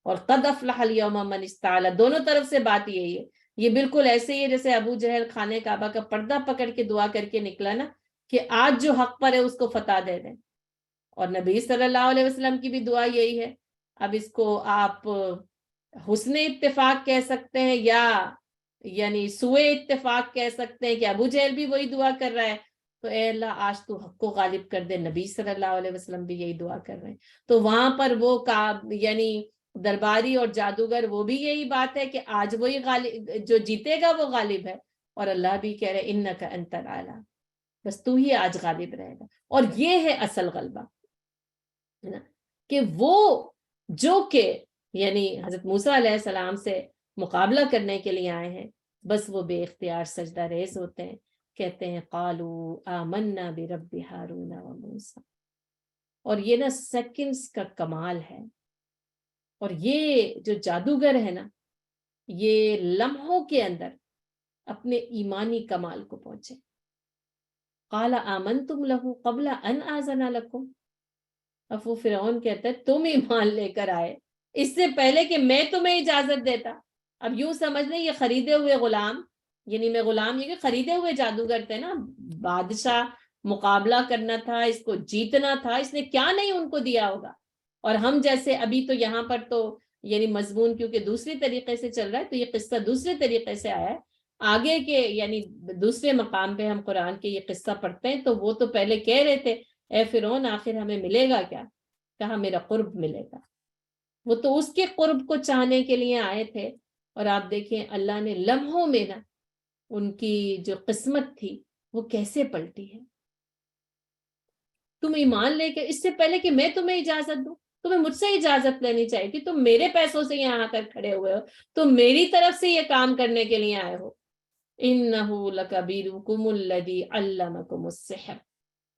اور قد افلح الیوم من استعلی، دونوں طرف سے بات یہی ہے۔ یہ بالکل ایسے ہی ہے جیسے ابو جہل خانہ کعبہ کا پردہ پکڑ کے دعا کر کے نکلا نا کہ آج جو حق پر ہے اس کو فتح دے دیں، اور نبی صلی اللہ علیہ وسلم کی بھی دعا یہی ہے۔ اب اس کو آپ حسن اتفاق کہہ سکتے ہیں یا یعنی سوء اتفاق کہہ سکتے ہیں کہ ابو جہل بھی وہی دعا کر رہا ہے، تو اے اللہ آج تو حق کو غالب کر دے، نبی صلی اللہ علیہ وسلم بھی یہی دعا کر رہے ہیں۔ تو وہاں پر وہ یعنی درباری اور جادوگر وہ بھی یہی بات ہے کہ آج وہی غالب، جو جیتے گا وہ غالب ہے، اور اللہ بھی کہہ رہے انک انت الاعلی، بس تو ہی آج غالب رہے گا۔ اور یہ ہے اصل غلبہ، ہے نا، کہ وہ جو کہ یعنی حضرت موسیٰ علیہ السلام سے مقابلہ کرنے کے لیے آئے ہیں، بس وہ بے اختیار سجدہ ریز ہوتے ہیں، کہتے ہیں قالوا آمنا برب ہارون و موسیٰ۔ اور یہ نا سیکنڈز کا کمال ہے، اور یہ جو جادوگر ہے نا یہ لمحوں کے اندر اپنے ایمانی کمال کو پہنچے۔ قال آمنتم له قبل ان آذن لکم، اب وہ فرعون کہتا ہے تم ایمان لے کر آئے اس سے پہلے کہ میں تمہیں اجازت دیتا۔ اب یوں سمجھ لیں یہ خریدے ہوئے غلام، یعنی میں غلام یہ کہ خریدے ہوئے جادوگر تھے نا، بادشاہ مقابلہ کرنا تھا، اس کو جیتنا تھا، اس نے کیا نہیں ان کو دیا ہوگا۔ اور ہم جیسے ابھی تو یہاں پر تو یعنی مضمون کیونکہ دوسری طریقے سے چل رہا ہے تو یہ قصہ دوسرے طریقے سے آیا ہے، آگے کے یعنی دوسرے مقام پہ ہم قرآن کے یہ قصہ پڑھتے ہیں تو وہ تو پہلے کہہ رہے تھے اے فرعون آخر ہمیں ملے گا کیا، کہا میرا قرب ملے گا۔ وہ تو اس کے قرب کو چاہنے کے لیے آئے تھے، اور آپ دیکھیں اللہ نے لمحوں میں نا ان کی جو قسمت تھی وہ کیسے پلٹی ہے۔ تم ایمان لے کے اس سے پہلے کہ میں تمہیں اجازت دوں، تمہیں مجھ سے اجازت لینی چاہیے کہ تم میرے پیسوں سے یہاں کر کھڑے ہوئے ہو، تم میری طرف سے یہ کام کرنے کے لیے آئے ہو۔ انہو لکبیرکم الذی علمکم السحر،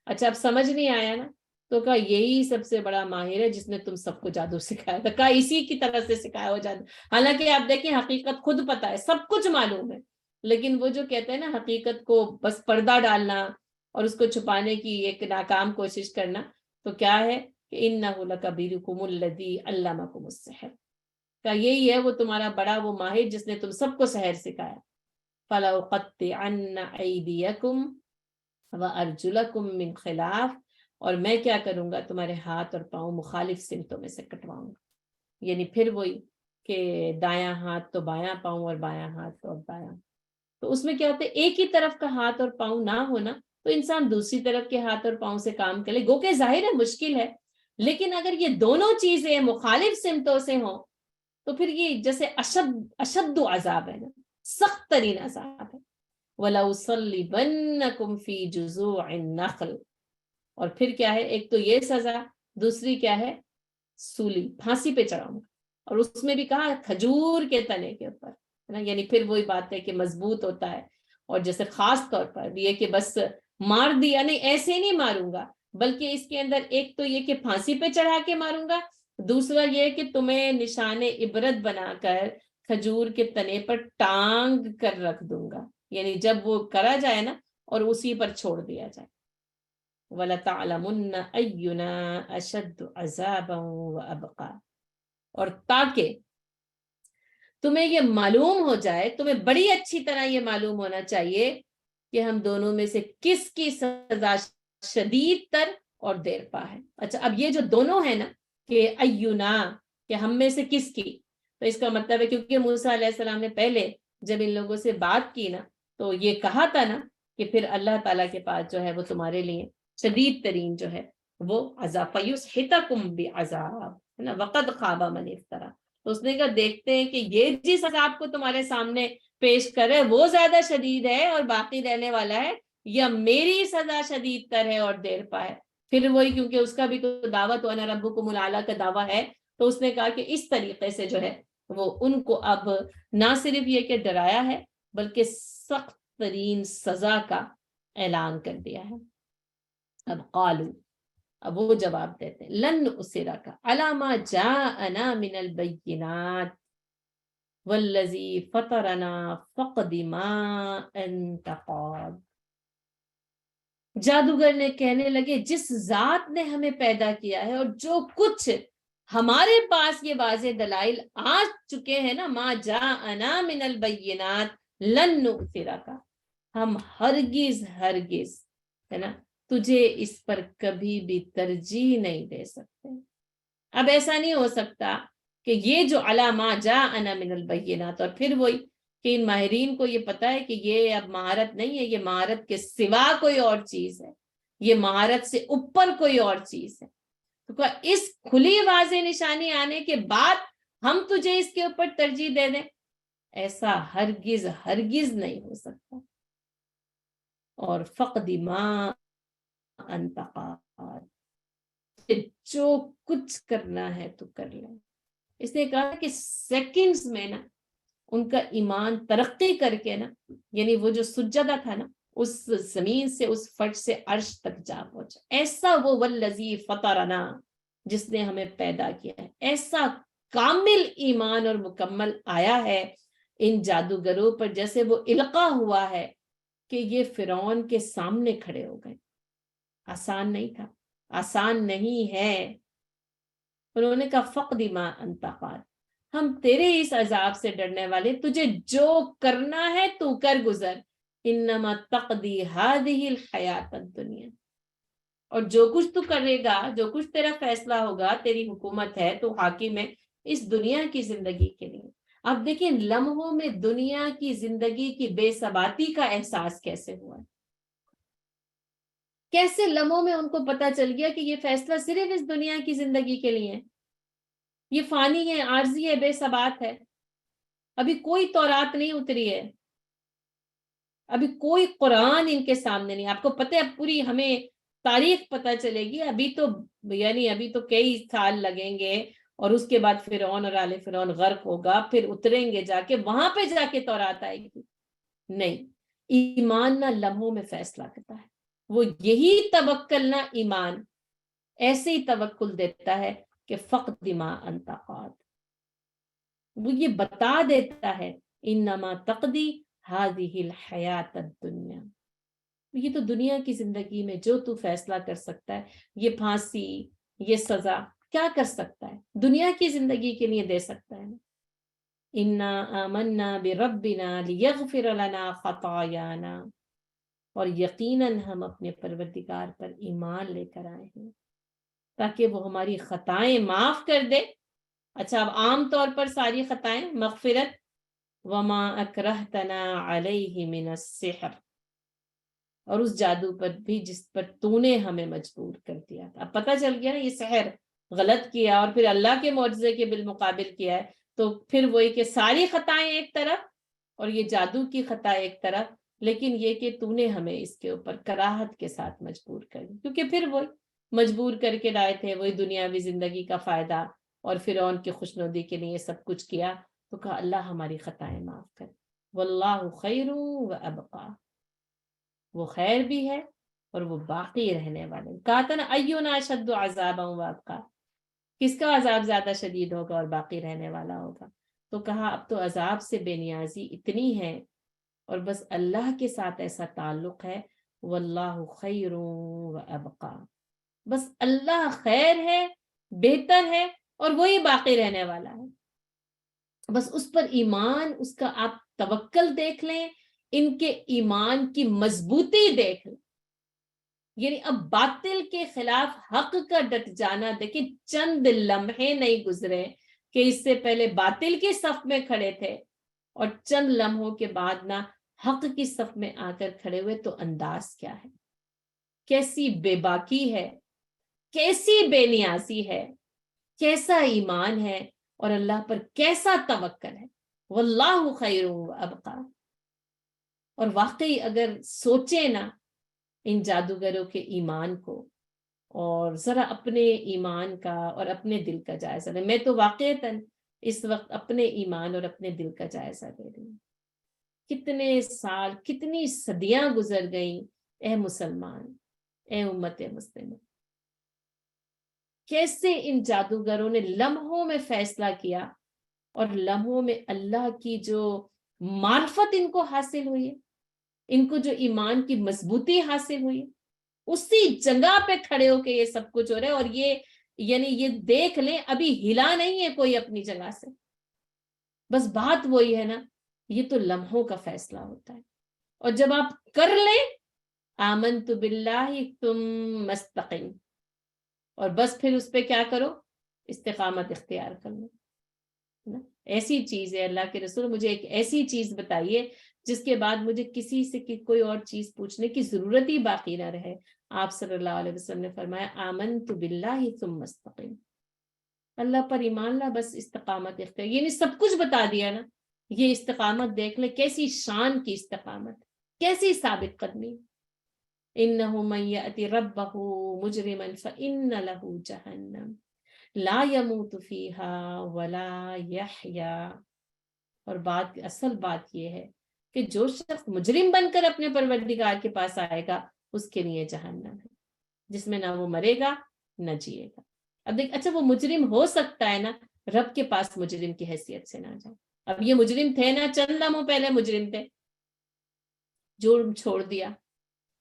اچھا اب سمجھ نہیں آیا نا، تو کہا یہی سب سے بڑا ماہر ہے جس نے تم سب کو جادو سکھایا تھا، کہا اسی کی طرح سے سکھایا ہو جادو۔ حالانکہ آپ دیکھیں حقیقت خود پتہ ہے، سب کچھ معلوم ہے، لیکن وہ جو کہتے ہیں نا حقیقت کو بس پردہ ڈالنا اور اس کو چھپانے کی ایک ناکام کوشش کرنا، تو کیا ہے کہ انہ لکبیرکم الذی علمکم السحر، کہا یہی ہے وہ تمہارا بڑا وہ ماہر جس نے تم سب کو سحر سکھایا۔ فَلَأُقَطِّعَنَّ أَيْدِيَكُمْ وَأَرْجُلَكُمْ مِنْ خِلَافٍ، اور میں کیا کروں گا تمہارے ہاتھ اور پاؤں مخالف سمتوں میں سے کٹواؤں گا، یعنی پھر وہی کہ دایاں ہاتھ تو بایاں پاؤں اور بایاں ہاتھ تو بایاں۔ تو اس میں کیا ہوتا ہے ایک ہی طرف کا ہاتھ اور پاؤں نہ ہونا تو انسان دوسری طرف کے ہاتھ اور پاؤں سے کام کرے، گو کہ ظاہر ہے مشکل ہے، لیکن اگر یہ دونوں چیزیں مخالف سمتوں سے ہوں تو پھر یہ جیسے اشد عذاب ہے نا، سخت ترین عذاب ہے۔ وَلَأُصَلِّبَنَّكُمْ فِي جُذُوعِ النَّخْلِ، اور پھر کیا ہے ایک تو یہ سزا، دوسری کیا ہے سولی، پھانسی پہ چڑھاؤں گا، اور اس میں بھی کہا کھجور کے تنے کے اوپر، ہے نا، یعنی پھر وہی بات ہے کہ مضبوط ہوتا ہے، اور جیسے خاص طور پر یہ کہ بس مار دیا نہیں، ایسے نہیں ماروں گا، بلکہ اس کے اندر ایک تو یہ کہ پھانسی پہ چڑھا کے ماروں گا، دوسرا یہ کہ تمہیں نشان عبرت بنا کر کھجور کے تنے پر ٹانگ کر رکھ دوں گا، یعنی جب وہ کرا جائے نا اور اسی پر چھوڑ دیا جائے۔ وَلَتَعْلَمُنَّ أَيُّنَا أَشَدُّ عَذَابًا وَأَبْقَىٰ، اور تاکہ تمہیں یہ معلوم ہو جائے، تمہیں بڑی اچھی طرح یہ معلوم ہونا چاہیے کہ ہم دونوں میں سے کس کی سزا شدید تر اور دیر پا ہے۔ اچھا، اب یہ جو دونوں ہیں نا کہ ایونا، کہ ہم میں سے کس کی، تو اس کا مطلب ہے کیونکہ موسیٰ علیہ السلام نے پہلے جب ان لوگوں سے بات کی نا تو یہ کہا تھا نا کہ پھر اللہ تعالیٰ کے پاس جو ہے وہ تمہارے لیے شدید ترین جو ہے وہ عذاب، فیصحتکم بعذاب، ہے نا، وقد خاب من افترا۔ تو اس نے کہا دیکھتے ہیں کہ یہ جس عذاب کو تمہارے سامنے پیش کرے وہ زیادہ شدید ہے اور باقی رہنے والا ہے، یا میری سزا شدید تر ہے اور دیر پا ہے۔ پھر وہی کیونکہ اس کا بھی تو دعوت وانا ربکم الاعلیٰ کا دعویٰ ہے، تو اس نے کہا کہ اس طریقے سے جو ہے وہ ان کو اب نہ صرف یہ کہ ڈرایا ہے بلکہ سخت ترین سزا کا اعلان کر دیا ہے۔ اب قالو، اب وہ جواب دیتے ہیں لن نؤثرک علی ما جاءنا من البینات والذی فطرنا فاقض ما انت قاض۔ جادوگر نے کہنے لگے جس ذات نے ہمیں پیدا کیا ہے اور جو کچھ ہمارے پاس یہ واضح دلائل آ چکے ہیں نا، ما جاءنا من البینات لن نؤثرک، ہم ہرگز ہے نا تجھے اس پر کبھی بھی ترجیح نہیں دے سکتے۔ اب ایسا نہیں ہو سکتا کہ یہ جو علی ما جاءنا من البینات، اور پھر وہی کہ ان ماہرین کو یہ پتا ہے کہ یہ اب مہارت نہیں ہے، یہ مہارت کے سوا کوئی اور چیز ہے، یہ مہارت سے اوپر کوئی اور چیز ہے۔ تو اس کھلی واضح نشانی آنے کے بعد ہم تجھے اس کے اوپر ترجیح دے دیں، ایسا ہرگز نہیں ہو سکتا۔ اور فقد ما انت قاد، جو کچھ کرنا ہے تو کر لیں۔ اس نے کہا کہ سیکنڈز میں نا ان کا ایمان ترقی کر کے نا، یعنی وہ جو سجدہ تھا نا اس زمین سے اس فرش سے عرش تک جا پہنچا۔ ایسا وہ والذی فطرنا، جس نے ہمیں پیدا کیا ہے، ایسا کامل ایمان اور مکمل آیا ہے ان جادوگروں پر، جیسے وہ القا ہوا ہے کہ یہ فرعون کے سامنے کھڑے ہو گئے۔ آسان نہیں تھا، آسان نہیں ہے۔ انہوں نے کہا فقد ما انت قاد، ہم تیرے اس عذاب سے ڈرنے والے، تجھے جو کرنا ہے تو کر گزر، انما تقضی هذه الحیات الدنیا، اور جو کچھ تو کرے گا، جو کچھ تیرا فیصلہ ہوگا، تیری حکومت ہے، تو حاکم ہے اس دنیا کی زندگی کے لیے۔ اب دیکھیں لمحوں میں دنیا کی زندگی کی بے ثباتی کا احساس کیسے ہوا ہے، کیسے لمحوں میں ان کو پتا چل گیا کہ یہ فیصلہ صرف اس دنیا کی زندگی کے لیے ہے، یہ فانی ہے، عارضی ہے، بے ثبات ہے۔ ابھی کوئی تورات نہیں اتری ہے، ابھی کوئی قرآن ان کے سامنے نہیں۔ آپ کو پتہ ہے پوری ہمیں تاریخ پتہ چلے گی، ابھی تو یعنی ابھی تو کئی سال لگیں گے، اور اس کے بعد فرعون اور آل فرعون غرق ہوگا، پھر اتریں گے جا کے، وہاں پہ جا کے تورات آئے گی۔ نہیں، ایمان نہ لمحوں میں فیصلہ کرتا ہے، وہ یہی توکل نہ ایمان ایسے ہی توکل دیتا ہے کہ فقد ما انت قاد، وہ یہ بتا دیتا ہے انما تقضی هذه الحیات الدنیا، یہ تو دنیا کی زندگی میں جو تو فیصلہ کر سکتا ہے، یہ پھانسی، یہ سزا کیا کر سکتا ہے، دنیا کی زندگی کے لیے دے سکتا ہے۔ انا آمنا بربنا لیغفر لنا خطایانا، اور یقیناً ہم اپنے پروردگار پر ایمان لے کر آئے ہیں تاکہ وہ ہماری خطائیں معاف کر دے۔ اچھا، اب عام طور پر ساری خطائیں مغفرت، وما اکرہتنا علیہ من السحر، اور اس جادو پر بھی جس پر تو نے ہمیں مجبور کر دیا تھا۔ اب پتہ چل گیا نا یہ سحر غلط کیا اور پھر اللہ کے معجزے کے بالمقابل کیا ہے، تو پھر وہی کہ ساری خطائیں ایک طرف اور یہ جادو کی خطا ایک طرف، لیکن یہ کہ تو نے ہمیں اس کے اوپر کراہت کے ساتھ مجبور کر دیا، کیونکہ پھر وہی مجبور کر کے لائے تھے، وہی دنیاوی زندگی کا فائدہ اور فرعون کی خوشنودی کے لیے سب کچھ کیا۔ تو کہا اللہ ہماری خطائیں معاف کر، واللہ خیر و ابقا، وہ خیر بھی ہے اور وہ باقی رہنے والے۔ کہا تھا نا ایونا اشد عذابا و ابقا، کس کا عذاب زیادہ شدید ہوگا اور باقی رہنے والا ہوگا؟ تو کہا اب تو عذاب سے بے نیازی اتنی ہے اور بس اللہ کے ساتھ ایسا تعلق ہے، واللہ خیر و ابقا، بس اللہ خیر ہے، بہتر ہے اور وہی باقی رہنے والا ہے۔ بس اس پر ایمان، اس کا آپ توکل دیکھ لیں، ان کے ایمان کی مضبوطی دیکھ لیں. یعنی اب باطل کے خلاف حق کا ڈٹ جانا، دیکھیں چند لمحے نہیں گزرے کہ اس سے پہلے باطل کے صف میں کھڑے تھے اور چند لمحوں کے بعد نہ حق کی صف میں آ کر کھڑے ہوئے. تو انداز کیا ہے، کیسی بے باکی ہے، کیسی بے نیازی ہے، کیسا ایمان ہے اور اللہ پر کیسا توکل ہے. واللہ خیر و ابقا. اور واقعی اگر سوچیں نا ان جادوگروں کے ایمان کو اور ذرا اپنے ایمان کا اور اپنے دل کا جائزہ لیں. میں تو واقعتاً اس وقت اپنے ایمان اور اپنے دل کا جائزہ لے رہی ہوں. کتنے سال، کتنی صدیاں گزر گئیں اے مسلمان، اے امت مسلمہ. کیسے ان جادوگروں نے لمحوں میں فیصلہ کیا اور لمحوں میں اللہ کی جو معرفت ان کو حاصل ہوئی ہے، ان کو جو ایمان کی مضبوطی حاصل ہوئی، اسی جگہ پہ کھڑے ہو کے یہ سب کچھ ہو رہا ہے. اور یہ یعنی یہ دیکھ لیں ابھی ہلا نہیں ہے کوئی اپنی جگہ سے. بس بات وہی ہے نا، یہ تو لمحوں کا فیصلہ ہوتا ہے. اور جب آپ کر لیں آمنت باللہ ثم استقم، اور بس پھر اس پہ کیا کرو، استقامت اختیار کر لو. ایسی چیز ہے، اللہ کے رسول مجھے ایک ایسی چیز بتائیے جس کے بعد مجھے کسی سے کوئی اور چیز پوچھنے کی ضرورت ہی باقی نہ رہے. آپ صلی اللہ علیہ وسلم نے فرمایا آمنت باللہ ثم استقم، اللہ پر ایمان لا، بس استقامت اختیار. یعنی سب کچھ بتا دیا نا. یہ استقامت دیکھ لے، کیسی شان کی استقامت، کیسی ثابت قدمی. انہ من یأتی ربہ مجرما فإن لہ جہنم لا يموت فیہا ولا یحیا. اور اصل بات یہ ہے کہ جو شخص مجرم بن کر اپنے پروردگار کے پاس آئے گا اس کے لیے جہنم ہے، جس میں نہ وہ مرے گا نہ جیے گا. اب دیکھ، اچھا وہ مجرم ہو سکتا ہے نا رب کے پاس مجرم کی حیثیت سے نہ جائے. اب یہ مجرم تھے نا، چند لمحوں پہلے مجرم تھے، جرم چھوڑ دیا،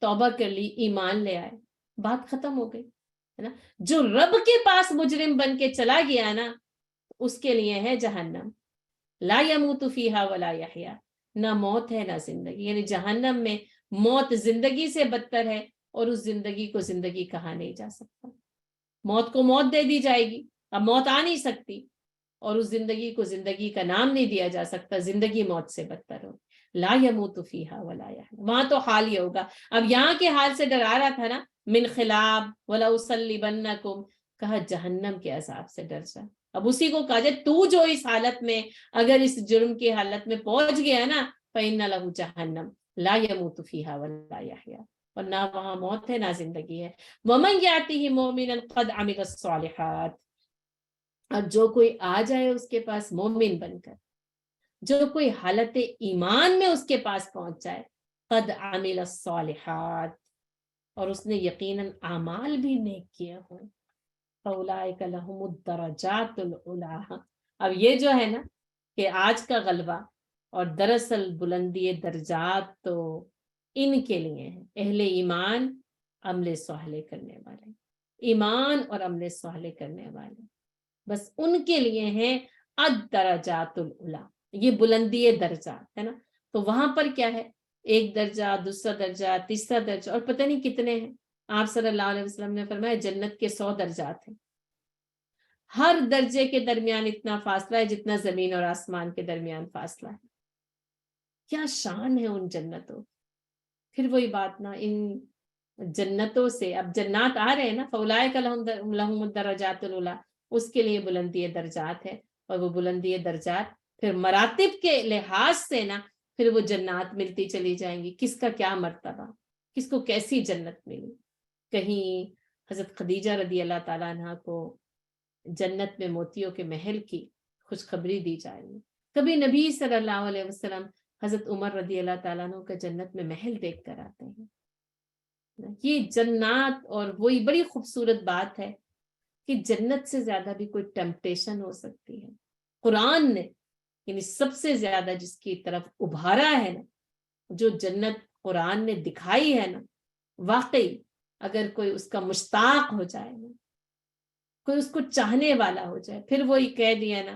توبہ کر لی، ایمان لے آئے، بات ختم ہو گئی ہے نا. جو رب کے پاس مجرم بن کے چلا گیا نا اس کے لیے ہے جہنم. لا یموت فیہا ولا یحیا، نہ موت ہے نہ زندگی. یعنی جہنم میں موت زندگی سے بدتر ہے، اور اس زندگی کو زندگی کہا نہیں جا سکتا. موت کو موت دے دی جائے گی، اب موت آ نہیں سکتی، اور اس زندگی کو زندگی کا نام نہیں دیا جا سکتا. زندگی موت سے بدتر ہو. لا یموت فیہا ولا یحیا، وہاں تو حال یہ ہوگا. اب یہاں کے حال سے ڈرا رہا تھا نا، من خلاب وَلَأُصَلِّبَنَّكُمْ، کہا جہنم کے عذاب سے ڈر جا. اب اسی کو کہا جائے تو جو اس حالت میں، اگر اس جرم کی حالت میں پہنچ گیا نا، فَإِنَّ لَهُ جَهَنَّمْ لَا يَمُوتُ فِيهَا وَلَا يَحْيَا، اور نہ وہاں موت ہے نہ زندگی ہے. وَمَنْ يَأْتِهِ مُؤْمِنًا قَدْ عَمِلَ الصَّالِحَاتِ، اور جو کوئی آ جائے اس کے پاس مومن بن کر، جو کوئی حالت ایمان میں اس کے پاس پہنچ جائے، قد عمل الصالحات، اور اس نے یقیناً اعمال بھی نیک کیے ہوں، فاولئک لہم الدرجات العلی. اب یہ جو ہے نا کہ آج کا غلبہ اور دراصل بلندی درجات تو ان کے لیے ہے، اہل ایمان، عمل صالح کرنے والے، ایمان اور عمل صالح کرنے والے، بس ان کے لیے ہیں الدرجات العلی، یہ بلندی درجات ہے نا. تو وہاں پر کیا ہے، ایک درجہ، دوسرا درجہ، تیسرا درجہ، اور پتہ نہیں کتنے ہیں. آپ صلی اللہ علیہ وسلم نے فرمایا جنت کے 100 درجات ہیں. ہر درجے کے درمیان اتنا فاصلہ ہے جتنا زمین اور آسمان کے درمیان فاصلہ ہے. کیا شان ہے ان جنتوں. پھر وہی بات نا، ان جنتوں سے اب جنات آ رہے ہیں نا، فاولئک لہم الدرجات العلی، اس کے لیے بلندی درجات ہے. اور وہ بلندی درجات پھر مراتب کے لحاظ سے نا پھر وہ جنات ملتی چلی جائیں گی. کس کا کیا مرتبہ، کس کو کیسی جنت ملی. کہیں حضرت خدیجہ رضی اللہ تعالیٰ عنہ کو جنت میں موتیوں کے محل کی خوشخبری دی جائے گی. کبھی نبی صلی اللہ علیہ وسلم حضرت عمر رضی اللہ تعالیٰ عنہ کا جنت میں محل دیکھ کر آتے ہیں. یہ جنات، اور وہی بڑی خوبصورت بات ہے کہ جنت سے زیادہ بھی کوئی ٹیمپٹیشن ہو سکتی ہے. قرآن نے یعنی سب سے زیادہ جس کی طرف ابھارا ہے نا، جو جنت قرآن نے دکھائی ہے نا، واقعی اگر کوئی اس کا مشتاق ہو جائے نا، کوئی اس کو چاہنے والا ہو جائے، پھر وہی کہہ دیا نا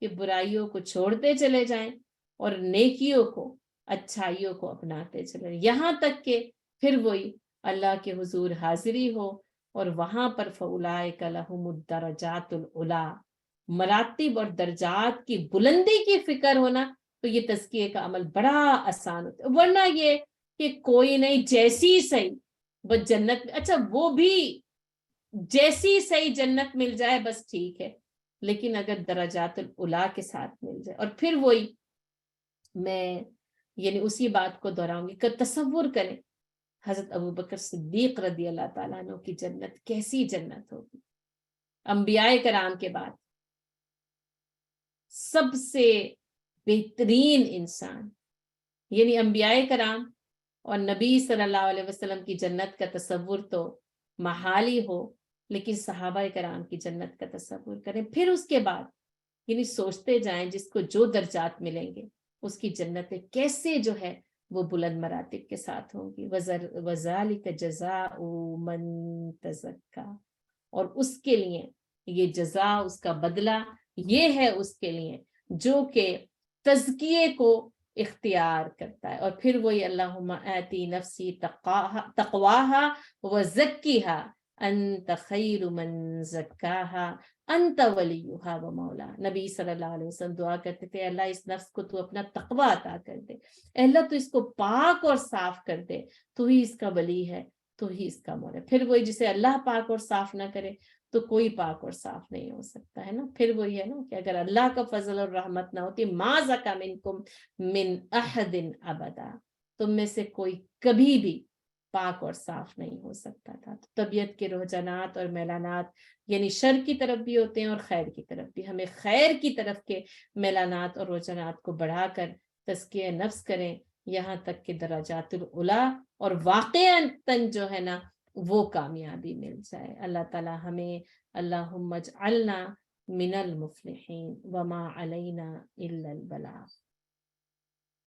کہ برائیوں کو چھوڑتے چلے جائیں اور نیکیوں کو اچھائیوں کو اپناتے چلے، یہاں تک کہ پھر وہی اللہ کے حضور حاضری ہو اور وہاں پر فَأُولَٰئِکَ لَهُمُ الدَّرَجَاتُ الْعُلَىٰ، مراتب اور درجات کی بلندی کی فکر ہونا، تو یہ تزکیے کا عمل بڑا آسان ہوتا ہے۔ ورنہ یہ کہ کوئی نہیں جیسی صحیح بس جنت میں، اچھا وہ بھی جیسی صحیح جنت مل جائے بس ٹھیک ہے، لیکن اگر درجات العلا کے ساتھ مل جائے، اور پھر وہی میں یعنی اسی بات کو دہراؤں گی کہ تصور کریں حضرت ابوبکر صدیق رضی اللہ تعالیٰ عنہ کی جنت کیسی جنت ہوگی، انبیاء کرام کے بعد سب سے بہترین انسان، یعنی انبیاء کرام اور نبی صلی اللہ علیہ وسلم کی جنت کا تصور تو محال ہی ہو، لیکن صحابہ کرام کی جنت کا تصور کریں، پھر اس کے بعد یعنی سوچتے جائیں جس کو جو درجات ملیں گے اس کی جنتیں کیسے جو ہے وہ بلند مراتب کے ساتھ ہوں گی۔ وَذَلِكَ جَزَاءُ مَن تَزَكَّىٰ، اور اس کے لیے یہ جزا، اس کا بدلہ یہ ہے اس کے لیے جو کہ تزکیے کو اختیار کرتا ہے۔ اور پھر وہی اللہم آتی نفسی تقواہا وزکیہا انت خیر من زکاہا انت ولیہا و مولا۔ نبی صلی اللہ علیہ وسلم دعا کرتے تھے اللہ اس نفس کو تو اپنا تقوی عطا کر دے، اللہ تو اس کو پاک اور صاف کر دے، تو ہی اس کا ولی ہے، تو ہی اس کا مولا۔ پھر وہی جسے اللہ پاک اور صاف نہ کرے تو کوئی پاک اور صاف نہیں ہو سکتا ہے نا۔ پھر وہی ہے نا کہ اگر اللہ کا فضل اور رحمت نہ ہوتی ما زکا منکم من احد ابدا، تم میں سے کوئی کبھی بھی پاک اور صاف نہیں ہو سکتا تھا۔ تو طبیعت کے رجحانات اور میلانات یعنی شر کی طرف بھی ہوتے ہیں اور خیر کی طرف بھی، ہمیں خیر کی طرف کے میلانات اور رجحانات کو بڑھا کر تزکیہ نفس کریں، یہاں تک کہ درجات العلا اور واقعاً جو ہے نا وہ کامیابی مل جائے۔ اللہ تعالی ہمیں اللہم اجعلنا من المفلحین وما علینا الا البلاغ۔